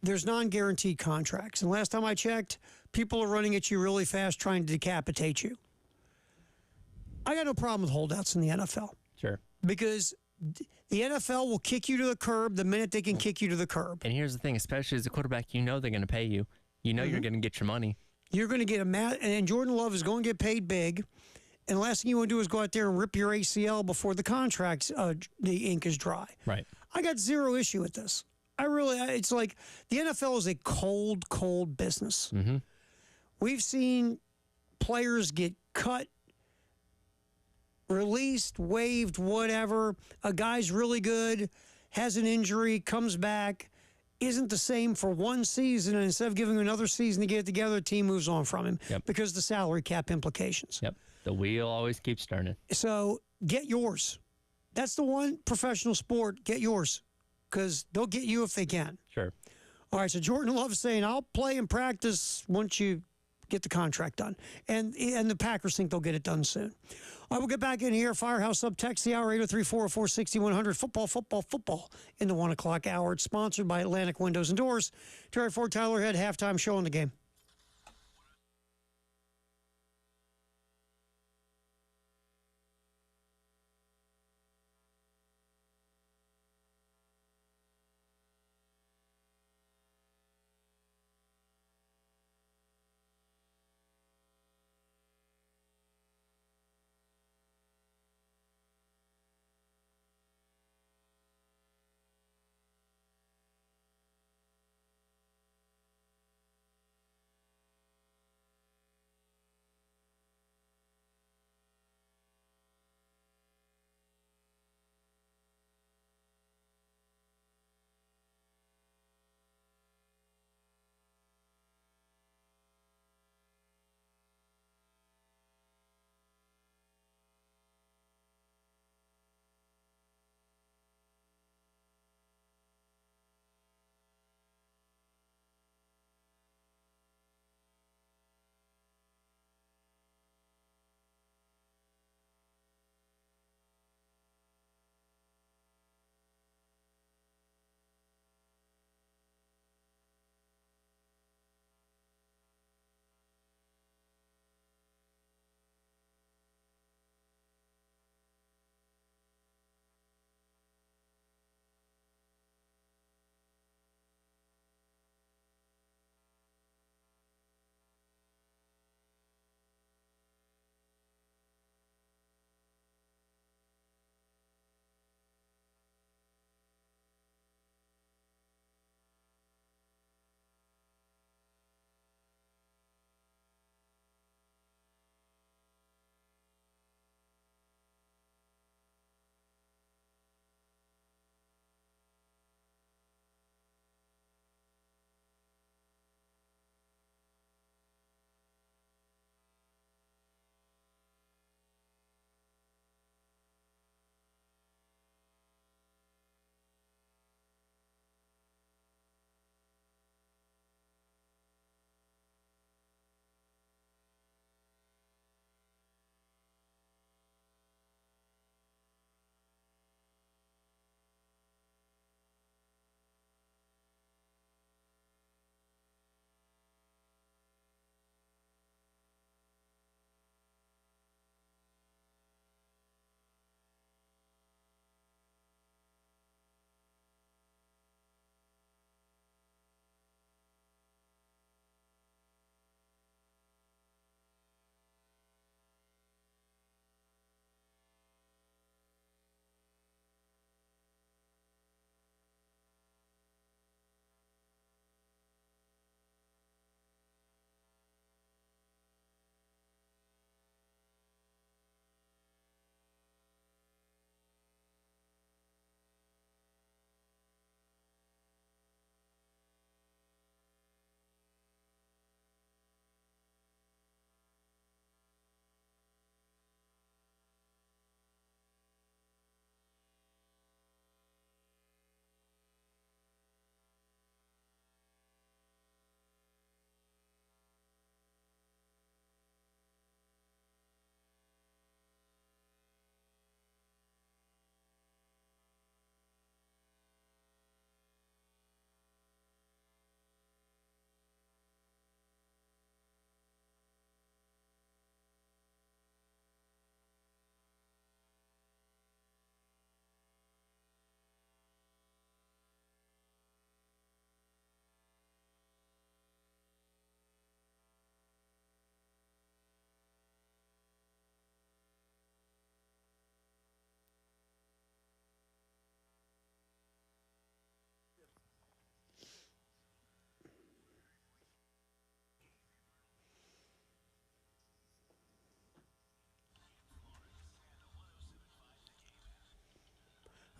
there's non-guaranteed contracts. And last time I checked, people are running at you really fast trying to decapitate you. I got no problem with holdouts in the NFL.
Sure.
Because the NFL will kick you to the curb the minute they can kick you to the curb.
And here's the thing, especially as a quarterback, they're going to pay you. You're going to get your money.
You're going to get and Jordan Love is going to get paid big. And the last thing you want to do is go out there and rip your ACL before the contract, the ink is dry.
Right.
I got zero issue with this. It's like the NFL is a cold, cold business. We've seen players get cut, released, waived, whatever. A guy's really good, has an injury, comes back, isn't the same for one season, and instead of giving him another season to get it together, the team moves on from him because of the salary cap implications.
Yep. The wheel always keeps turning.
So get yours. That's the one professional sport. Get yours, because they'll get you if they can.
Sure.
All right, so Jordan Love is saying, I'll play and practice once you get the contract done. And the Packers think they'll get it done soon. All right, we'll get back in here. Firehouse up, text the hour, 803-404-6100. Football in the 1 o'clock hour. It's sponsored by Atlantic Windows and Doors. Terry Ford, Tyler Head, halftime show on the game.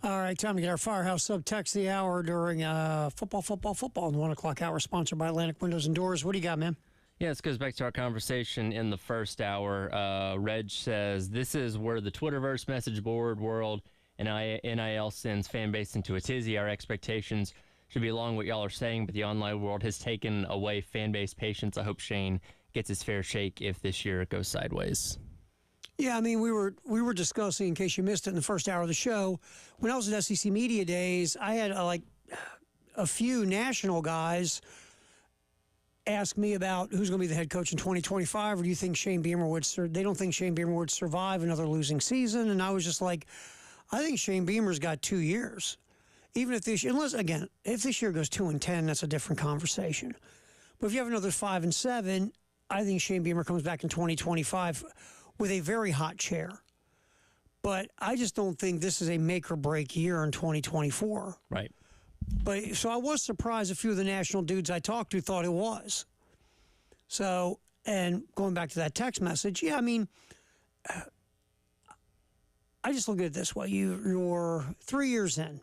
All right, time to get our Firehouse sub text the hour during football in the 1 o'clock hour, sponsored by Atlantic Windows and Doors. What do you got, man?
Yeah, this goes back to our conversation in the first hour. Reg says, this is where the Twitterverse message board world NIL sends fan base into a tizzy. Our expectations should be along what y'all are saying, but the online world has taken away fan base patience. I hope Shane gets his fair shake if this year goes sideways.
Yeah, I mean, we were discussing, in case you missed it in the first hour of the show, when I was at SEC Media Days, I had a few national guys ask me about who's going to be the head coach in 2025, or do you think Shane Beamer they don't think Shane Beamer would survive another losing season, and I was just like, I think Shane Beamer's got 2 years. Even if this year, if this year goes 2-10, that's a different conversation. But if you have another 5-7, I think Shane Beamer comes back in 2025 with a very hot chair. But I just don't think this is a make or break year in 2024.
Right.
But so I was surprised a few of the national dudes I talked to thought it was. So, and going back to that text message, yeah, I mean, I just look at it this way. You're 3 years in.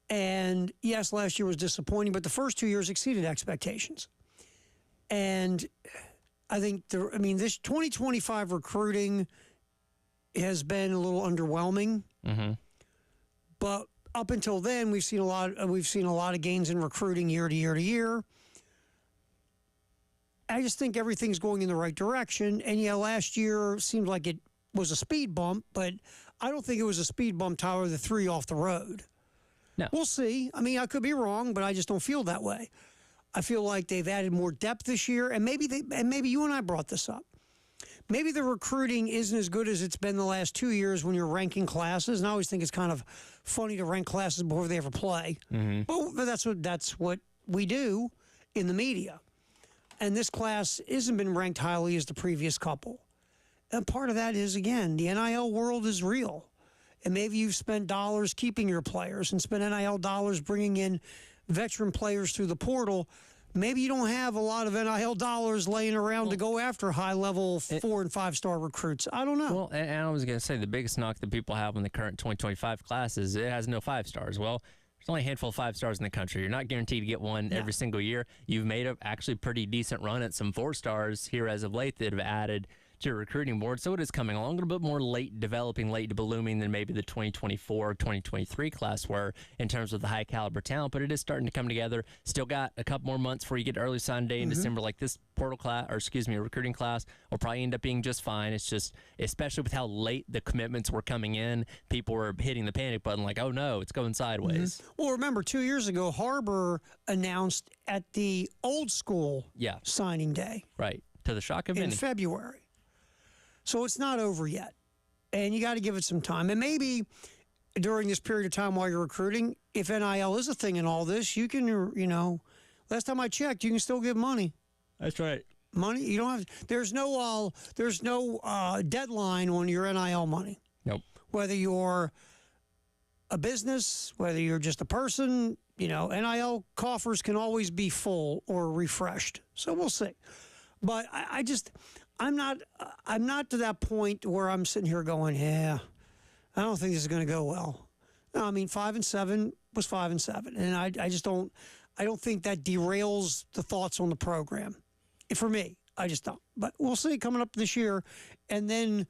And yes, last year was disappointing, but the first 2 years exceeded expectations. And I think this 2025 recruiting has been a little underwhelming.
Mm-hmm.
But up until then, we've seen a lot of gains in recruiting year to year to year. I just think everything's going in the right direction. And yeah, last year seemed like it was a speed bump, but I don't think it was a speed bump, Tyler, that threw you off the road.
No.
We'll see. I mean, I could be wrong, but I just don't feel that way. I feel like they've added more depth this year, and maybe you and I brought this up. Maybe the recruiting isn't as good as it's been the last 2 years when you're ranking classes. And I always think it's kind of funny to rank classes before they ever play.
Mm-hmm.
But that's what we do in the media. And this class isn't been ranked highly as the previous couple. And part of that is, again, the NIL world is real. And maybe you've spent dollars keeping your players and spent NIL dollars bringing in veteran players through the portal. Maybe you don't have a lot of NIL dollars laying around to go after high-level 4- and 5-star recruits. I don't know.
Well, and I was going to say the biggest knock that people have on the current 2025 class is it has no 5 stars. Well, there's only a handful of 5 stars in the country. You're not guaranteed to get one every single year. You've made a actually pretty decent run at some 4 stars here as of late that have added to your recruiting board. So it is coming along a little bit more late blooming than maybe the 2024, 2023 class were in terms of the high caliber talent, but it is starting to come together. Still got a couple more months before you get early sign day in December. Like this recruiting class will probably end up being just fine. It's just, especially with how late the commitments were coming in, people were hitting the panic button like, oh no, it's going sideways.
Well, remember 2 years ago, Harbor announced at the old school signing day.
Right. To the shock of
in
many.
February. So it's not over yet. And you got to give it some time. And maybe during this period of time while you're recruiting, if NIL is a thing in all this, you can, last time I checked, you can still give money.
That's right.
Money, you don't have, there's no deadline on your NIL money.
Nope.
Whether you're a business, whether you're just a person, NIL coffers can always be full or refreshed. So we'll see. But I'm not to that point where I'm sitting here going, I don't think this is going to go well. No, I mean, 5-7 was 5-7, and I don't think that derails the thoughts on the program. For me, I just don't. But we'll see coming up this year, and then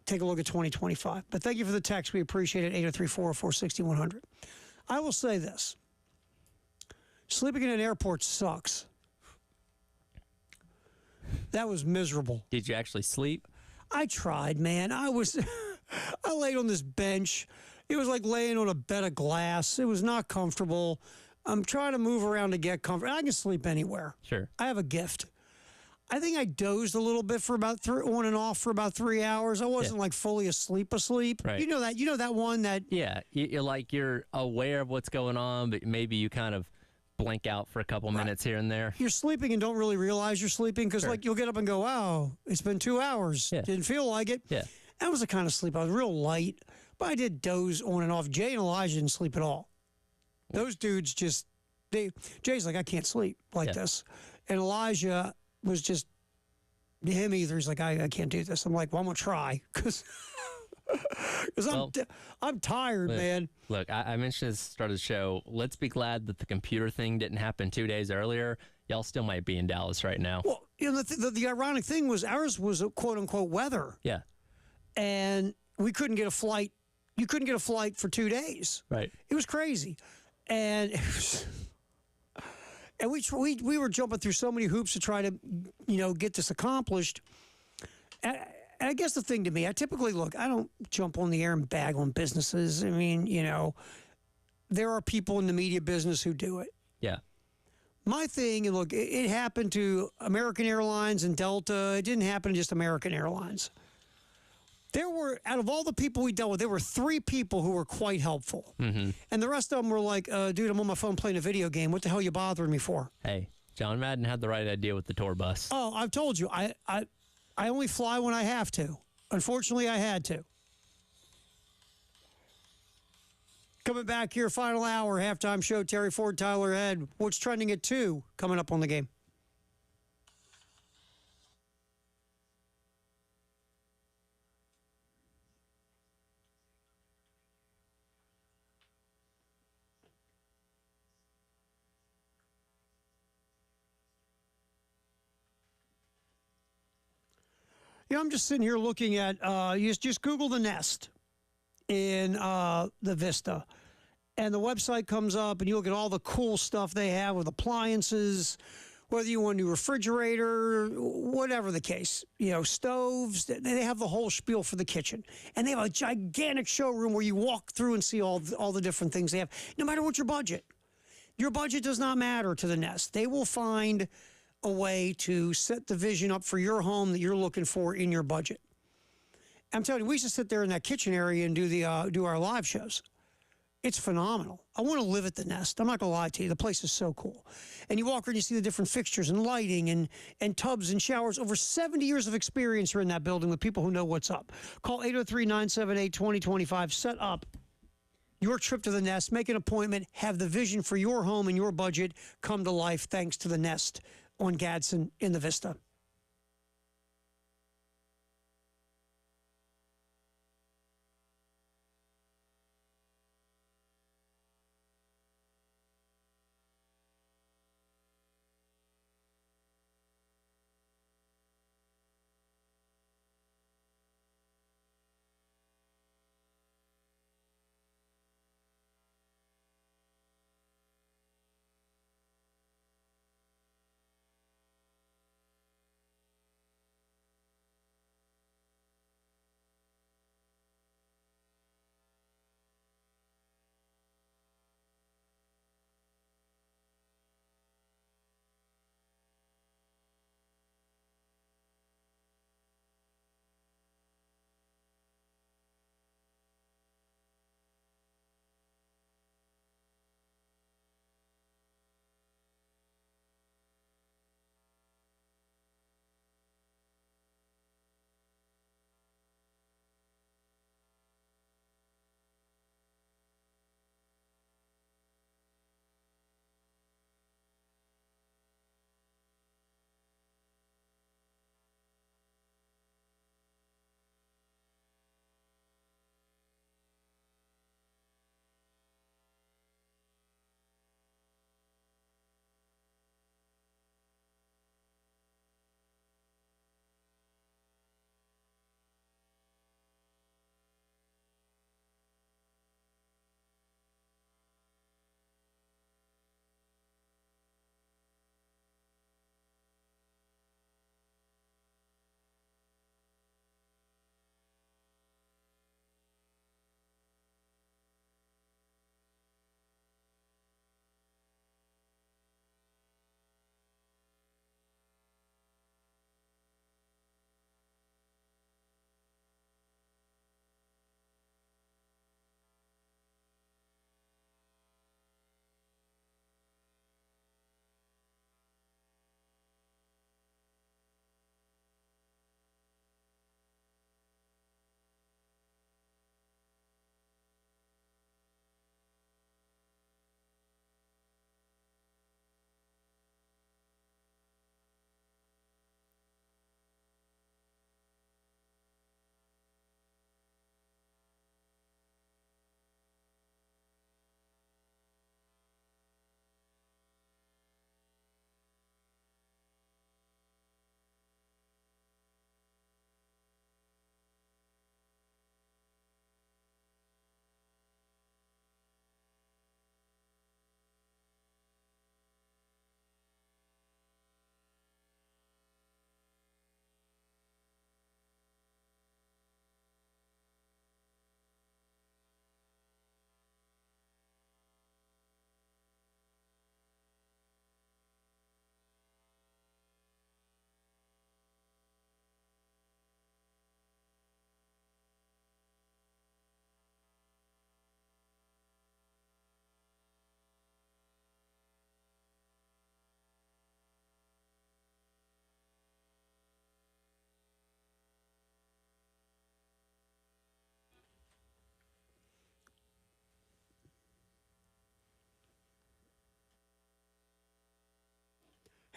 take a look at 2025. But thank you for the text. We appreciate it. 803-404-6100. I will say this: sleeping in an airport sucks. That was miserable.
Did you actually sleep?
I tried, man. I laid on this bench. It was like laying on a bed of glass. It was not comfortable. I'm trying to move around to get comfort. I can sleep anywhere.
Sure.
I have a gift. I think I dozed a little bit for about on and off for about 3 hours. I wasn't like fully asleep.
Right.
You know that one that.
Yeah. You're aware of what's going on, but maybe you kind of blank out for a couple minutes here and there.
You're sleeping and don't really realize you're sleeping because
Sure.
you'll get up and go, wow, it's been 2 hours.
Yeah.
Didn't feel like it.
Yeah.
That was the kind of sleep. I was real light, but I did doze on and off. Jay and Elijah didn't sleep at all. Those dudes just, Jay's like, I can't sleep like this. And Elijah was just, him either. He's like, I can't do this. I'm like, well, I'm going to try because I'm tired, man.
Look, I mentioned at the start of the show, let's be glad that the computer thing didn't happen 2 days earlier. Y'all still might be in Dallas right now.
Well, the ironic thing was ours was quote unquote weather.
Yeah.
And we couldn't get a flight. You couldn't get a flight for 2 days.
Right.
It was crazy, and we were jumping through so many hoops to try to, get this accomplished. And I guess the thing to me, I typically I don't jump on the air and bag on businesses. I mean, there are people in the media business who do it.
Yeah.
My thing, and look, it happened to American Airlines and Delta. It didn't happen to just American Airlines. There were, out of all the people we dealt with, there were 3 people who were quite helpful. Mm-hmm. And the rest of them were like, dude, I'm on my phone playing a video game. What the hell are you bothering me for?
Hey, John Madden had the right idea with the tour bus.
Oh, I've told you. I only fly when I have to. Unfortunately, I had to. Coming back here, final hour, halftime show, Terry Ford, Tyler Head. What's trending at 2 coming up on the game? I'm just sitting here looking at, you just Google the Nest in the Vista, and the website comes up, and you look at all the cool stuff they have with appliances, whether you want a new refrigerator, whatever the case, stoves. They have the whole spiel for the kitchen, and they have a gigantic showroom where you walk through and see all the different things they have, no matter what your budget. Your budget does not matter to the Nest. They will find a way to set the vision up for your home that you're looking for in your budget. I'm telling you, we used to sit there in that kitchen area and do our live shows. It's phenomenal. I want to live at the Nest. I'm not going to lie to you. The place is so cool. And you walk around, you see the different fixtures and lighting and tubs and showers. Over 70 years of experience are in that building with people who know what's up. Call 803-978-2025. Set up your trip to the Nest. Make an appointment. Have the vision for your home and your budget come to life thanks to the Nest on Gadsden in the Vista.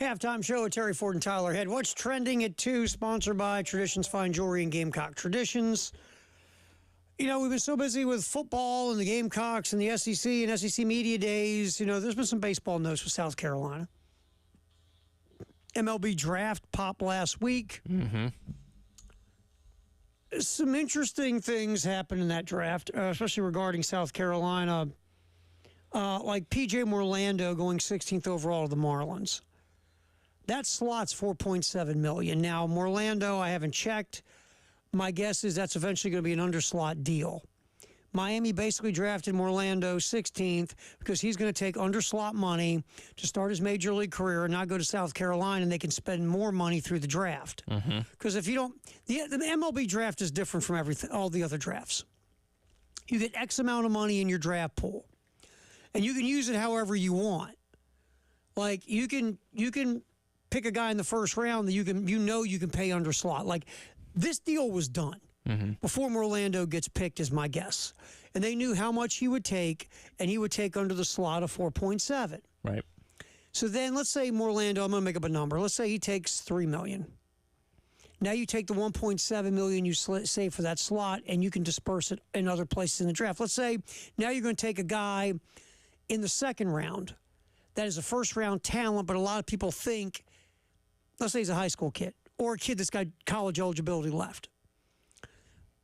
Halftime show with Terry Ford and Tyler Head. What's trending at 2, sponsored by Traditions Fine Jewelry and Gamecock Traditions. You know, we've been so busy with football and the Gamecocks and the SEC and SEC Media Days. You know, there's been some baseball news for South Carolina. MLB draft popped last week.
Mm-hmm.
Some interesting things happened in that draft, especially regarding South Carolina. Like P.J. Morlando going 16th overall to the Marlins. That slot's $4.7 million. Now, Morlando, I haven't checked. My guess is that's eventually going to be an underslot deal. Miami basically drafted Morlando 16th because he's going to take underslot money to start his major league career and not go to South Carolina, and they can spend more money through the draft. Because if you don't, the MLB draft is different from all the other drafts. You get X amount of money in your draft pool, and you can use it however you want. Like you can pick a guy in the first round that you can pay underslot. Like this deal was done. Before Morlando gets picked is my guess. And they knew how much he would take, and he would take under the slot of 4.7.
Right.
So then let's say Morlando, I'm going to make up a number. Let's say he takes $3 million. Now you take the $1.7 million you save for that slot, and you can disperse it in other places in the draft. Let's say now you're going to take a guy in the second round that is a first-round talent, but a lot of people think, let's say he's a high school kid or a kid that's got college eligibility left.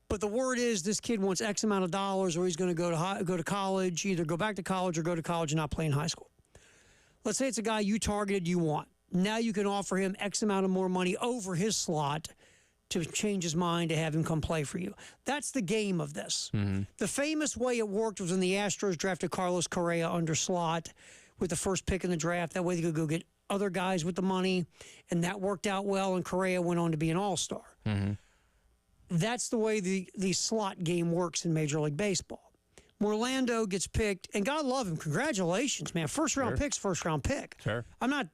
But the word is this kid wants X amount of dollars, or he's going to go to college, either go back to college or go to college and not play in high school. Let's say it's a guy you targeted, you want. Now you can offer him X amount of more money over his slot to change his mind to have him come play for you. That's the game of this. The famous way it worked was when the Astros drafted Carlos Correa under slot with the first pick in the draft. That way they could go get other guys with the money, and that worked out well, and Correa went on to be an all-star. That's the way the slot game works in Major League Baseball. Morlando gets picked, and God love him. Congratulations, man. First-round pick's first-round pick.
Sure.
I'm not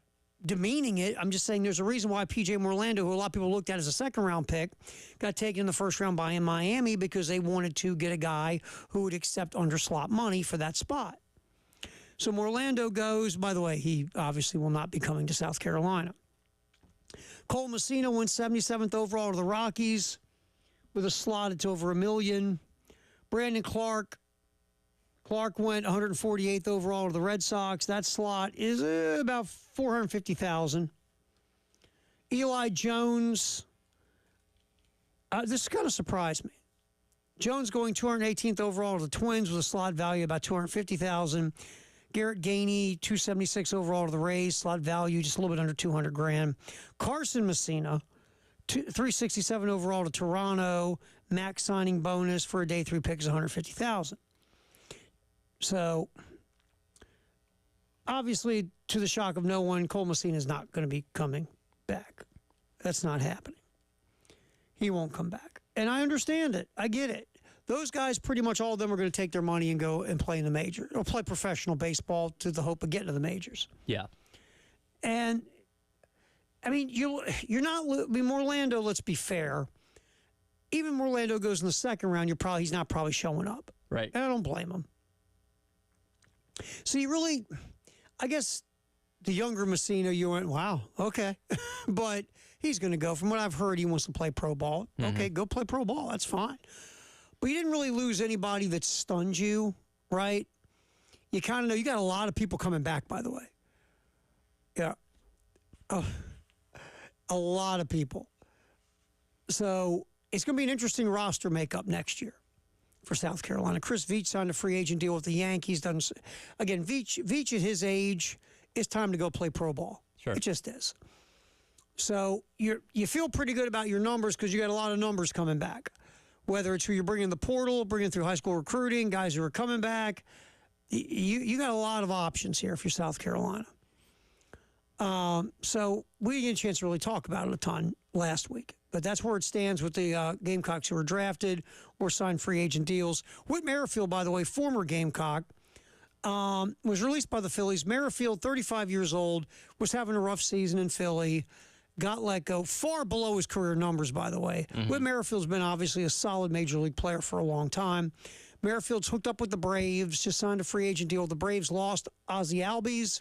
demeaning it. I'm just saying there's a reason why P.J. Morlando, who a lot of people looked at as a second-round pick, got taken in the first round by Miami because they wanted to get a guy who would accept under-slot money for that spot. So Morlando goes. By the way, he obviously will not be coming to South Carolina. Cole Messina went 77th overall to the Rockies with a slot. It's over $1 million. Brandon Clark went 148th overall to the Red Sox. That slot is about $450,000. Eli Jones, this kind of surprised me. Jones going 218th overall to the Twins with a slot value about $250,000. Garrett Gainey, 276 overall to the Rays, slot value just a little bit under $200,000. Carson Messina, 367 overall to Toronto, max signing bonus for a day 3 pick is $150,000. So, obviously, to the shock of no one, Cole Messina is not going to be coming back. That's not happening. He won't come back. And I understand it. I get it. Those guys, pretty much all of them are going to take their money and go and play in the major or play professional baseball to the hope of getting to the majors.
Yeah.
And, I mean, you're not – I mean, Morlando, let's be fair. Even Morlando goes in the second round, he's not probably showing up.
Right.
And I don't blame him. So you really – I guess the younger Messina, you went, wow, okay. But he's going to go. From what I've heard, he wants to play pro ball. Okay, go play pro ball. That's fine. But you didn't really lose anybody that stunned you, right? You kind of know. You got a lot of people coming back, by the way. Yeah. A lot of people. So it's going to be an interesting roster makeup next year for South Carolina. Chris Veach signed a free agent deal with the Yankees. Again, Veach at his age, it's time to go play pro ball.
Sure.
It just is. So you feel pretty good about your numbers because you got a lot of numbers coming back. Whether it's who you're bringing in the portal, bringing through high school recruiting, guys who are coming back. You got a lot of options here if you're South Carolina. So we didn't get a chance to really talk about it a ton last week. But that's where it stands with the Gamecocks who were drafted or signed free agent deals. Whit Merrifield, by the way, former Gamecock, was released by the Phillies. Merrifield, 35 years old, was having a rough season in Philly. Got let go, far below his career numbers, by the way. Whit Merrifield's been obviously a solid major league player for a long time. Merrifield's hooked up with the Braves, just signed a free agent deal. The Braves lost Ozzie Albies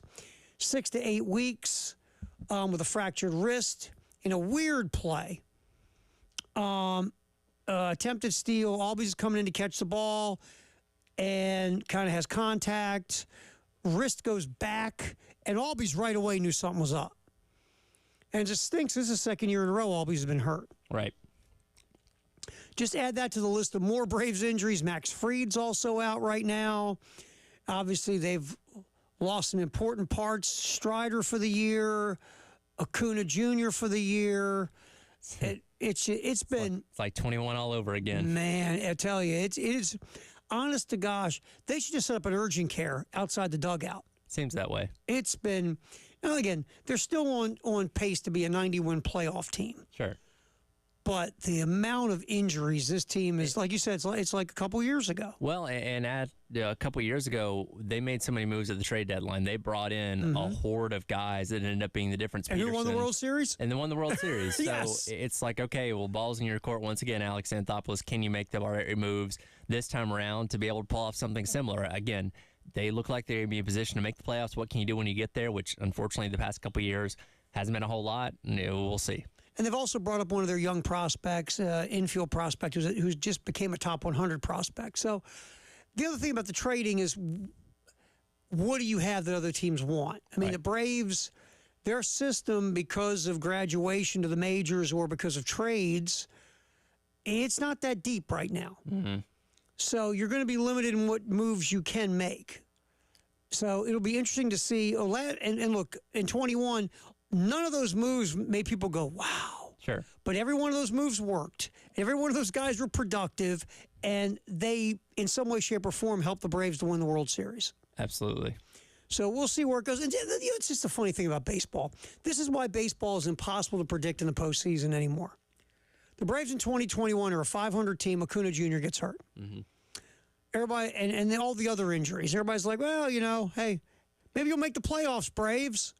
6 to 8 weeks. with a fractured wrist in a weird play. Attempted steal. Albies is coming in to catch the ball and kind of has contact. Wrist goes back, and Albies right away knew something was up. And it just stinks. This is the second year in a row Albies has been hurt.
Right.
Just add that to the list of more Braves injuries. Max Fried's also out right now. Obviously, they've lost some important parts. Strider for the year, Acuna Jr. for the year. It's been
It's like 21 all over again.
Man, I tell you, it is honest to gosh. They should just set up an urgent care outside the dugout.
Seems that way.
It's been, now again, they're still on pace to be a 90-win playoff team.
Sure.
But the amount of injuries this team is, like you said, it's like a couple years ago.
Well, and a couple years ago, they made so many moves at the trade deadline. They brought in a horde of guys that ended up being the difference.
And who won the World Series?
And they won the World Series.
Yes.
So it's like, okay, well, ball's in your court once again, Alex Anthopoulos. Can you make the right moves this time around to be able to pull off something similar? Again, they look like they're going to be in position to make the playoffs. What can you do when you get there? Which, unfortunately, the past couple of years hasn't been a whole lot. We'll see.
And they've also brought up one of their young prospects, infield prospect, who's just became a top 100 prospect. So the other thing about the trading is, what do you have that other teams want? I mean, The Braves, their system, because of graduation to the majors or because of trades, it's not that deep right now.
Mm-hmm.
So you're going to be limited in what moves you can make. So it'll be interesting to see. And look, in 21, none of those moves made people go, wow.
Sure.
But every one of those moves worked. Every one of those guys were productive, and they, in some way, shape, or form, helped the Braves to win the World Series.
Absolutely.
So we'll see where it goes. And it's just a funny thing about baseball. This is why baseball is impossible to predict in the postseason anymore. The Braves in 2021 are a 500 team. Acuna Jr. gets hurt.
Mm-hmm.
Everybody, and all the other injuries. Everybody's like, well, hey, maybe you'll make the playoffs, Braves.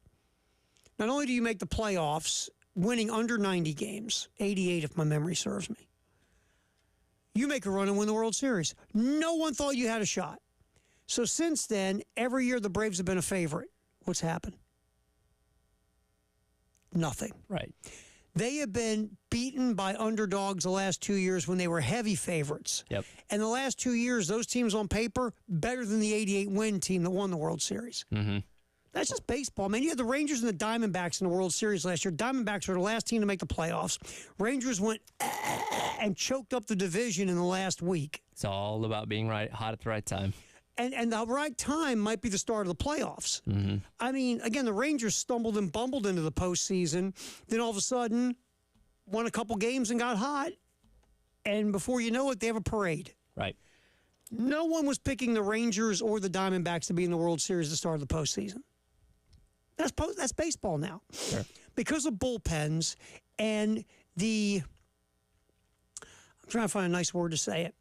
Not only do you make the playoffs, winning under 90 games, 88 if my memory serves me, you make a run and win the World Series. No one thought you had a shot. So since then, every year the Braves have been a favorite. What's happened? Nothing.
Right.
They have been beaten by underdogs the last 2 years when they were heavy favorites.
Yep.
And the last 2 years, those teams on paper, better than the 88-win team that won the World Series.
Mm-hmm.
That's just baseball, man. You had the Rangers and the Diamondbacks in the World Series last year. Diamondbacks were the last team to make the playoffs. Rangers went and choked up the division in the last week.
It's all about being hot at the right time.
And the right time might be the start of the playoffs.
Mm-hmm.
I mean, again, the Rangers stumbled and bumbled into the postseason. Then all of a sudden, won a couple games and got hot. And before you know it, they have a parade.
Right.
No one was picking the Rangers or the Diamondbacks to be in the World Series at the start of the postseason. That's baseball now.
Sure.
Because of bullpens and I'm trying to find a nice word to say it,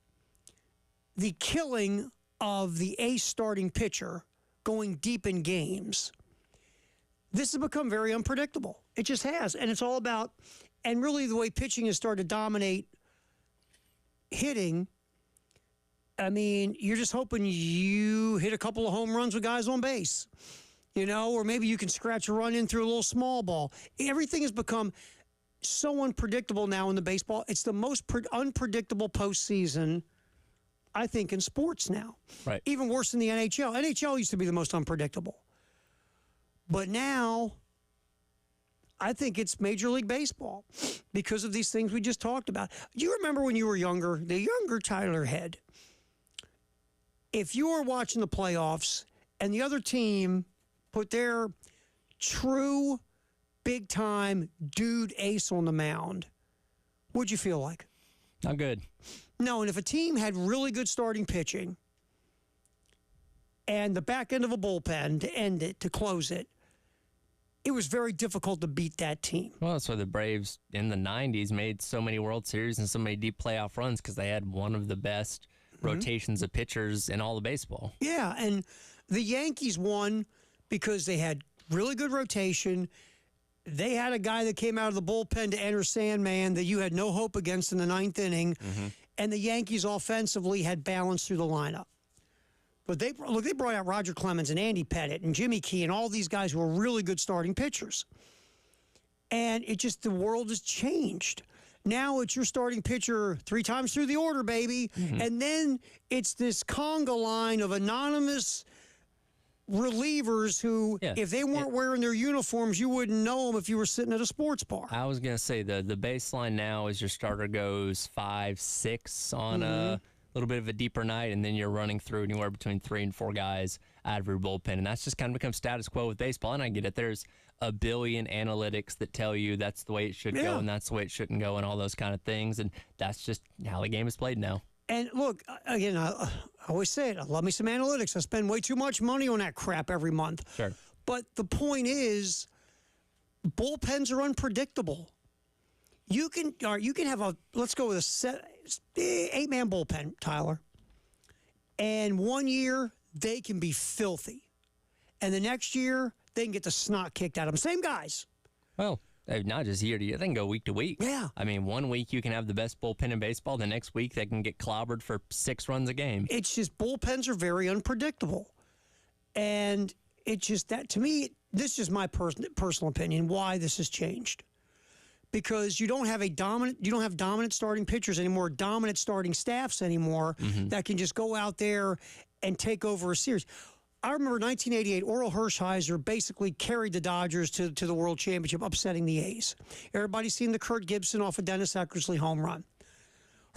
the killing of the ace starting pitcher going deep in games, this has become very unpredictable. It just has. And it's all about, and really the way pitching has started to dominate hitting, I mean, you're just hoping you hit a couple of home runs with guys on base, or maybe you can scratch a run in through a little small ball. Everything has become so unpredictable now in the baseball. It's the most unpredictable postseason, I think, in sports now.
Right.
Even worse than the NHL. NHL used to be the most unpredictable. But now, I think it's Major League Baseball because of these things we just talked about. Do you remember when you were younger, the younger Tyler Head, if you were watching the playoffs and the other team put their true big-time dude ace on the mound, what'd you feel like?
Not good.
No, and if a team had really good starting pitching and the back end of a bullpen to end it, to close it, it was very difficult to beat that team.
Well, that's why the Braves in the 90s made so many World Series and so many deep playoff runs, because they had one of the best rotations of pitchers in all of baseball.
Yeah, and the Yankees won because they had really good rotation. They had a guy that came out of the bullpen to enter Sandman that you had no hope against in the ninth inning. Mm-hmm. And the Yankees offensively had balance through the lineup. But they brought out Roger Clemens and Andy Pettitte and Jimmy Key and all these guys who were really good starting pitchers. And the world has changed. Now it's your starting pitcher 3 times through the order, baby. And then it's this conga line of anonymous relievers who, if they weren't wearing their uniforms, you wouldn't know them if you were sitting at a sports bar.
I was going to say the baseline now is your starter goes 5, 6 on a little bit of a deeper night, and then you're running through anywhere between 3 and 4 guys out of your bullpen. And that's just kind of become status quo with baseball. And I get it. There's a billion analytics that tell you that's the way it should go and that's the way it shouldn't go and all those kind of things. And that's just how the game is played now.
And look, again, I always say it. I love me some analytics. I spend way too much money on that crap every month.
Sure.
But the point is, bullpens are unpredictable. You can have let's go with a 8-man bullpen, Tyler. And one year, they can be filthy. And the next year, they can get the snot kicked out of them. Same guys.
Well, not just year to year. They can go week to week.
Yeah.
I mean, one week you can have the best bullpen in baseball. The next week they can get clobbered for 6 runs a game.
It's just bullpens are very unpredictable. And it's just that, to me, this is my personal opinion, why this has changed. Because you don't have dominant starting pitchers anymore, dominant starting staffs anymore that can just go out there and take over a series. I remember 1988, Oral Hershiser basically carried the Dodgers to the World Championship, upsetting the A's. Everybody's seen the Kurt Gibson off of Dennis Eckersley home run.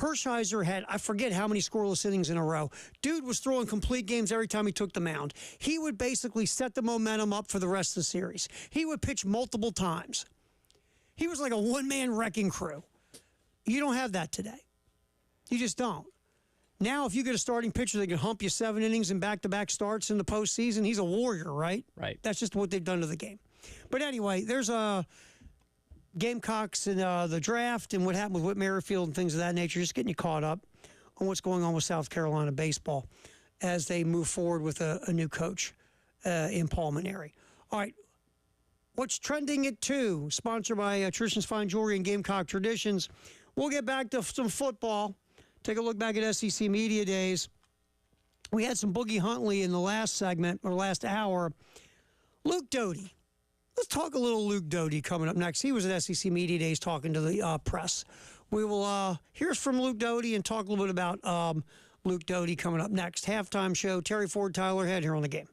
Hershiser had, I forget how many scoreless innings in a row. Dude was throwing complete games every time he took the mound. He would basically set the momentum up for the rest of the series. He would pitch multiple times. He was like a one-man wrecking crew. You don't have that today. You just don't. Now, if you get a starting pitcher that can hump you 7 innings and back-to-back starts in the postseason, he's a warrior, right?
Right.
That's just what they've done to the game. But anyway, there's Gamecocks and the draft and what happened with Whit Merrifield and things of that nature, just getting you caught up on what's going on with South Carolina baseball as they move forward with a new coach in Paul Maneri. All right. What's trending at 2, sponsored by Traditions Fine Jewelry and Gamecock Traditions. We'll get back to some football. Take a look back at SEC Media Days. We had some Boogie Huntley in the last segment, or last hour. Luke Doty. Let's talk a little Luke Doty coming up next. He was at SEC Media Days talking to the press. We will hear from Luke Doty and talk a little bit about Luke Doty coming up next. Halftime show, Terry Ford, Tyler Head here on The Game.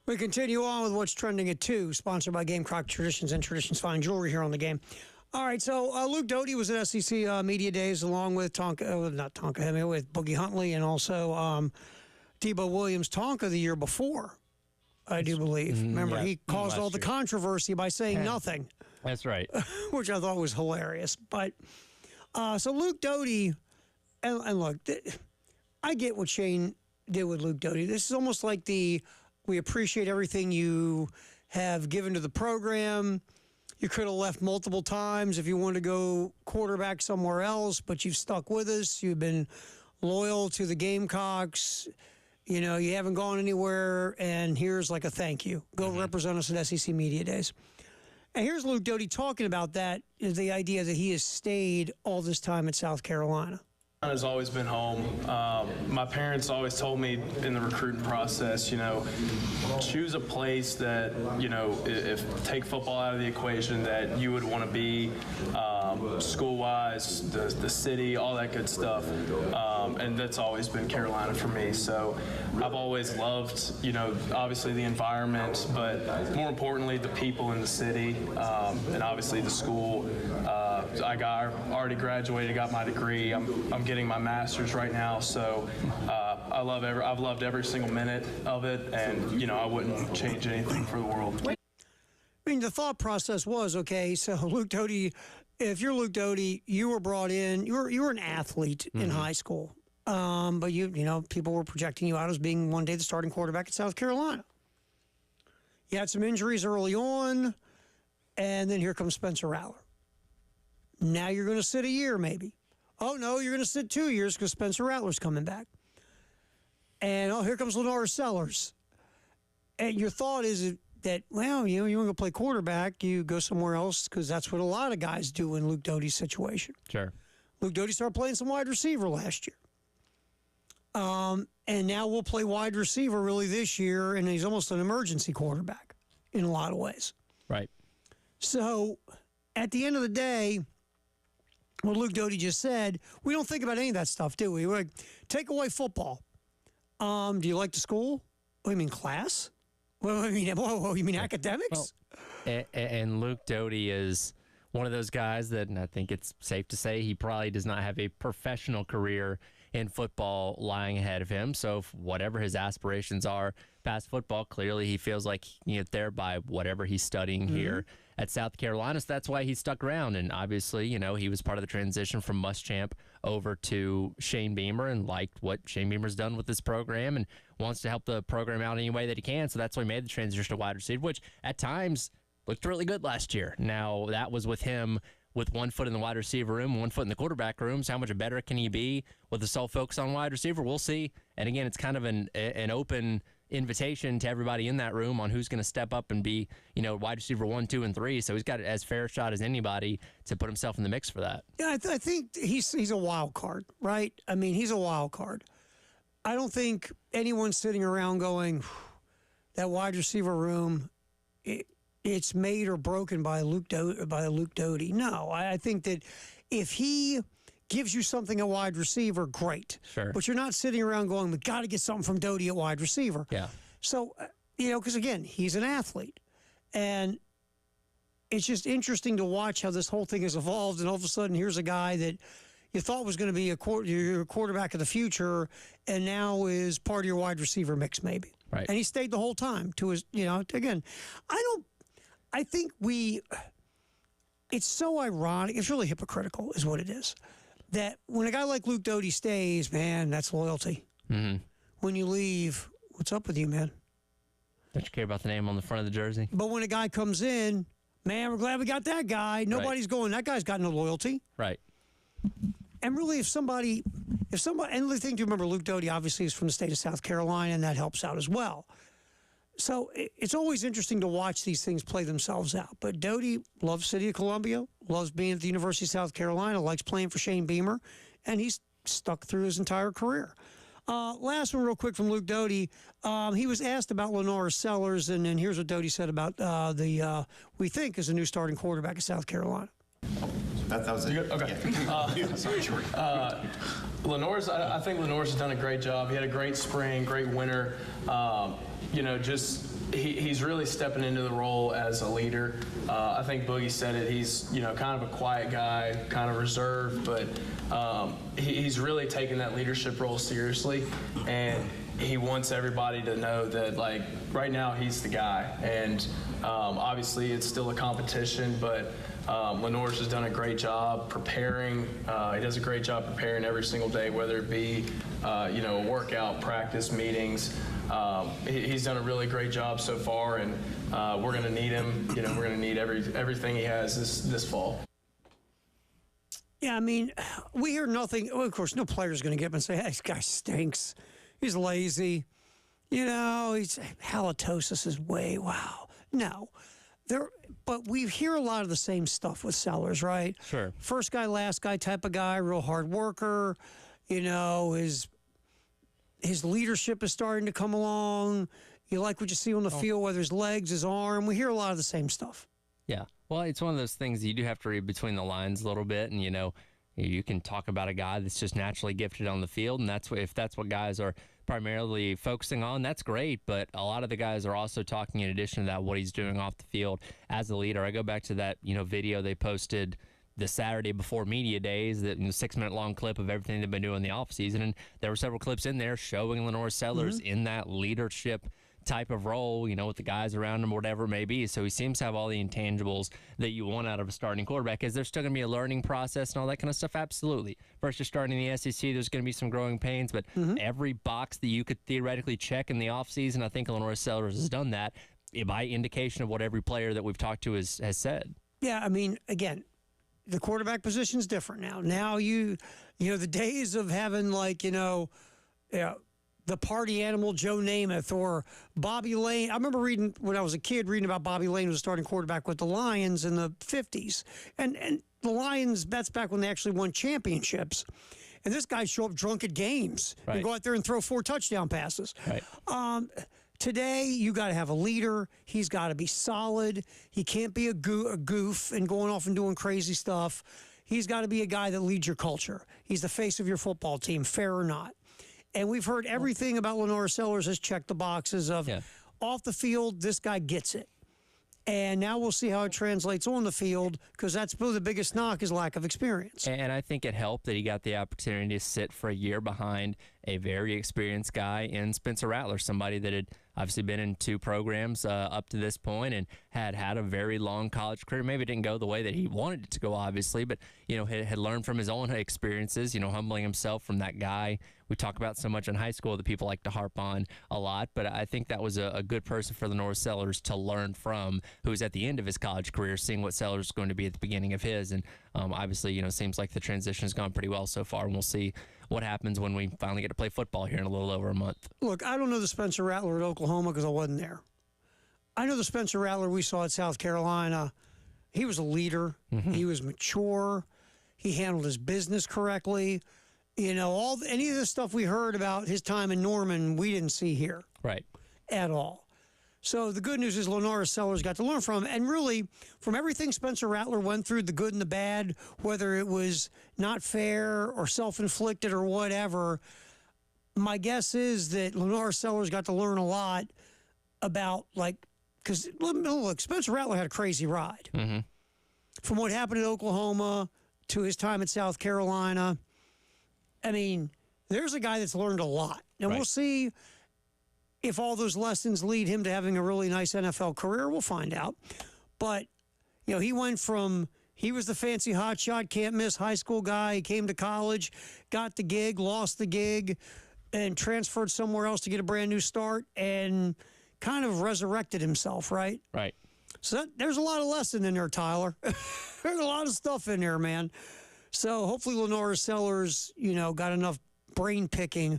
We continue on with what's trending at 2, sponsored by Gamecock Traditions and Traditions Fine Jewelry here on the game. All right, so Luke Doty was at SEC Media Days along with with Boogie Huntley and also Debo Williams. Tonka the year before, I do believe. Remember, he caused all the controversy by saying nothing.
That's right.
Which I thought was hilarious. But so Luke Doty, and look, I get what Shane did with Luke Doty. This is almost like we appreciate everything you have given to the program. You could have left multiple times if you wanted to go quarterback somewhere else, but you've stuck with us. You've been loyal to the Gamecocks. You know, you haven't gone anywhere, and here's like a thank you. Go represent us at SEC Media Days. And here's Luke Doty talking about that, is the idea that he has stayed all this time at South Carolina.
Has always been home. My parents always told me in the recruiting process, you know, choose a place that, you know, if take football out of the equation, that you would want to be, school-wise, the city, all that good stuff. And that's always been Carolina for me. So I've always loved, you know, obviously the environment, but more importantly, the people in the city, and obviously the school. I already graduated, got my degree. I'm getting my master's right now, so I've loved every single minute of it, and you know, I wouldn't change anything for the world.
I mean, the thought process was, okay, so Luke Doty, if you're Luke Doty, you were brought in, you were an athlete in high school, but you know, people were projecting you out as being one day the starting quarterback at South Carolina. You had some injuries early on, and then here comes Spencer Rattler. Now you're going to sit a year, maybe. Oh, no, you're going to sit 2 years because Spencer Rattler's coming back. And, here comes Lenore Sellers. And your thought is that, well, you know, you want to play quarterback, you go somewhere else because that's what a lot of guys do in Luke Doty's situation.
Sure.
Luke Doty started playing some wide receiver last year. And now we'll play wide receiver really this year, and he's almost an emergency quarterback in a lot of ways.
Right.
So at the end of the day, what Luke Doty just said, we don't think about any of that stuff, do we? We're like, take away football. Do you like the school? What do you mean, class? Well, you mean academics?
Well, and Luke Doty is one of those guys that, and I think it's safe to say, he probably does not have a professional career in football lying ahead of him. So if whatever his aspirations are past football, clearly he feels like he can get there by whatever he's studying here at South Carolina. So that's why he stuck around. And obviously, you know, he was part of the transition from Muschamp over to Shane Beamer and liked what Shane Beamer's done with this program and wants to help the program out any way that he can. So that's why he made the transition to wide receiver, which at times looked really good last year. Now, that was with him with 1 foot in the wide receiver room, 1 foot in the quarterback room. So how much better can he be with the sole focus on wide receiver? We'll see. And again, it's kind of an open invitation to everybody in that room on who's going to step up and be, you know, wide receiver 1, 2, and 3. So he's got as fair a shot as anybody to put himself in the mix for that.
Yeah, I think he's a wild card, right? I mean, he's a wild card. I don't think anyone's sitting around going, that wide receiver room, it's made or broken by Luke Doty. No, I think that if he gives you something at wide receiver, great.
Sure.
But you're not sitting around going, we got to get something from Doty at wide receiver.
Yeah.
So, you know, because again, he's an athlete. And it's just interesting to watch how this whole thing has evolved. And all of a sudden, here's a guy that you thought was going to be your quarterback of the future and now is part of your wide receiver mix, maybe.
Right.
And he stayed the whole time to his, you know, again, I think it's so ironic. It's really hypocritical is what it is. That when a guy like Luke Doty stays, man, that's loyalty.
Mm-hmm.
When you leave, what's up with you, man?
Don't you care about the name on the front of the jersey?
But when a guy comes in, man, we're glad we got that guy. Nobody's going, that guy's got no loyalty.
Right.
And really, if somebody, and the thing to remember, Luke Doty obviously is from the state of South Carolina, and that helps out as well. So it's always interesting to watch these things play themselves out. But Doty loves City of Columbia, loves being at the University of South Carolina, likes playing for Shane Beamer, and he's stuck through his entire career. Last one real quick from Luke Doty. He was asked about Lenore Sellers, and here's what Doty said about we think is a new starting quarterback at South Carolina.
That was it.
Okay.
Yeah. Sorry, Jordy.
I think Lenore's done a great job. He had a great spring, great winter. You know, just he's really stepping into the role as a leader. I think Boogie said it. He's kind of a quiet guy, kind of reserved, but he's really taking that leadership role seriously, and he wants everybody to know that right now he's the guy. And obviously it's still a competition, but Lenore's has done a great job preparing. He does a great job preparing every single day, whether it be workout, practice, meetings. He's done a really great job so far, and we're going to need him. We're going to need everything he has this fall.
Yeah, I mean, we hear nothing. Well, of course, no player's going to get up and say, hey, this guy stinks. He's lazy. He's halitosis is way, wow. No. But we hear a lot of the same stuff with Sellers, right?
Sure.
First guy, last guy type of guy, real hard worker. His leadership is starting to come along. You like what you see on the field, whether his legs, his arm. We hear a lot of the same stuff.
Yeah. Well, it's one of those things that you do have to read between the lines a little bit, and you can talk about a guy that's just naturally gifted on the field, and if that's what guys are primarily focusing on, that's great. But a lot of the guys are also talking, in addition to that, what he's doing off the field as a leader. I go back to that video they posted the Saturday before media days, that 6-minute long clip of everything they've been doing in the offseason, and there were several clips in there showing Lenore Sellers in that leadership type of role, with the guys around him, whatever it may be. So he seems to have all the intangibles that you want out of a starting quarterback. Is there still going to be a learning process and all that kind of stuff? Absolutely. First, you're starting in the SEC, there's going to be some growing pains, but every box that you could theoretically check in the offseason, I think Lenore Sellers has done that by indication of what every player that we've talked to has said.
Yeah, I mean, again, the quarterback position is different now. Now the days of having the party animal Joe Namath or Bobby Lane. I remember reading when I was a kid, reading about Bobby Lane, who was a starting quarterback with the Lions in the 50s. And the Lions, that's back when they actually won championships. And this guy show up drunk at games and go out there and throw 4 touchdown passes.
Right.
Today, you got to have a leader. He's got to be solid. He can't be a goof and going off and doing crazy stuff. He's got to be a guy that leads your culture. He's the face of your football team, fair or not. And we've heard everything about Lenore Sellers has checked the boxes of off the field, this guy gets it. And now we'll see how it translates on the field, because that's probably the biggest knock is lack of experience.
And I think it helped that he got the opportunity to sit for a year behind a very experienced guy in Spencer Rattler, somebody that had obviously been in 2 programs up to this point and had a very long college career. Maybe it didn't go the way that he wanted it to go, obviously, but had learned from his own experiences, humbling himself from that guy we talk about so much in high school that people like to harp on a lot. But I think that was a good person for Lenore Sellers to learn from, who's at the end of his college career, seeing what Sellers is going to be at the beginning of his. And obviously, seems like the transition has gone pretty well so far, and we'll see what happens when we finally get to play football here in a little over a month.
Look, I don't know the Spencer Rattler at Oklahoma because I wasn't there. I know the Spencer Rattler we saw at South Carolina. He was a leader. He was mature. He handled his business correctly. Any of the stuff we heard about his time in Norman, we didn't see here.
Right.
At all. So the good news is Lenore Sellers got to learn from, and really, from everything Spencer Rattler went through, the good and the bad, whether it was not fair or self-inflicted or whatever, my guess is that Lenore Sellers got to learn a lot about, because, look, Spencer Rattler had a crazy ride. From what happened at Oklahoma to his time at South Carolina. I mean, there's a guy that's learned a lot. And we'll see if all those lessons lead him to having a really nice NFL career. We'll find out. But, he went from, he was the fancy hotshot, can't miss high school guy. He came to college, got the gig, lost the gig, and transferred somewhere else to get a brand new start and kind of resurrected himself, right?
Right.
So there's a lot of lesson in there, Tyler. There's a lot of stuff in there, man. So hopefully Lenore Sellers, got enough brain picking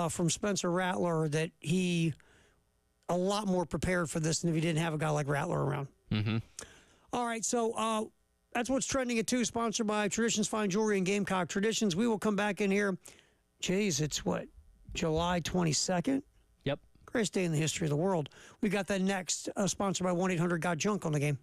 from Spencer Rattler that he a lot more prepared for this than if he didn't have a guy like Rattler around. All right, so that's what's trending at 2, sponsored by Traditions Fine Jewelry and Gamecock Traditions. We will come back in here. Jeez, it's what, July 22nd?
Yep.
Greatest day in the history of the world. We got that next, sponsored by 1-800-GOT-JUNK on the game.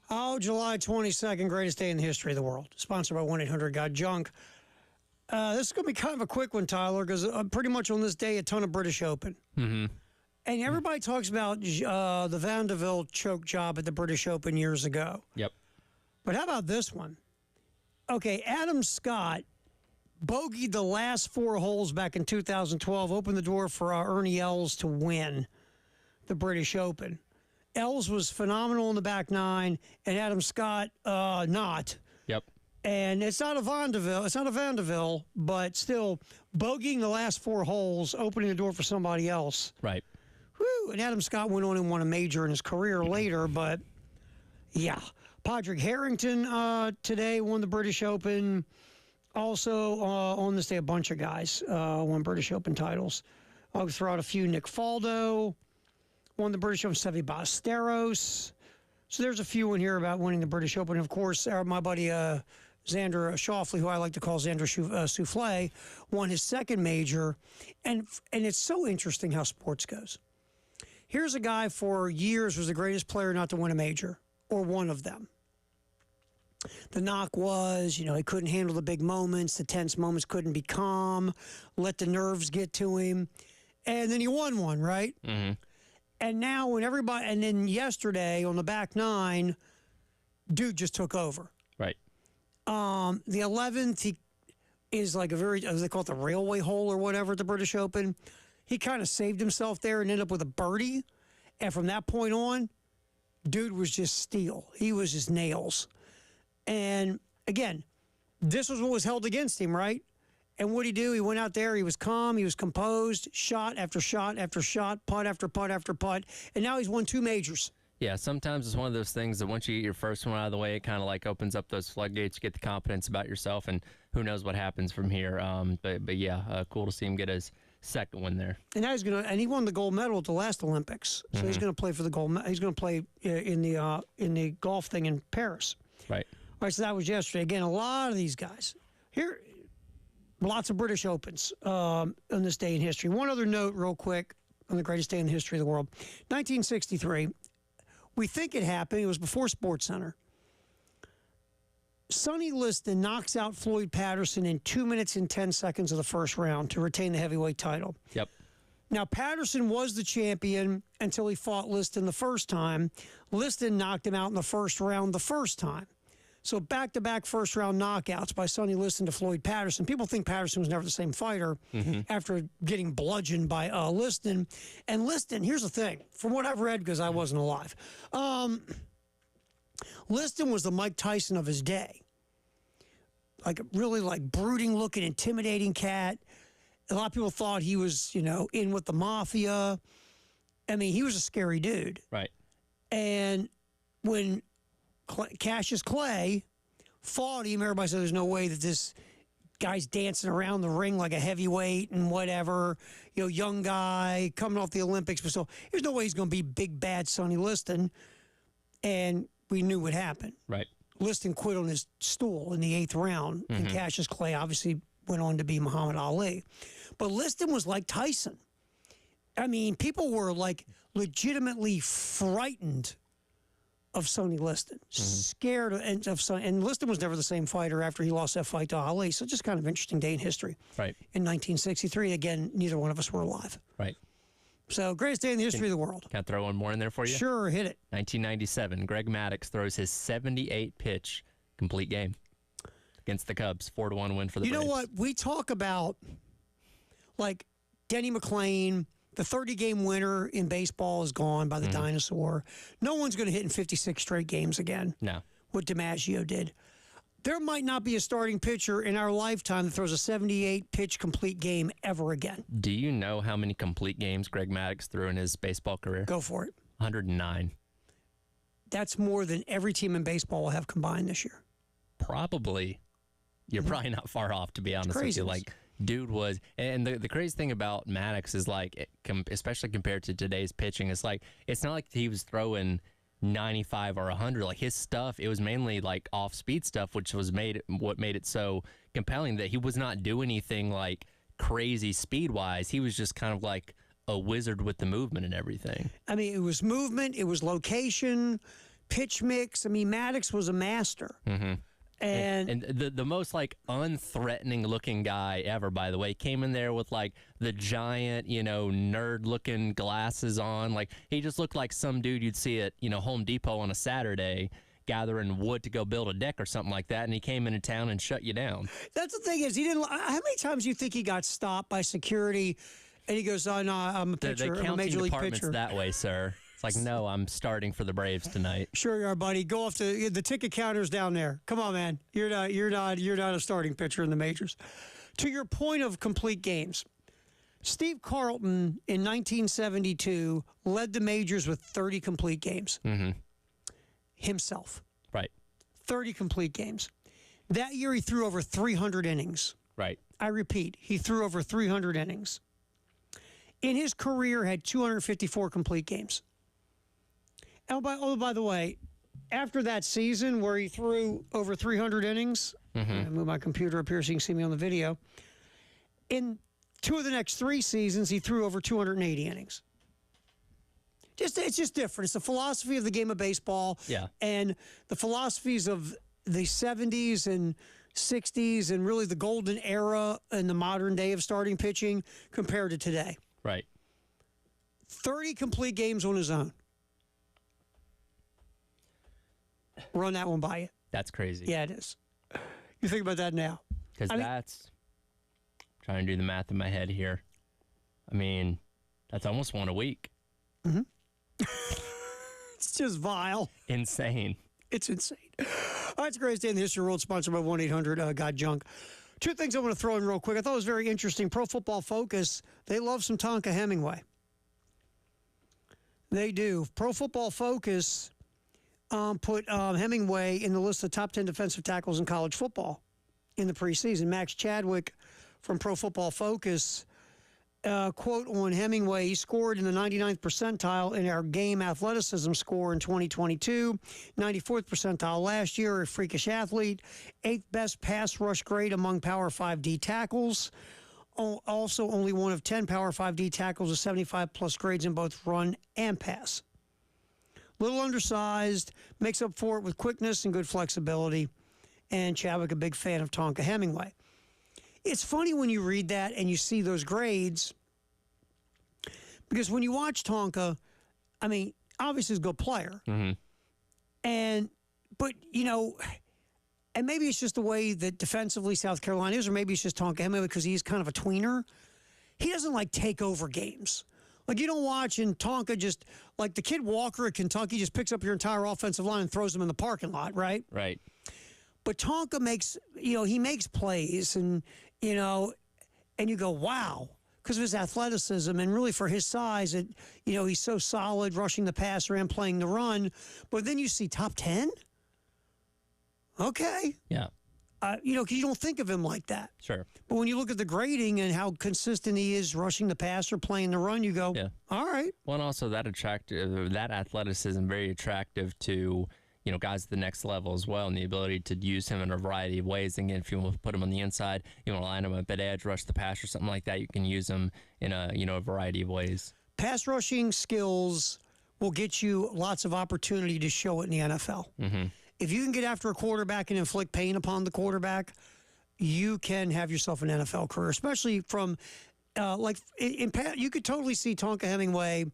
Oh, July 22nd, greatest day in the history of the world. Sponsored by 1-800-GOT-JUNK. This is going to be kind of a quick one, Tyler, because pretty much on this day, a ton of British Open.
Mm-hmm.
And everybody talks about the Vanderbilt choke job at the British Open years ago.
Yep.
But how about this one? Okay, Adam Scott bogeyed the last 4 holes back in 2012, opened the door for Ernie Els to win the British Open. Els was phenomenal in the back 9, and Adam Scott not.
Yep.
And it's not a Vanderbilt, but still bogeying the last 4 holes, opening the door for somebody else.
Right.
Whew, and Adam Scott went on and won a major in his career later, but yeah. Padraig Harrington today won the British Open. Also on this day, a bunch of guys won British Open titles. I'll throw out a few. Nick Faldo won the British Open. Seve Ballesteros. So there's a few in here about winning the British Open. Of course, my buddy Xander Schauffele, who I like to call Xander Souffle, won his second major. And it's so interesting how sports goes. Here's a guy for years was the greatest player not to win a major, or one of them. The knock was, he couldn't handle the big moments, the tense moments, couldn't be calm, let the nerves get to him. And then he won one, right?
Mm-hmm.
And now when and then yesterday on the back 9, dude just took over.
Right.
The 11th, he is like as they call it, the railway hole or whatever at the British Open. He kind of saved himself there and ended up with a birdie. And from that point on, dude was just steel. He was just nails. And again, this was what was held against him, right? And what'd he do? He went out there, he was calm, he was composed, shot after shot after shot, putt after putt after putt, and now he's won 2 majors.
Yeah, sometimes it's one of those things that once you get your first one out of the way, it kind of like opens up those floodgates, you get the confidence about yourself, and who knows what happens from here. But yeah, cool to see him get his second one there.
And now he won the gold medal at the last Olympics, so he's going to play for the gold. He's going to play in the golf thing in Paris.
Right.
All right, so that was yesterday. Again, a lot of these guys here. Lots of British Opens on this day in history. One other note, real quick, on the greatest day in the history of the world. 1963. We think it happened. It was before SportsCenter. Sonny Liston knocks out Floyd Patterson in 2 minutes and 10 seconds of the first round to retain the heavyweight title.
Yep.
Now, Patterson was the champion until he fought Liston the first time. Liston knocked him out in the first round the first time. So back-to-back first-round knockouts by Sonny Liston to Floyd Patterson. People think Patterson was never the same fighter after getting bludgeoned by Liston. And Liston, here's the thing, from what I've read, because I wasn't alive, Liston was the Mike Tyson of his day. Like really brooding-looking, intimidating cat. A lot of people thought he was, in with the mafia. I mean, he was a scary dude.
Right.
And when Cassius Clay fought him, everybody said there's no way that this guy's dancing around the ring like a heavyweight and whatever, young guy coming off the Olympics. But so there's no way he's going to be big, bad Sonny Liston. And we knew what happened.
Right.
Liston quit on his stool in the 8th round, and Cassius Clay obviously went on to be Muhammad Ali. But Liston was like Tyson. I mean, people were legitimately frightened of Sonny Liston, scared of Sonny. And Liston was never the same fighter after he lost that fight to Ali. So just kind of interesting day in history.
Right.
In 1963, again, neither one of us were alive.
Right.
So greatest day in the history of the world.
Can I throw one more in there for you?
Sure, hit it.
1997, Greg Maddux throws his 78-pitch complete game against the Cubs, 4-1 win for the Braves.
You know what? We talk about, Denny McLain. The 30-game winner in baseball is gone by the dinosaur. No one's going to hit in 56 straight games again.
No.
What DiMaggio did. There might not be a starting pitcher in our lifetime that throws a 78-pitch complete game ever again.
Do you know how many complete games Greg Maddux threw in his baseball career?
Go for it.
109.
That's more than every team in baseball will have combined this year.
Probably. You're probably not far off, to be honest with you. Dude was, and the crazy thing about Maddux is especially compared to today's pitching, it's not like he was throwing 95 or 100. His stuff, it was mainly off-speed stuff, which was what made it so compelling, that he was not doing anything crazy speed-wise. He was just kind of like a wizard with the movement and everything.
I mean, it was movement, it was location. pitch mix. I mean, Maddox was a master. And
the most like unthreatening looking guy ever, by the way, came in there with like the giant, nerd looking glasses on. Like he just looked like some dude you'd see at, Home Depot on a Saturday gathering wood to go build a deck or something like that. And he came into town and shut you down.
that's the thing is, he didn't. How many times do you think he got stopped by security and he goes, "Oh no, I'm a pitcher.
The
I'm a
counting
major league
department's
pitcher."
that way, sir. It's like, no, I'm starting for the Braves tonight.
Sure you are, buddy. Go off to the ticket counters down there. Come on, man. You're not a starting pitcher in the majors. To your point of complete games, Steve Carlton in 1972 led the majors with 30 complete games. Himself.
Right.
30 complete games. That year he threw over 300 innings.
Right.
I repeat, he threw over 300 innings. In his career, had 254 complete games. By the way, after that season where he threw over 300 innings, I move my computer up here so you can see me on the video. In 2 of the next 3 seasons, he threw over 280 innings. It's just different. It's the philosophy of the game of baseball.
Yeah.
And the philosophies of the 70s and 60s and really the golden era in the modern day of starting pitching compared to today.
Right.
30 complete games on his own. Run that one by you.
That's crazy.
Yeah, it is. You think about that now.
Because that's, trying to do the math in my head here. I mean, that's almost one a week.
It's just vile.
Insane.
It's insane. All right, it's the greatest day in the history of the world, sponsored by 1-800-GOT-JUNK. 2 things I want to throw in real quick. I thought it was very interesting. Pro Football Focus, they love some Tonka Hemingway. They do. Pro Football Focus put Hemingway in the list of top 10 defensive tackles in college football in the preseason. Max Chadwick from Pro Football Focus, quote on Hemingway, he scored in the 99th percentile in our game athleticism score in 2022, 94th percentile last year, a freakish athlete, 8th best pass rush grade among Power 5 D tackles. Also only one of 10 Power 5 D tackles with 75-plus grades in both run and pass. Little undersized, makes up for it with quickness and good flexibility. And Chadwick, a big fan of Tonka Hemingway. It's funny when you read that and you see those grades, because when you watch Tonka, I mean, obviously he's a good player. But, and maybe it's just the way that defensively South Carolina is, or maybe it's just Tonka Hemingway because he's kind of a tweener. He doesn't, take over games. Like, you don't watch and Tonka just, like the kid Walker at Kentucky just picks up your entire offensive line and throws them in the parking lot, right?
Right.
But Tonka makes, he makes plays and, and you go, wow, because of his athleticism and really for his size, he's so solid rushing the passer and playing the run. But then you see top 10? Okay.
Yeah.
Because you don't think of him like that.
Sure.
But when you look at the grading and how consistent he is rushing the passer, playing the run, you go, all right.
Well, and also that athleticism, very attractive to, guys at the next level as well, and the ability to use him in a variety of ways. Again, if you want to put him on the inside, you want to line him up at edge, rush the pass or something like that, you can use him in a variety of ways.
Pass rushing skills will get you lots of opportunity to show it in the NFL. If you can get after a quarterback and inflict pain upon the quarterback, you can have yourself an NFL career, especially from, you could totally see Tonka Hemingway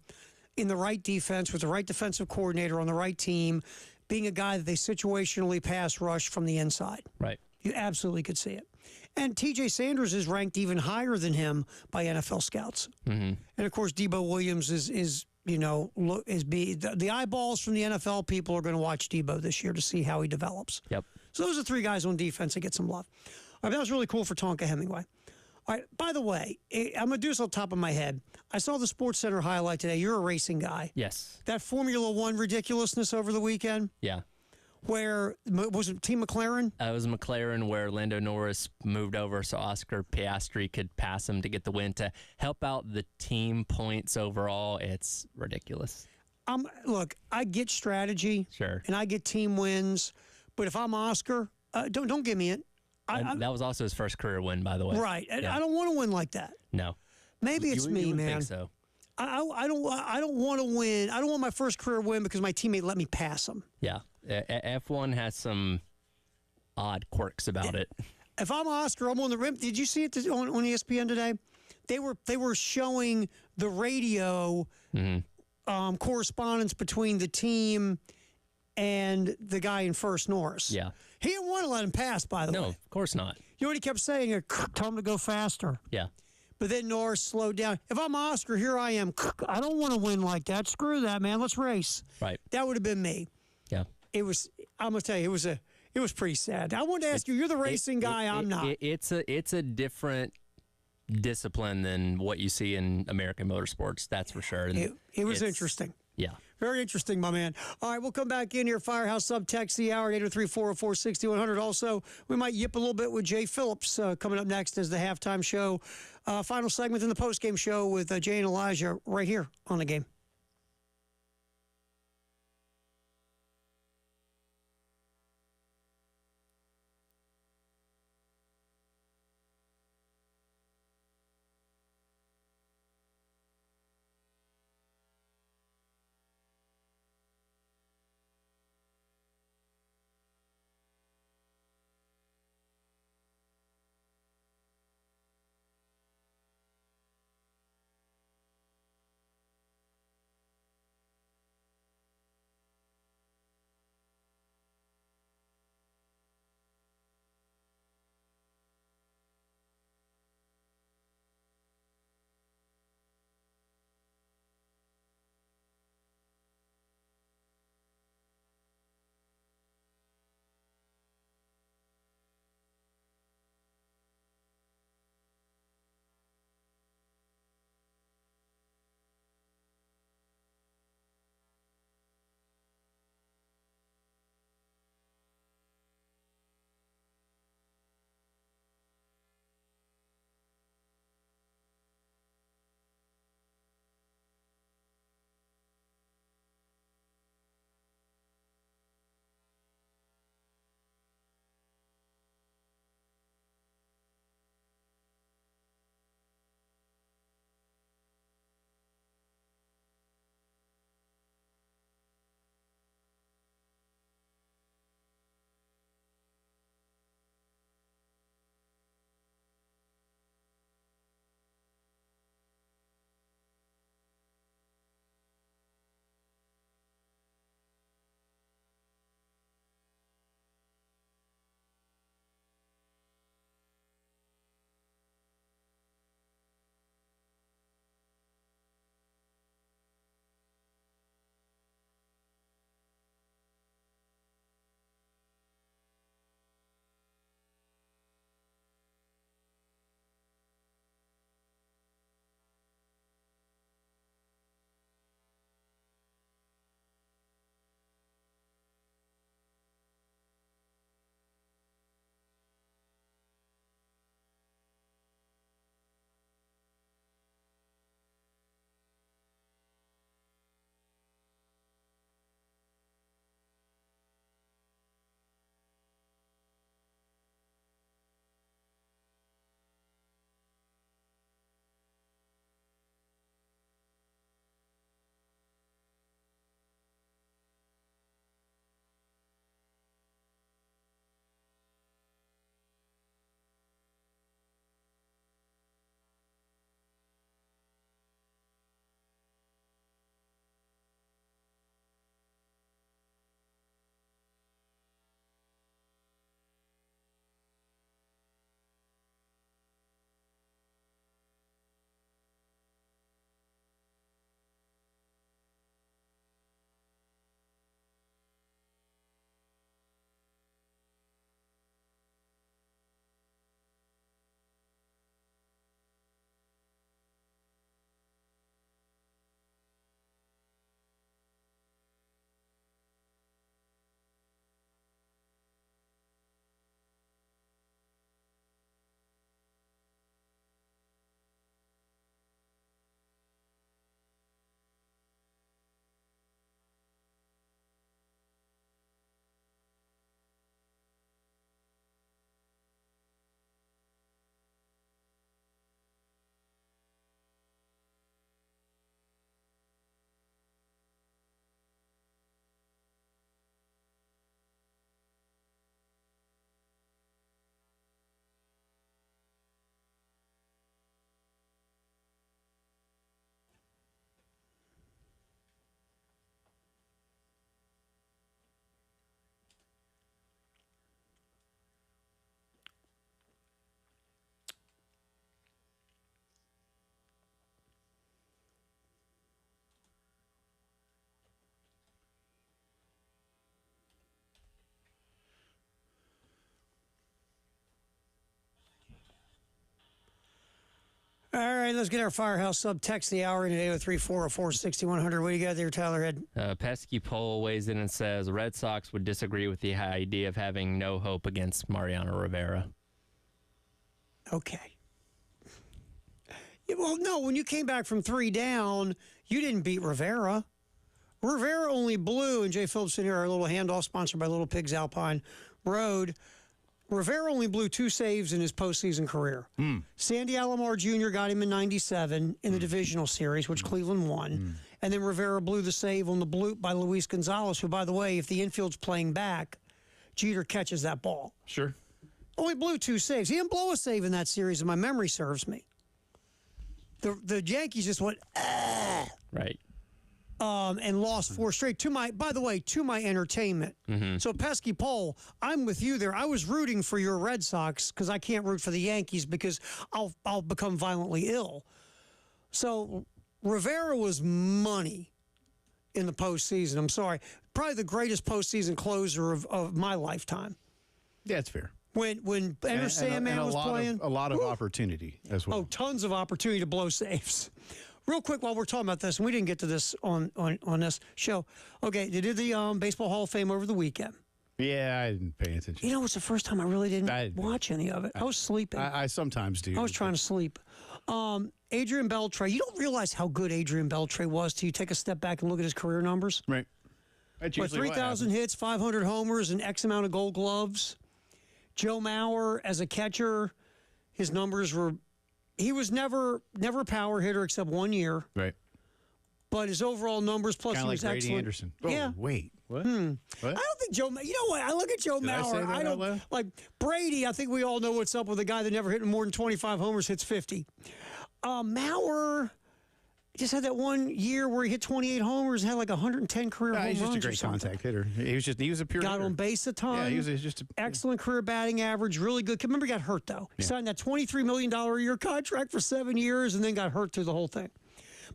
in the right defense with the right defensive coordinator on the right team, being a guy that they situationally pass rush from the inside.
Right.
You absolutely could see it. And TJ Sanders is ranked even higher than him by NFL scouts. And of course, Debo Williams is the eyeballs from the NFL people are going to watch Debo this year to see how he develops.
Yep.
So those are 3 guys on defense that get some love. All right, that was really cool for Tonka Hemingway. All right, by the way, I'm going to do this on top of my head. I saw the Sports Center highlight today. You're a racing guy.
Yes.
That Formula One ridiculousness over the weekend,
Yeah.
where, was it Team McLaren?
It was McLaren where Lando Norris moved over so Oscar Piastri could pass him to get the win to help out the team points overall. It's ridiculous.
Look, I get strategy.
Sure.
And I get team wins. But if I'm Oscar, don't give me it.
That was also his first career win, by the way.
Right.
Yeah.
I don't want to win like that.
No.
Maybe it's
you
me,
would
man.
think so.
I don't want to win. I don't want my first career win because my teammate let me pass him.
Yeah. F1 has some odd quirks about it.
If I'm Oscar, I'm on the rim. Did you see it on ESPN today? They were showing the radio correspondence between the team and the guy in first, Norris.
Yeah.
He didn't want to let him pass, by the way.
No, of course not.
You know what he kept saying? Tell him to go faster.
Yeah.
But then Norris slowed down. If I'm Oscar, here I am. I don't want to win like that. Screw that, man. Let's race.
Right.
That would have been me.
Yeah.
It was. I'm gonna tell you, it was pretty sad. I wanted to ask you. You're the racing guy. I'm not.
It's a different discipline than what you see in American motorsports. That's for sure. And
it was interesting.
Yeah.
Very interesting, my man. All right, we'll come back in here. Firehouse Subtext, the hour, 803-404-6100. Also, we might yip a little bit with Jay Phillips coming up next as the halftime show. Final segment in the postgame show with Jay and Elijah right here on The Game. All right, let's get our Firehouse sub text the hour in at 803-404-6100. What do you got there, Tyler Head?
Pesky Poll weighs in and says Red Sox would disagree with the idea of having no hope against Mariano Rivera.
Okay. Yeah, well, no, when you came back from 3 down, you didn't beat Rivera. Rivera only blew, and Jay Phillips in here, our little handoff sponsored by Little Pigs Alpine Road. Rivera only blew 2 saves in his postseason career. Sandy Alomar Jr. got him in 97 in the divisional series, which Cleveland won. And then Rivera blew the save on the bloop by Luis Gonzalez, who, by the way, if the infield's playing back, Jeter catches that ball.
Sure.
Only blew 2 saves. He didn't blow a save in that series, if my memory serves me. The Yankees just went,
Right.
And lost 4 straight. To my entertainment. So Pesky Poll, I'm with you there. I was rooting for your Red Sox because I can't root for the Yankees because I'll become violently ill. So Rivera was money in the postseason. I'm sorry, probably the greatest postseason closer of my lifetime.
Yeah, it's fair.
When Enter Sandman was playing,
a lot of opportunity as well.
Oh, tons of opportunity to blow saves. Real quick, while we're talking about this, and we didn't get to this on this show. Okay, they did the Baseball Hall of Fame over the weekend.
Yeah, I didn't pay attention.
You know, it's the first time I really didn't watch any of it. I was sleeping.
I sometimes do.
I was trying to sleep. Adrian Beltre, you don't realize how good Adrian Beltre was till you take a step back and look at his career numbers.
Right.
With 3,000 hits, 500 homers, and X amount of Gold Gloves. Joe Mauer, as a catcher, his numbers were... He was never a power hitter except 1 year.
Right.
But his overall numbers, plus
kind
he
of
was
like Grady
excellent.
Anderson. Oh,
yeah.
Wait. What?
What?
I
don't think Joe... You know what? I look at Joe Mauer. I don't... Like, Brady, I think we all know what's up with a guy that never hit more than 25 homers, hits 50. Mauer just had that 1 year where he hit 28 homers and had like 110 career home runs.
He's just a great contact hitter. He was a pure
Got
hitter.
on base a ton.
Yeah, he was just
excellent career batting average. Really good. Remember, he got hurt though. He signed that $23 million a year contract for 7 years and then got hurt through the whole thing.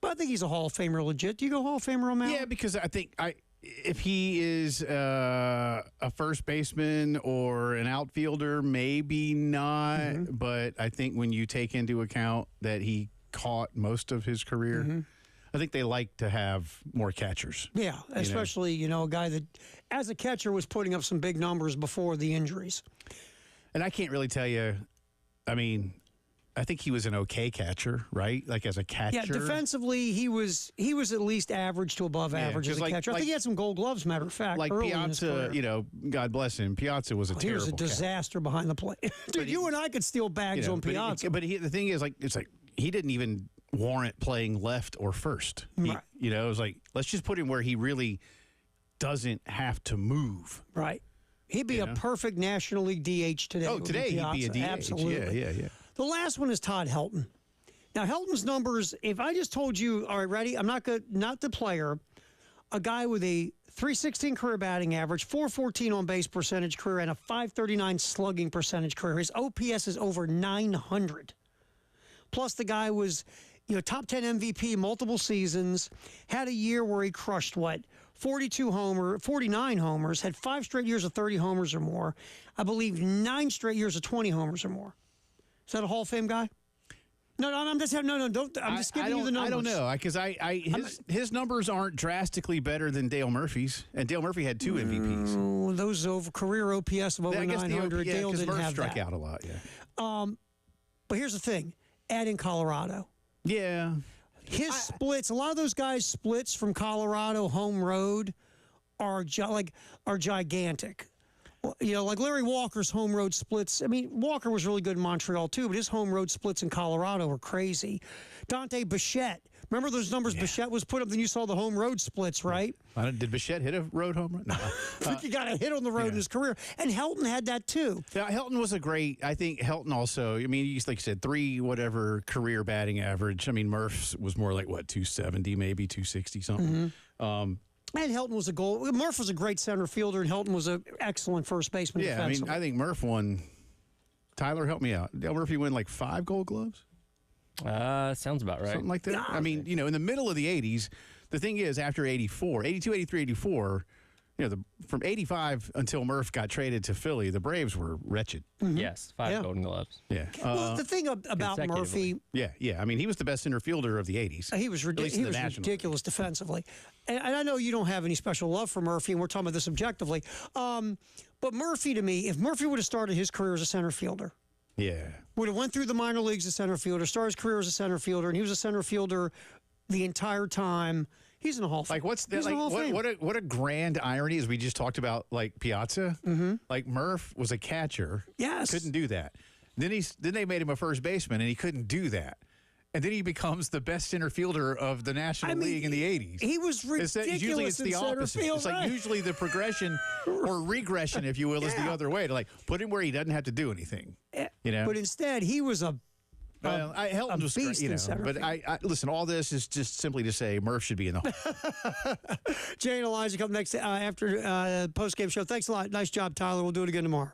But I think he's a Hall of Famer legit. Do you go Hall of Famer on Mauer?
Yeah, because I think if he is a first baseman or an outfielder, maybe not. But I think when you take into account that he caught most of his career, I think they like to have more catchers.
Yeah, especially, a guy that, as a catcher, was putting up some big numbers before the injuries.
And I can't really tell you, I mean, I think he was an okay catcher, right? Like as a catcher.
Yeah, defensively, he was at least average to above average as a catcher. I think he had some Gold Gloves, matter of fact.
Like
early in his
Piazza,
career.
God bless him. Piazza was a terrible
He was a disaster behind the plate. Dude, you and I could steal bags on Piazza.
But the thing is, it's like he didn't even warrant playing left or first.
Right.
It was like, let's just put him where he really doesn't have to move.
Right. He'd be a perfect National League DH today.
Oh, today he'd be a DH.
Absolutely.
Yeah.
The last one is Todd Helton. Now, Helton's numbers, if I just told you, all right, ready? I'm not the player, a guy with a .316 career batting average, .414 on base percentage career, and a .539 slugging percentage career. His OPS is over 900. Plus, the guy was, top 10 MVP multiple seasons, had a year where he crushed 49 homers, had 5 straight years of 30 homers or more. I believe 9 straight years of 20 homers or more. Is that a Hall of Fame guy? No, I'm just giving you the numbers.
I don't know because his numbers aren't drastically better than Dale Murphy's, and Dale Murphy had 2 MVPs.
Those career OPS of over 900. Dale didn't
Murph
have
struck
that.
out a lot. Yeah.
But here's the thing: add in Colorado.
Yeah.
His splits. A lot of those guys' splits from Colorado home road are gigantic. Like Larry Walker's home road splits. I mean, Walker was really good in Montreal, too, but his home road splits in Colorado were crazy. Dante Bichette. Remember those numbers Bichette was put up? Then you saw the home road splits, right?
Did Bichette hit a road home run? No.
I think he got a hit on the road in his career. And Helton had that, too.
Yeah, Helton was I think Helton also, like you said, 3 whatever career batting average. I mean, Murph's was more like, 270, maybe 260 something.
And Helton was Murph was a great center fielder, and Helton was an excellent first baseman.
Yeah, I mean, I think Murph won. Tyler, help me out. Dale Murphy won like 5 Gold Gloves?
Sounds about right.
Something like that. I mean, in the middle of the 80s, the thing is, after 84, 82, 83, 84, from '85 until Murph got traded to Philly, the Braves were wretched.
Yes, 5
Yeah.
Golden Gloves.
Yeah.
Well, the thing about Murphy,
Yeah. I mean, he was the best center fielder of the '80s.
he was,
At least in the National League.
ridiculous defensively. And I know you don't have any special love for Murphy, and we're talking about this objectively. But Murphy, to me, if Murphy would have started his career as a center fielder,
Yeah.
would have went through the minor leagues as a center fielder, started his career as a center fielder, and he was a center fielder the entire time. He's in the Hall of Fame.
Like what's the,
He's in the Hall of Fame.
what a grand irony is we just talked about like Piazza. Like Murph was a catcher.
Yes.
Couldn't do that. Then they made him a first baseman and he couldn't do that. And then he becomes the best center fielder of the National League in the 80s.
He was ridiculous
Usually it's
in
the
center
opposite.
field,
It's like
right?
usually the progression or regression, if you will, is the other way. To like put him where he doesn't have to do anything. You know?
But instead, he was a
Well, Helton was great,
beast
you
in
know,
center
but
field.
I listen. All this is just simply to say Murph should be in the Hall.
Jay and Elijah come next after post-game show. Thanks a lot. Nice job, Tyler. We'll do it again tomorrow.